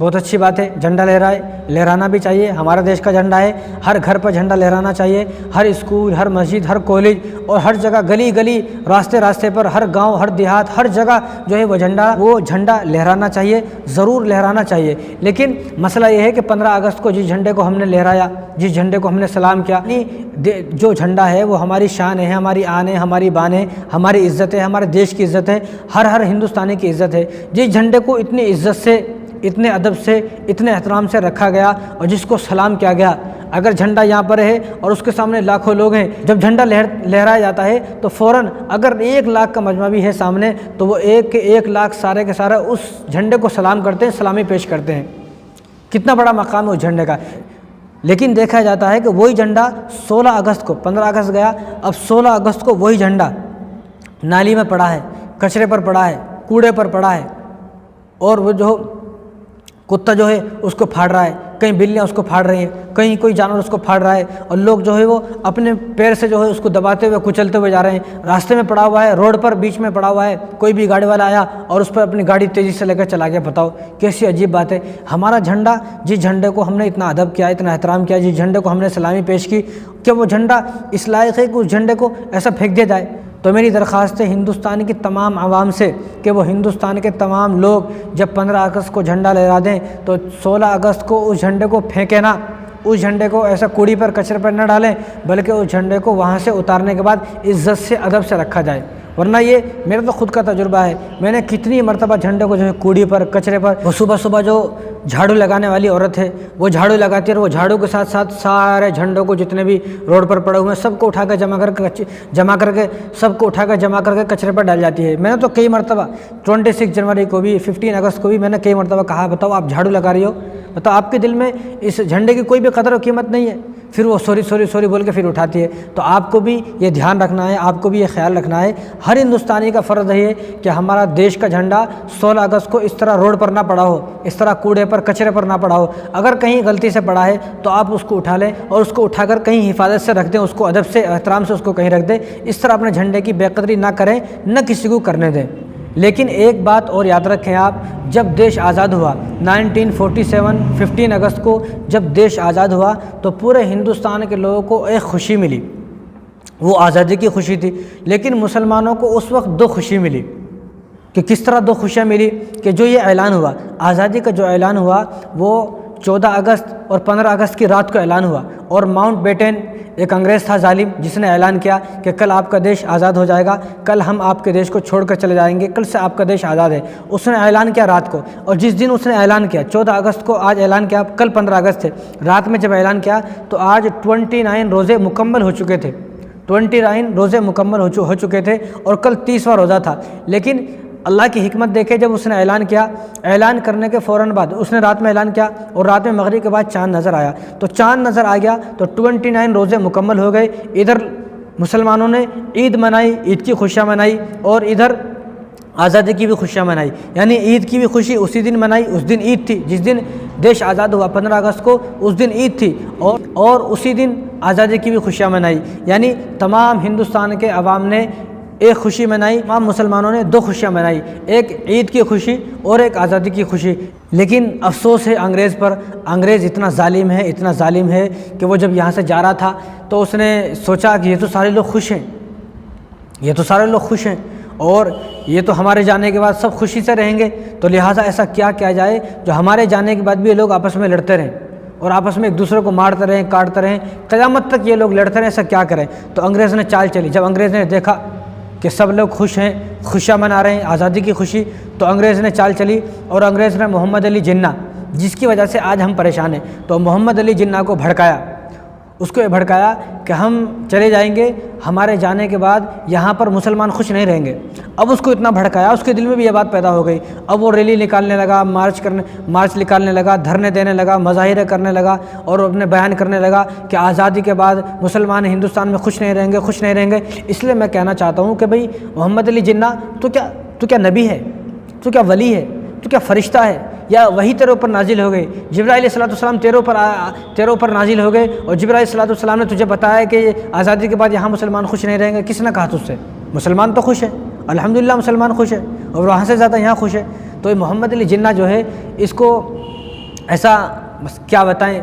بہت اچھی بات ہے، جھنڈا لہرائے، لہرانا بھی چاہیے، ہمارا دیش کا جھنڈا ہے، ہر گھر پر جھنڈا لہرانا چاہیے، ہر اسکول، ہر مسجد، ہر کالج اور ہر جگہ، گلی گلی، راستے راستے پر، ہر گاؤں، ہر دیہات، ہر جگہ جو ہے وہ جھنڈا لہرانا چاہیے، ضرور لہرانا چاہیے۔ لیکن مسئلہ یہ ہے کہ 15 اگست کو جس جھنڈے کو ہم نے لہرایا، جس جھنڈے کو ہم نے سلام کیا، جو جھنڈا ہے وہ ہماری شان ہے، ہماری آن ہے، ہماری بان ہے، ہماری عزت ہے، ہمارے دیش کی عزت ہے، ہر ہندوستانی کی عزت ہے۔ جس جھنڈے کو اتنی عزت سے، اتنے ادب سے، اتنے احترام سے رکھا گیا اور جس کو سلام کیا گیا، اگر جھنڈا یہاں پر ہے اور اس کے سامنے لاکھوں لوگ ہیں، جب جھنڈا لہرایا جاتا ہے تو فوراً اگر 1 لاکھ کا مجمع بھی ہے سامنے تو وہ 1 لاکھ سارے کے سارے اس جھنڈے کو سلام کرتے ہیں، سلامی پیش کرتے ہیں۔ کتنا بڑا مقام ہے اس جھنڈے کا۔ لیکن دیکھا جاتا ہے کہ وہی جھنڈا 16 اگست کو، 15 اگست گیا، اب 16 اگست کو وہی جھنڈا نالی میں پڑا ہے، کچرے پر پڑا ہے، کوڑے پر پڑا ہے، اور وہ جو کتا جو ہے اس کو پھاڑ رہا ہے، کہیں بلیاں اس کو پھاڑ رہی ہیں، کہیں کوئی جانور اس کو پھاڑ رہا ہے، اور لوگ جو ہے وہ اپنے پیر سے جو ہے اس کو دباتے ہوئے، کچلتے ہوئے جا رہے ہیں، راستے میں پڑا ہوا ہے، روڈ پر بیچ میں پڑا ہوا ہے، کوئی بھی گاڑی والا آیا اور اس پر اپنی گاڑی تیزی سے لے کر چلا گیا۔ بتاؤ کیسی عجیب بات ہے۔ ہمارا جھنڈا، جس جھنڈے کو ہم نے اتنا ادب کیا، اتنا احترام کیا، جس جھنڈے کو ہم نے سلامی پیش کی، کہ وہ جھنڈا اس لائق ہے کہ اس جھنڈے کو ایسا پھینک دیا جائے؟ تو میری درخواست ہے ہندوستان کی تمام عوام سے کہ وہ ہندوستان کے تمام لوگ جب 15 اگست کو جھنڈا لہرا دیں تو 16 اگست کو اس جھنڈے کو پھینکیں نہ، اس جھنڈے کو ایسا کوڑی پر، کچرے پر نہ ڈالیں، بلکہ اس جھنڈے کو وہاں سے اتارنے کے بعد عزت سے، ادب سے رکھا جائے۔ ورنہ یہ میرا تو خود کا تجربہ ہے، میں نے کتنی مرتبہ جھنڈے کو جو ہے کوڑی پر، کچرے پر، وہ صبح جو جھاڑو لگانے والی عورت ہے وہ جھاڑو لگاتی ہے اور وہ جھاڑو کے ساتھ ساتھ سارے جھنڈوں کو جتنے بھی روڈ پر پڑے ہوئے ہیں سب کو اٹھا کے جمع کر کے کچرے پر ڈال جاتی ہے۔ میں نے تو کئی مرتبہ 26 جنوری کو بھی، 15 اگست کو بھی میں نے کئی مرتبہ کہا، بتاؤ آپ جھاڑو لگا رہی ہو، بتاؤ آپ کے دل میں اس جھنڈے کی کوئی بھی قدر و قیمت نہیں ہے، پھر وہ سوری بول کے پھر اٹھاتی ہے۔ تو آپ کو بھی یہ دھیان رکھنا ہے، آپ کو بھی یہ خیال رکھنا ہے، ہر ہندوستانی کا فرض ہے کہ ہمارا دیش کا جھنڈا 16 اگست کو اس طرح روڈ پر نہ پڑا ہو، اس طرح کوڑے پر، کچرے پر نہ پڑا ہو۔ اگر کہیں غلطی سے پڑا ہے تو آپ اس کو اٹھا لیں اور اس کو اٹھا کر کہیں حفاظت سے رکھ دیں، اس کو ادب سے، احترام سے اس کو کہیں رکھ دیں۔ اس طرح اپنے جھنڈے کی بے قدری نہ کریں، نہ کسی کو کرنے دیں۔ لیکن ایک بات اور یاد رکھیں آپ، جب دیش آزاد ہوا 1947 15 اگست کو جب دیش آزاد ہوا تو پورے ہندوستان کے لوگوں کو ایک خوشی ملی، وہ آزادی کی خوشی تھی۔ لیکن مسلمانوں کو اس وقت 2 خوشی ملی، کہ کس طرح 2 خوشیاں ملی، کہ جو یہ اعلان ہوا، آزادی کا جو اعلان ہوا وہ 14 اگست اور 15 اگست کی رات کو اعلان ہوا، اور ماؤنٹ بیٹن ایک انگریز تھا ظالم، جس نے اعلان کیا کہ کل آپ کا دیش آزاد ہو جائے گا، کل ہم آپ کے دیش کو چھوڑ کر چلے جائیں گے، کل سے آپ کا دیش آزاد ہے۔ اس نے اعلان کیا رات کو، اور جس دن اس نے اعلان کیا 14 اگست کو، آج اعلان کیا، کل 15 اگست تھے، رات میں جب اعلان کیا تو آج 29 روزے مکمل ہو چکے تھے، 29 روزے مکمل ہو چکے تھے، اور کل 30واں روزہ تھا۔ لیکن اللہ کی حکمت دیکھے، جب اس نے اعلان کیا، اعلان کرنے کے فوراً بعد اس نے رات میں اعلان کیا، اور رات میں مغرب کے بعد چاند نظر آیا، تو چاند نظر آ گیا تو 29 روزے مکمل ہو گئے۔ ادھر مسلمانوں نے عید منائی، عید کی خوشیاں منائی، اور ادھر آزادی کی بھی خوشیاں منائی، یعنی عید کی بھی خوشی اسی دن منائی، اس دن عید تھی، جس دن دیش آزاد ہوا 15 اگست کو، اس دن عید تھی، اور اسی دن آزادی کی بھی خوشیاں منائی، یعنی تمام ہندوستان کے عوام نے ایک خوشی منائی، تمام مسلمانوں نے 2 خوشیاں منائی، ایک عید کی خوشی اور ایک آزادی کی خوشی۔ لیکن افسوس ہے انگریز پر، انگریز اتنا ظالم ہے کہ وہ جب یہاں سے جا رہا تھا تو اس نے سوچا کہ یہ تو سارے لوگ خوش ہیں، یہ تو سارے لوگ خوش ہیں اور یہ تو ہمارے جانے کے بعد سب خوشی سے رہیں گے، تو لہٰذا ایسا کیا کیا جائے جو ہمارے جانے کے بعد بھی یہ لوگ آپس میں لڑتے رہیں اور آپس میں ایک دوسرے کو مارتے رہیں، کاٹتے رہیں، قیامت تک یہ لوگ لڑتے رہیں، ایسا کیا کریں؟ تو انگریز نے چال چلی۔ جب انگریز نے دیکھا کہ سب لوگ خوش ہیں، خوشیاں منا رہے ہیں، آزادی کی خوشی، تو انگریز نے چال چلی اور انگریز نے محمد علی جناح، جس کی وجہ سے آج ہم پریشان ہیں، تو محمد علی جناح کو بھڑکایا، اس کو یہ بھڑکایا کہ ہم چلے جائیں گے، ہمارے جانے کے بعد یہاں پر مسلمان خوش نہیں رہیں گے۔ اب اس کو اتنا بھڑکایا، اس کے دل میں بھی یہ بات پیدا ہو گئی، اب وہ ریلی نکالنے لگا، مارچ نکالنے لگا، دھرنے دینے لگا، مظاہرے کرنے لگا اور اپنے بیان کرنے لگا کہ آزادی کے بعد مسلمان ہندوستان میں خوش نہیں رہیں گے، خوش نہیں رہیں گے۔ اس لیے میں کہنا چاہتا ہوں کہ بھئی محمد علی جناح تو کیا نبی ہے، تو کیا ولی ہے، تو کیا فرشتہ ہے، یا وہی تیرے اوپر نازل ہو گئی؟ جبرائیل علیہ السلام تیرے اوپر نازل ہو گئے اور جبرائیل علیہ السلام نے تجھے بتایا کہ آزادی کے بعد یہاں مسلمان خوش نہیں رہیں گے؟ کس نے کہا تجھ سے؟ مسلمان تو خوش ہے، الحمدللہ مسلمان خوش ہے اور وہاں سے زیادہ یہاں خوش ہے۔ تو یہ محمد علی جناح جو ہے، اس کو ایسا کیا بتائیں،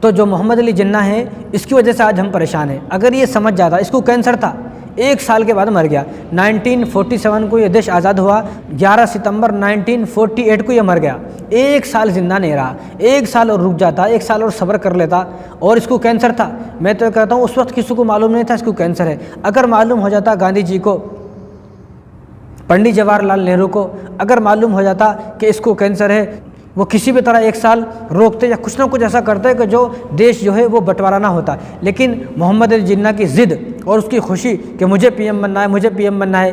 تو جو محمد علی جناح ہے اس کی وجہ سے آج ہم پریشان ہیں۔ اگر یہ سمجھ جاتا، اس کو کینسر تھا، 1 سال کے بعد مر گیا، 1947 کو یہ دیش آزاد ہوا، 11 ستمبر 1948 کو یہ مر گیا، 1 سال زندہ نہیں رہا، 1 سال اور رک جاتا، 1 سال اور صبر کر لیتا، اور اس کو کینسر تھا۔ میں تو کہتا ہوں اس وقت کسی کو معلوم نہیں تھا اس کو کینسر ہے۔ اگر معلوم ہو جاتا گاندھی جی کو، پنڈت جواہر لال نہرو کو اگر معلوم ہو جاتا کہ اس کو کینسر ہے، وہ کسی بھی طرح 1 سال روکتے یا کچھ نہ کچھ ایسا کرتے کہ جو دیش جو ہے وہ بٹوارا نہ ہوتا۔ لیکن محمد علی جناح کی ضد اور اس کی خوشی کہ مجھے پی ایم بننا ہے، مجھے پی ایم بننا ہے،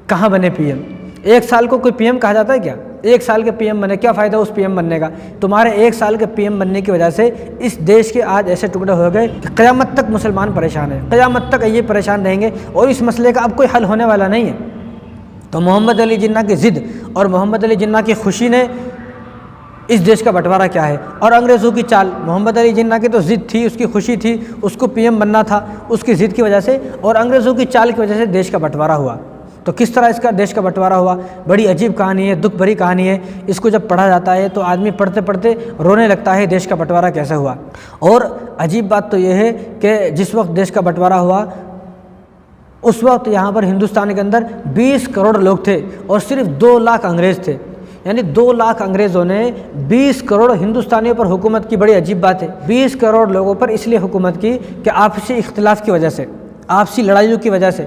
کہاں بنے پی ایم؟ 1 سال کو کوئی پی ایم کہا جاتا ہے کیا؟ 1 سال کے پی ایم بنے، کیا فائدہ اس پی ایم بننے کا؟ تمہارے 1 سال کے پی ایم بننے کی وجہ سے اس دیش کے آج ایسے ٹکڑے ہو گئے کہ قیامت تک مسلمان پریشان ہیں، قیامت تک یہ پریشان رہیں گے اور اس مسئلے کا اب کوئی حل ہونے والا نہیں ہے۔ تو محمد علی جناح کی ضد اور محمد علی جناح کی خوشی نے اس دیش کا بٹوارا کیا ہے، اور انگریزوں کی چال۔ محمد علی جناح کی تو ضد تھی، اس کی خوشی تھی، اس کو پی ایم بننا تھا، اس کی ضد کی وجہ سے اور انگریزوں کی چال کی وجہ سے دیش کا بٹوارا ہوا۔ تو کس طرح اس کا دیش کا بٹوارا ہوا؟ بڑی عجیب کہانی ہے، دکھ بھری کہانی ہے۔ اس کو جب پڑھا جاتا ہے تو آدمی پڑھتے پڑھتے رونے لگتا ہے، دیش کا بٹوارا کیسے ہوا۔ اور عجیب بات تو یہ ہے کہ جس وقت دیش کا بٹوارا ہوا اس وقت یہاں پر ہندوستان کے اندر 20 کروڑ لوگ تھے اور صرف 2 لاکھ انگریز تھے، یعنی 2 لاکھ انگریزوں نے 20 کروڑ ہندوستانیوں پر حکومت کی۔ بڑی عجیب بات ہے، 20 کروڑ لوگوں پر اس لیے حکومت کی کہ آپسی اختلاف کی وجہ سے، آپسی لڑائیوں کی وجہ سے،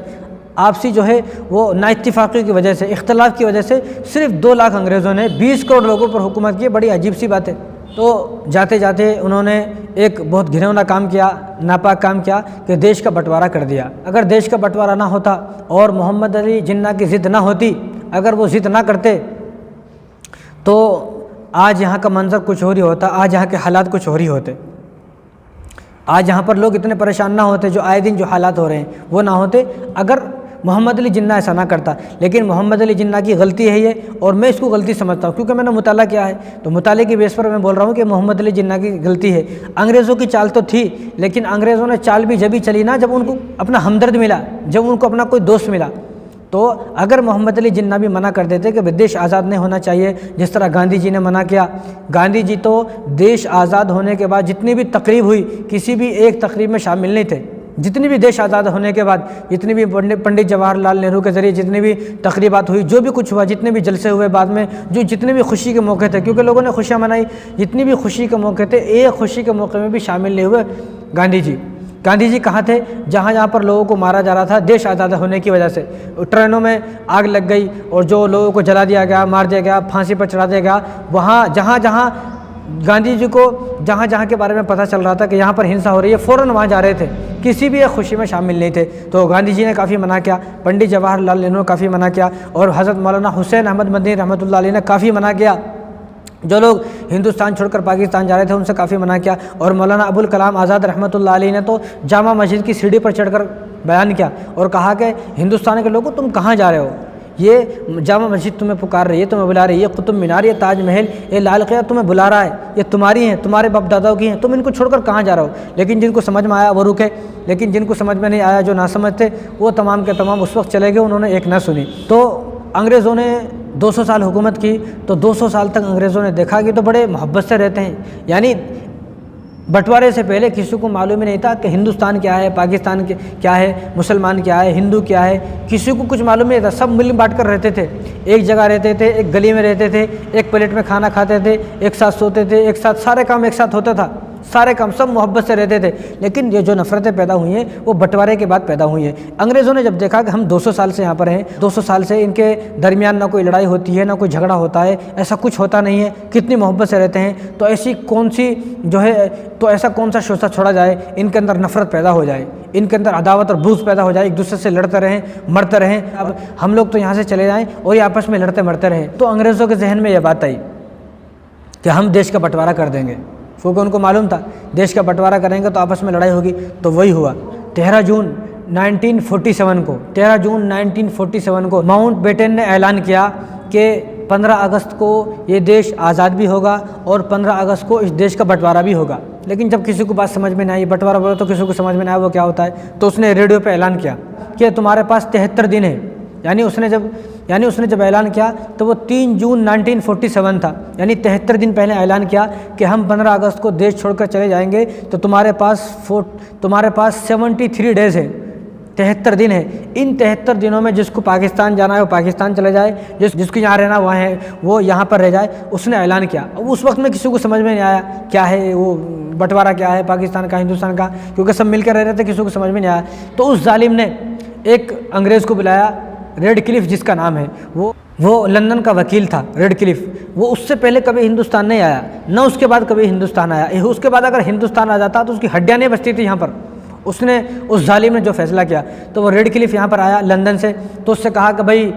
آپسی جو ہے وہ نا اتفاقی کی وجہ سے، اختلاف کی وجہ سے صرف 2 لاکھ انگریزوں نے 20 کروڑ لوگوں پر حکومت کی۔ بڑی عجیب سی بات ہے۔ تو جاتے جاتے انہوں نے ایک بہت گھنونا کام کیا، ناپاک کام کیا کہ دیش کا بٹوارا کر دیا۔ اگر دیش کا بٹوارا نہ ہوتا اور محمد علی جناح کی ضد نہ ہوتی، اگر وہ ضد نہ کرتے تو آج یہاں کا منظر کچھ اور ہی ہوتا، آج یہاں کے حالات کچھ اور ہی ہوتے، آج یہاں پر لوگ اتنے پریشان نہ ہوتے، جو آئے دن جو حالات ہو رہے ہیں وہ نہ ہوتے اگر محمد علی جناح ایسا نہ کرتا۔ لیکن محمد علی جناح کی غلطی ہے یہ، اور میں اس کو غلطی سمجھتا ہوں کیونکہ میں نے مطالعہ کیا ہے، تو مطالعے کی بیس پر میں بول رہا ہوں کہ محمد علی جناح کی غلطی ہے۔ انگریزوں کی چال تو تھی، لیکن انگریزوں نے چال بھی جبھی چلی نا جب ان کو اپنا ہمدرد ملا، جب ان کو اپنا کوئی دوست ملا۔ تو اگر محمد علی جناح بھی منع کر دیتے کہ دیش آزاد نہیں ہونا چاہیے، جس طرح گاندھی جی نے منع کیا، گاندھی جی تو دیش آزاد ہونے کے بعد جتنی بھی تقریب ہوئی کسی بھی ایک تقریب میں شامل نہیں تھے، جتنی بھی دیش آزاد ہونے کے بعد جتنی بھی پنڈت جواہر لال نہرو کے ذریعے جتنی بھی تقریبات ہوئی، جو بھی کچھ ہوا، جتنے بھی جلسے ہوئے بعد میں، جو جتنے بھی خوشی کے موقع تھے، کیونکہ لوگوں نے خوشیاں منائی، جتنی بھی خوشی کے موقع تھے، ایک خوشی کے موقع میں بھی شامل نہیں ہوئے گاندھی جی۔ گاندھی جی کہاں تھے؟ جہاں پر لوگوں کو مارا جا رہا تھا دیش آزاد ہونے کی وجہ سے، ٹرینوں میں آگ لگ گئی اور جو لوگوں کو جلا دیا گیا، مار دیا گیا، پھانسی پر چڑھا دیا گیا، وہاں جہاں گاندھی جی کو جہاں کے بارے میں پتہ چل رہا تھا کہ یہاں پر ہنسا ہو رہی ہے، فوراً وہاں جا رہے تھے، کسی بھی ایک خوشی میں شامل نہیں تھے۔ تو گاندھی جی نے کافی منع کیا، پنڈت جواہر لال نہرو نے کافی منع کیا، اور حضرت مولانا حسین احمد مدنی رحمۃ اللہ علیہ نے کافی منع کیا۔ جو لوگ ہندوستان چھوڑ کر پاکستان جا رہے تھے ان سے کافی منع کیا، اور مولانا ابوالکلام آزاد رحمۃ اللہ علیہ نے تو جامع مسجد کی سیڑھی پر چڑھ کر بیان کیا اور کہا کہ ہندوستان کے لوگوں تم کہاں جا رہے ہو، یہ جامع مسجد تمہیں پکار رہی ہے، تمہیں بلا رہی ہے، یہ قطب مینار، یہ تاج محل، یہ لال قلعہ تمہیں بلا رہا ہے، یہ تمہاری ہیں، تمہارے باپ داداؤں کی ہیں، تم ان کو چھوڑ کر کہاں جا رہے ہو۔ لیکن جن کو سمجھ میں آیا وہ رکے، لیکن جن کو سمجھ میں نہیں آیا، جو نہ سمجھ تھے، وہ تمام کے تمام اس وقت چلے گئے، انہوں نے ایک نہ سنی۔ تو انگریزوں نے 200 سال حکومت کی، تو 200 سال تک انگریزوں نے دیکھا کہ تو بڑے محبت سے رہتے ہیں، یعنی بٹوارے سے پہلے کسی کو معلوم ہی نہیں تھا کہ ہندوستان کیا ہے، پاکستان کیا ہے، مسلمان کیا ہے، ہندو کیا ہے، کسی کو کچھ معلوم نہیں تھا. سب مل بانٹ کر رہتے تھے، ایک جگہ رہتے تھے، ایک گلی میں رہتے تھے، ایک پلیٹ میں کھانا کھاتے تھے، ایک ساتھ سوتے تھے، ایک ساتھ سارے کام ایک ساتھ ہوتا تھا، سارے کام سب محبت سے رہتے تھے. لیکن یہ جو نفرتیں پیدا ہوئی ہیں وہ بٹوارے کے بعد پیدا ہوئی ہیں. انگریزوں نے جب دیکھا کہ ہم 200 سال سے یہاں پر ہیں، 200 سال سے ان کے درمیان نہ کوئی لڑائی ہوتی ہے، نہ کوئی جھگڑا ہوتا ہے، ایسا کچھ ہوتا نہیں ہے، کتنی محبت سے رہتے ہیں، تو ایسا کون سا شوشہ چھوڑا جائے ان کے اندر نفرت پیدا ہو جائے، ان کے اندر عداوت اور بغض پیدا ہو جائے، ایک دوسرے سے لڑتے رہیں، مرتے رہیں. اب ہم لوگ تو یہاں سے چلے جائیں اور یہ آپس میں لڑتے مرتے رہیں. تو انگریزوں کے ذہن میں یہ بات آئی کہ ہم دیش کا بٹوارہ کر دیں گے، کیونکہ ان کو معلوم تھا دیش کا بٹوارہ کریں گے تو آپس میں لڑائی ہوگی. تو وہی ہوا. 13 جون 1947 کو ماؤنٹ بیٹن نے اعلان کیا کہ 15 اگست کو یہ دیش آزاد بھی ہوگا اور 15 اگست کو اس دیش کا بٹوارہ بھی ہوگا. لیکن جب کسی کو بات سمجھ میں نہیں آئی، بٹوارہ بولے تو کسی کو سمجھ میں نہیں آیا وہ کیا ہوتا ہے، تو اس نے ریڈیو پہ اعلان کیا کہ تمہارے پاس 73 دن ہے. یعنی اس نے جب اعلان کیا تو وہ 3 جون 1947 تھا، یعنی 73 دن پہلے اعلان کیا کہ ہم 15 اگست کو دیش چھوڑ کر چلے جائیں گے. تو تمہارے پاس 73 ڈیز ہے، 73 دن ہے. ان 73 دنوں میں جس کو پاکستان جانا ہے وہ پاکستان چلے جائے، جس کو یہاں رہنا وہاں ہے وہ یہاں پر رہ جائے. اس نے اعلان کیا. اس وقت میں کسی کو سمجھ میں نہیں آیا کیا ہے وہ بٹوارہ، کیا ہے پاکستان کا ہندوستان کا، کیونکہ سب مل کر رہ رہے تھے، کسی کو سمجھ میں نہیں آیا. تو اس ظالم نے ایک انگریز کو بلایا، ریڈ کلف جس کا نام ہے، وہ لندن کا وکیل تھا ریڈ کلف. وہ اس سے پہلے کبھی ہندوستان نہیں آیا، نہ اس کے بعد کبھی ہندوستان آیا. اس کے بعد اگر ہندوستان آ جاتا تو اس کی ہڈیاں نہیں بچتی تھی یہاں پر. اس ظالم نے جو فیصلہ کیا تو وہ ریڈ کلف یہاں پر آیا لندن سے. تو اس سے کہا کہ بھائی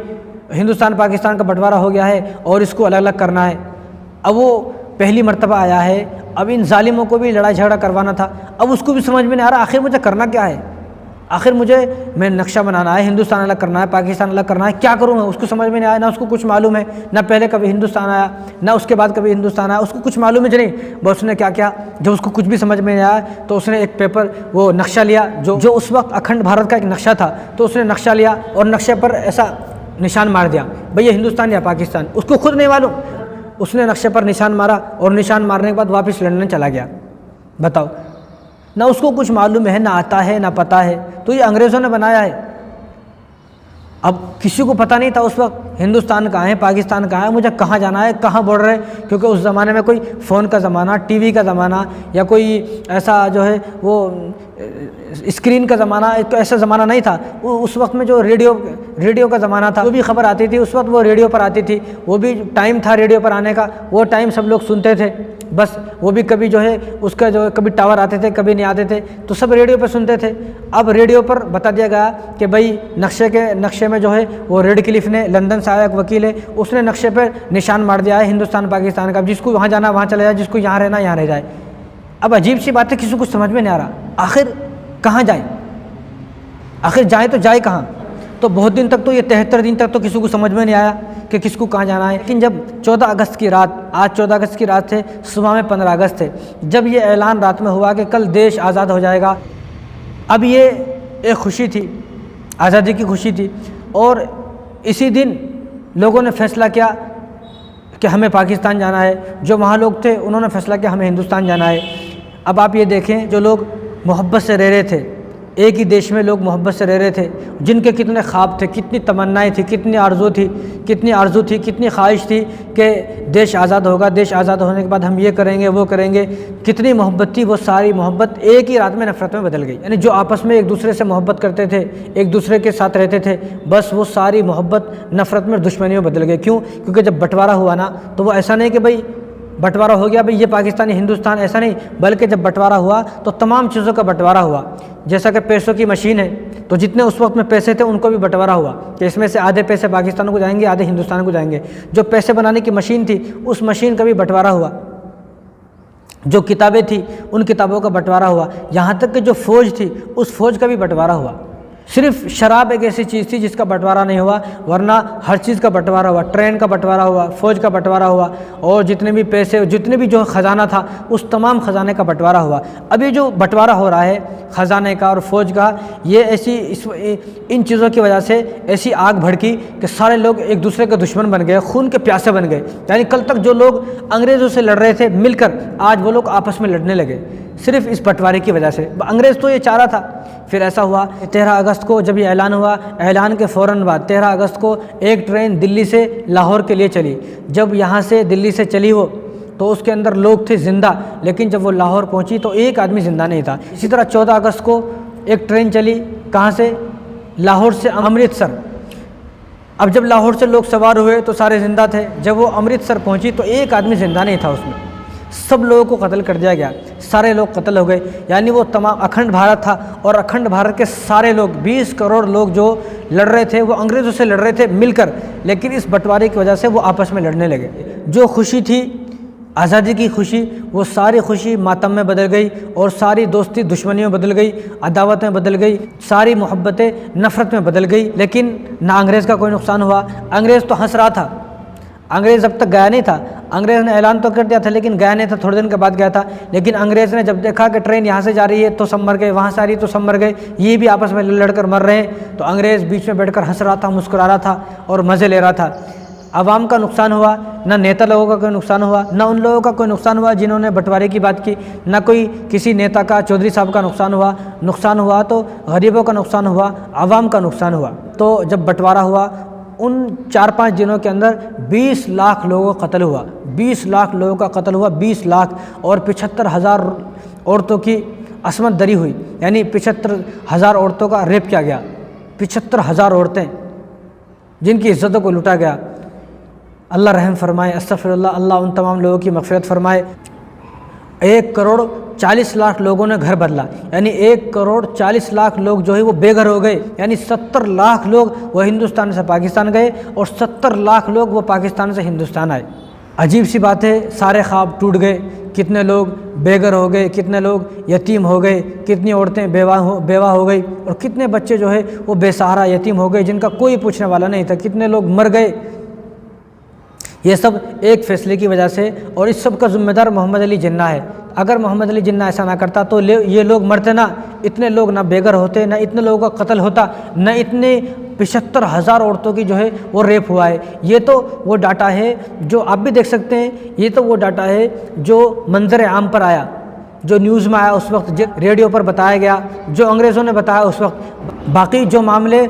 ہندوستان پاکستان کا بٹوارہ ہو گیا ہے اور اس کو الگ الگ کرنا ہے. اب وہ پہلی مرتبہ آیا ہے، اب ان ظالموں کو بھی لڑائی جھگڑا کروانا تھا. اب اس کو بھی سمجھ میں نہیں آ رہا آخر مجھے کرنا کیا ہے، آخر میں نقشہ بنانا ہے، ہندوستان الگ کرنا ہے، پاکستان الگ کرنا ہے، کیا کروں میں. اس کو سمجھ میں نہیں آیا، نہ اس کو کچھ معلوم ہے، نہ پہلے کبھی ہندوستان آیا نہ اس کے بعد کبھی ہندوستان آیا، اس کو کچھ معلوم ہے نہیں. بس اس نے کیا کیا، جب اس کو کچھ بھی سمجھ میں نہیں آیا تو اس نے ایک پیپر وہ نقشہ لیا جو اس وقت اکھنڈ بھارت کا ایک نقشہ تھا. تو اس نے نقشہ لیا اور نقشے پر ایسا نشان مار دیا بھئی یہ ہندوستان یا پاکستان. اس کو خود نہیں معلوم، اس نے نقشے پر نشان مارا اور نشان مارنے کے بعد واپس لندن چلا گیا. بتاؤ، نہ اس کو کچھ معلوم ہے، نہ آتا ہے، نہ پتہ ہے. تو یہ انگریزوں نے بنایا ہے. اب کسی کو پتہ نہیں تھا اس وقت ہندوستان کہاں ہے، پاکستان کہاں ہے، مجھے کہاں جانا ہے، کہاں بارڈر ہے. کیونکہ اس زمانے میں کوئی فون کا زمانہ، ٹی وی کا زمانہ یا کوئی ایسا جو ہے وہ اسکرین کا زمانہ، تو ایسا زمانہ نہیں تھا. اس وقت میں جو ریڈیو کا زمانہ تھا، جو بھی خبر آتی تھی اس وقت وہ ریڈیو پر آتی تھی. وہ بھی ٹائم تھا ریڈیو پر آنے کا، وہ ٹائم سب لوگ سنتے تھے. بس وہ بھی کبھی جو ہے اس کا جو ہے کبھی ٹاور آتے تھے کبھی نہیں آتے تھے، تو سب ریڈیو پہ سنتے تھے. اب ریڈیو پر بتا دیا گیا کہ بھائی نقشے میں جو ہے وہ ریڈ کلف نے، لندن سے آیا ایک وکیل ہے، اس نے نقشے پہ نشان مار دیا ہے ہندوستان پاکستان کا. جس کو وہاں جانا وہاں چلا جائے، جس کو یہاں رہنا یہاں رہ جائے. اب عجیب سی بات ہے، کسی کو سمجھ میں نہیں آ رہا آخر کہاں جائیں، آخر جائیں تو جائے کہاں. تو بہت دن تک تو یہ 73 دن تک تو کسی کو سمجھ میں نہیں آیا کہ کس کو کہاں جانا ہے. لیکن جب 14 اگست کی رات، آج 14 اگست کی رات تھے، صبح میں 15 اگست تھے، جب یہ اعلان رات میں ہوا کہ کل دیش آزاد ہو جائے گا. اب یہ ایک خوشی تھی، آزادی کی خوشی تھی. اور اسی دن لوگوں نے فیصلہ کیا کہ ہمیں پاکستان جانا ہے. جو وہاں لوگ تھے انہوں نے فیصلہ کیا ہمیں ہندوستان جانا ہے. اب آپ یہ دیکھیں، جو لوگ محبت سے رہ رہے تھے، ایک ہی دیش میں لوگ محبت سے رہ رہے تھے، جن کے کتنے خواب تھے، کتنی تمنائیں تھیں، کتنی آرزو تھی، کتنی خواہش تھی کہ دیش آزاد ہوگا، دیش آزاد ہونے کے بعد ہم یہ کریں گے وہ کریں گے. کتنی محبت تھی، وہ ساری محبت ایک ہی رات میں نفرت میں بدل گئی. یعنی جو آپس میں ایک دوسرے سے محبت کرتے تھے، ایک دوسرے کے ساتھ رہتے تھے، بس وہ ساری محبت نفرت میں، دشمنی میں بدل گئی. کیوں؟ کیونکہ جب بٹوارہ ہوا نا تو وہ ایسا نہیں کہ بھئی بٹوارہ ہو گیا بھئی یہ پاکستان ہندوستان، ایسا نہیں، بلکہ جب بٹوارہ ہوا تو تمام چیزوں کا بٹوارہ ہوا. جیسا کہ پیسوں کی مشین ہے تو جتنے اس وقت میں پیسے تھے ان کو بھی بٹوارہ ہوا کہ اس میں سے آدھے پیسے پاکستان کو جائیں گے، آدھے ہندوستان کو جائیں گے. جو پیسے بنانے کی مشین تھی اس مشین کا بھی بٹوارہ ہوا. جو کتابیں تھیں ان کتابوں کا بٹوارہ ہوا. یہاں تک کہ جو فوج تھی اس فوج کا بھی بٹوارہ ہوا. صرف شراب ایک ایسی چیز تھی جس کا بٹوارہ نہیں ہوا، ورنہ ہر چیز کا بٹوارہ ہوا. ٹرین کا بٹوارہ ہوا، فوج کا بٹوارہ ہوا، اور جتنے بھی پیسے، جتنے بھی جو خزانہ تھا اس تمام خزانے کا بٹوارہ ہوا. اب یہ جو بٹوارہ ہو رہا ہے خزانے کا اور فوج کا، یہ ان چیزوں کی وجہ سے ایسی آگ بھڑکی کہ سارے لوگ ایک دوسرے کے دشمن بن گئے، خون کے پیاسے بن گئے. یعنی کل تک جو لوگ انگریزوں سے لڑ رہے تھے مل کر، آج وہ لوگ آپس میں لڑنے لگے. صرف اس بٹوارے کی وجہ سے۔ انگریز تو یہ چاہ رہا تھا۔ پھر ایسا ہوا 13 اگست کو جب یہ اعلان ہوا، اعلان کے فوراً بعد 13 اگست کو ایک ٹرین دلی سے لاہور کے لیے چلی۔ جب یہاں سے دلی سے چلی وہ تو اس کے اندر لوگ تھے زندہ، لیکن جب وہ لاہور پہنچی تو ایک آدمی زندہ نہیں تھا۔ اسی طرح 14 اگست کو ایک ٹرین چلی، کہاں سے؟ لاہور سے امرتسر۔ اب جب لاہور سے لوگ سوار ہوئے تو سارے زندہ تھے، جب وہ امرتسر پہنچی تو ایک آدمی زندہ نہیں تھا، اس میں سب لوگوں کو قتل کر دیا گیا، سارے لوگ قتل ہو گئے۔ یعنی وہ تمام اکھنڈ بھارت تھا، اور اکھنڈ بھارت کے سارے لوگ 20 کروڑ لوگ جو لڑ رہے تھے وہ انگریزوں سے لڑ رہے تھے مل کر، لیکن اس بٹوارے کی وجہ سے وہ آپس میں لڑنے لگے۔ جو خوشی تھی آزادی کی خوشی، وہ ساری خوشی ماتم میں بدل گئی، اور ساری دوستی دشمنیوں میں بدل گئی، عداوت میں بدل گئی، ساری محبتیں نفرت میں بدل گئی۔ لیکن نہ انگریز کا کوئی نقصان ہوا، انگریز تو ہنس رہا تھا، انگریز اب تک گیا نہیں تھا، انگریز نے اعلان تو کر دیا تھا لیکن گیا نہیں تھا، تھوڑے دن کے بعد گیا تھا۔ لیکن انگریز نے جب دیکھا کہ ٹرین یہاں سے جا رہی ہے تو سب مر گئے، وہاں سے آ رہی ہے تو سب مر گئے، یہ بھی آپس میں لڑ کر مر رہے ہیں، تو انگریز بیچ میں بیٹھ کر ہنس رہا تھا، مسکرا رہا تھا اور مزے لے رہا تھا۔ عوام کا نقصان ہوا، نہ نیتا لوگوں کا کوئی نقصان ہوا، نہ ان لوگوں کا کوئی نقصان ہوا جنہوں نے بٹوارے کی بات کی، نہ کوئی کسی نیتا کا، چودھری صاحب کا نقصان ہوا تو غریبوں کا نقصان ہوا، عوام کا نقصان ہوا۔ تو جب بٹوارہ ہوا ان 4-5 دنوں کے اندر 20 لاکھ لوگوں کا قتل ہوا، 20 لاکھ لوگوں کا قتل ہوا، 20 لاکھ، اور 75,000 عورتوں کی عصمت دری ہوئی، یعنی 75,000 عورتوں کا ریپ کیا گیا، 75,000 عورتیں جن کی عزتوں کو لوٹا گیا۔ اللہ رحم فرمائے، استغفر اللہ، اللہ ان تمام لوگوں کی مغفرت فرمائے۔ 1,40,00,000 لوگوں نے گھر بدلا، یعنی 1,40,00,000 لوگ جو ہے وہ بے گھر ہو گئے، یعنی 70 لاکھ لوگ وہ ہندوستان سے پاکستان گئے اور 70 لاکھ لوگ وہ پاکستان سے ہندوستان آئے۔ عجیب سی بات ہے، سارے خواب ٹوٹ گئے، کتنے لوگ بے گھر ہو گئے، کتنے لوگ یتیم ہو گئے، کتنی عورتیں بیوہ ہو گئی، اور کتنے بچے جو ہے وہ بے سہارا یتیم ہو گئے جن کا کوئی پوچھنے والا نہیں تھا، کتنے لوگ مر گئے۔ یہ سب ایک فیصلے کی وجہ سے، اور اس سب کا ذمہ دار محمد علی جناح ہے۔ اگر محمد علی جناح ایسا نہ کرتا تو یہ لوگ مرتے نہ، اتنے لوگ نہ بے گھر ہوتے، نہ اتنے لوگوں کا قتل ہوتا، نہ اتنے 75,000 عورتوں کی جو ہے وہ ریپ ہوا ہے۔ یہ تو وہ ڈاٹا ہے جو آپ بھی دیکھ سکتے ہیں، یہ تو وہ ڈاٹا ہے جو منظر عام پر آیا، جو نیوز میں آیا اس وقت، ریڈیو پر بتایا گیا، جو انگریزوں نے بتایا اس وقت۔ باقی جو معاملے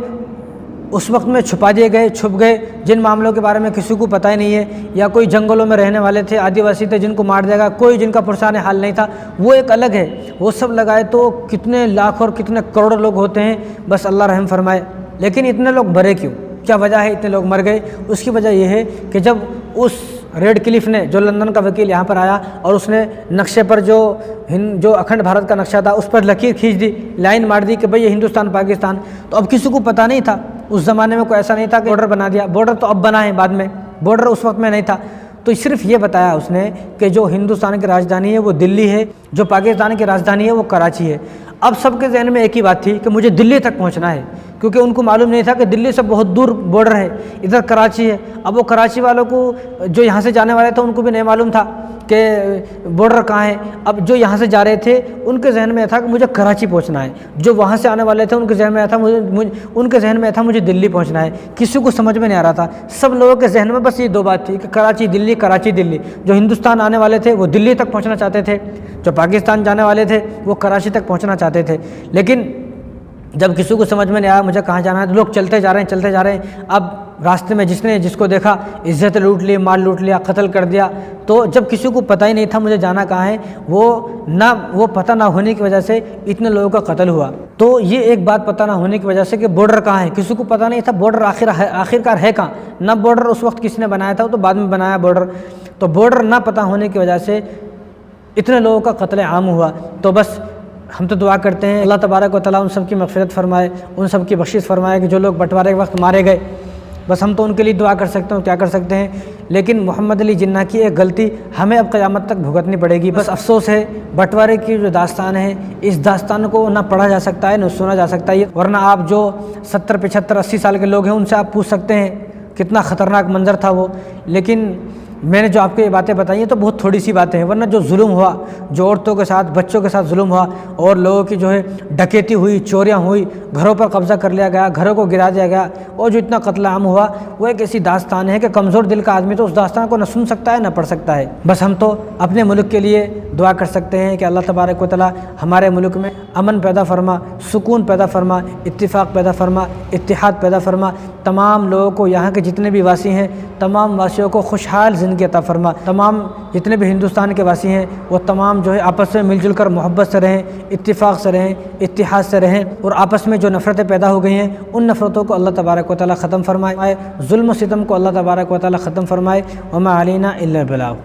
اس وقت میں چھپا دیے گئے، چھپ گئے، جن معاملوں کے بارے میں کسی کو پتہ ہی نہیں ہے، یا کوئی جنگلوں میں رہنے والے تھے، آدیواسی تھے جن کو مار دیا گیا، کوئی جن کا پرسان حال نہیں تھا، وہ ایک الگ ہے۔ وہ سب لگائے تو کتنے لاکھ اور کتنے کروڑ لوگ ہوتے ہیں، بس اللہ رحم فرمائے۔ لیکن اتنے لوگ مرے کیوں؟ کیا وجہ ہے اتنے لوگ مر گئے؟ اس کی وجہ یہ ہے کہ جب اس ریڈ کلف نے، جو لندن کا وکیل یہاں پر آیا اور اس نے نقشے پر جو اکھنڈ بھارت کا نقشہ تھا اس پر لکیر کھینچ دی، لائن مار دی کہ بھئی یہ ہندوستان پاکستان، تو اب کسی کو پتہ نہیں تھا، اس زمانے میں کوئی ایسا نہیں تھا کہ بارڈر بنا دیا، بارڈر تو اب بنا ہے بعد میں، بارڈر اس وقت میں نہیں تھا۔ تو صرف یہ بتایا اس نے کہ جو ہندوستان کی راجدھانی ہے وہ دلی ہے، جو پاکستان کی راجدھانی ہے وہ کراچی ہے۔ اب سب کے ذہن میں ایک ہی بات تھی کہ مجھے دلی تک پہنچنا ہے، کیونکہ ان کو معلوم نہیں تھا کہ دلی سے بہت دور بارڈر ہے، ادھر کراچی ہے۔ اب وہ کراچی والوں کو، جو یہاں سے جانے والے تھے، ان کو بھی نہیں معلوم تھا کہ بارڈر کہاں ہے۔ اب جو یہاں سے جا رہے تھے ان کے ذہن میں تھا کہ مجھے کراچی پہنچنا ہے، جو وہاں سے آنے والے تھے ان کے ذہن میں تھا مجھے دلی پہنچنا ہے۔ کسی کو سمجھ میں نہیں آ رہا تھا، سب لوگوں کے ذہن میں بس یہ 2 بات تھی کہ کراچی دلی، کراچی دلی۔ جو ہندوستان آنے والے تھے وہ دلی تک پہنچنا چاہتے تھے، جو پاکستان جانے والے تھے وہ کراچی تک پہنچنا چاہتے تھے۔ لیکن جب کسی کو سمجھ میں نہیں آیا مجھے کہاں جانا ہے، تو لوگ چلتے جا رہے ہیں۔ اب راستے میں جس کو دیکھا عزت لوٹ لی، مال لوٹ لیا، قتل کر دیا۔ تو جب کسی کو پتہ ہی نہیں تھا مجھے جانا کہاں ہے، وہ پتہ نہ ہونے کی وجہ سے اتنے لوگوں کا قتل ہوا۔ تو یہ ایک بات پتہ نہ ہونے کی وجہ سے کہ بارڈر کہاں ہے، کسی کو پتہ نہیں تھا بارڈر آخرکار ہے کہاں، نہ بارڈر اس وقت کس نے بنایا تھا، تو بعد میں بنایا بارڈر۔ تو بارڈر نہ پتہ ہونے کی وجہ سے اتنے لوگوں کا قتل عام ہوا۔ تو بس ہم تو دعا کرتے ہیں اللہ تبارک و تعالیٰ ان سب کی مغفرت فرمائے، ان سب کی بخشش فرمائے کہ جو لوگ بٹوارے کے وقت مارے گئے، بس ہم تو ان کے لیے دعا کر سکتے ہیں، کیا کر سکتے ہیں۔ لیکن محمد علی جناح کی ایک غلطی ہمیں اب قیامت تک بھگتنی پڑے گی۔ بس افسوس ہے، بٹوارے کی جو داستان ہے، اس داستان کو نہ پڑھا جا سکتا ہے نہ سنا جا سکتا ہے، ورنہ آپ جو 70 75 80 سال کے لوگ ہیں ان سے آپ پوچھ سکتے ہیں کتنا خطرناک منظر تھا وہ۔ لیکن میں نے جو آپ کو یہ باتیں بتائی ہیں تو بہت تھوڑی سی باتیں ہیں، ورنہ جو ظلم ہوا، جو عورتوں کے ساتھ بچوں کے ساتھ ظلم ہوا اور لوگوں کی جو ہے ڈکیتی ہوئی، چوریاں ہوئی، گھروں پر قبضہ کر لیا گیا، گھروں کو گرا دیا گیا، اور جو اتنا قتل عام ہوا، وہ ایک ایسی داستان ہے کہ کمزور دل کا آدمی تو اس داستان کو نہ سن سکتا ہے نہ پڑھ سکتا ہے۔ بس ہم تو اپنے ملک کے لیے دعا کر سکتے ہیں کہ اللہ تبارک و تعالی ہمارے ملک میں امن پیدا فرما، سکون پیدا فرما، اتفاق پیدا فرما، اتحاد پیدا فرما، تمام لوگوں کو، یہاں کے جتنے بھی واسی ہیں تمام واسیوں کو خوشحال زندگی عطا فرما، تمام جتنے بھی ہندوستان کے واسی ہیں وہ تمام جو ہے آپس میں مل جل کر محبت سے رہیں، اتفاق سے رہیں، اتحاد سے رہیں، اور آپس میں جو نفرتیں پیدا ہو گئی ہیں ان نفرتوں کو اللہ تبارک و تعالی ختم فرمائے، ظلم و ستم کو اللہ تبارک و تعالی ختم فرمائے۔ وما علینا الا البلاغ۔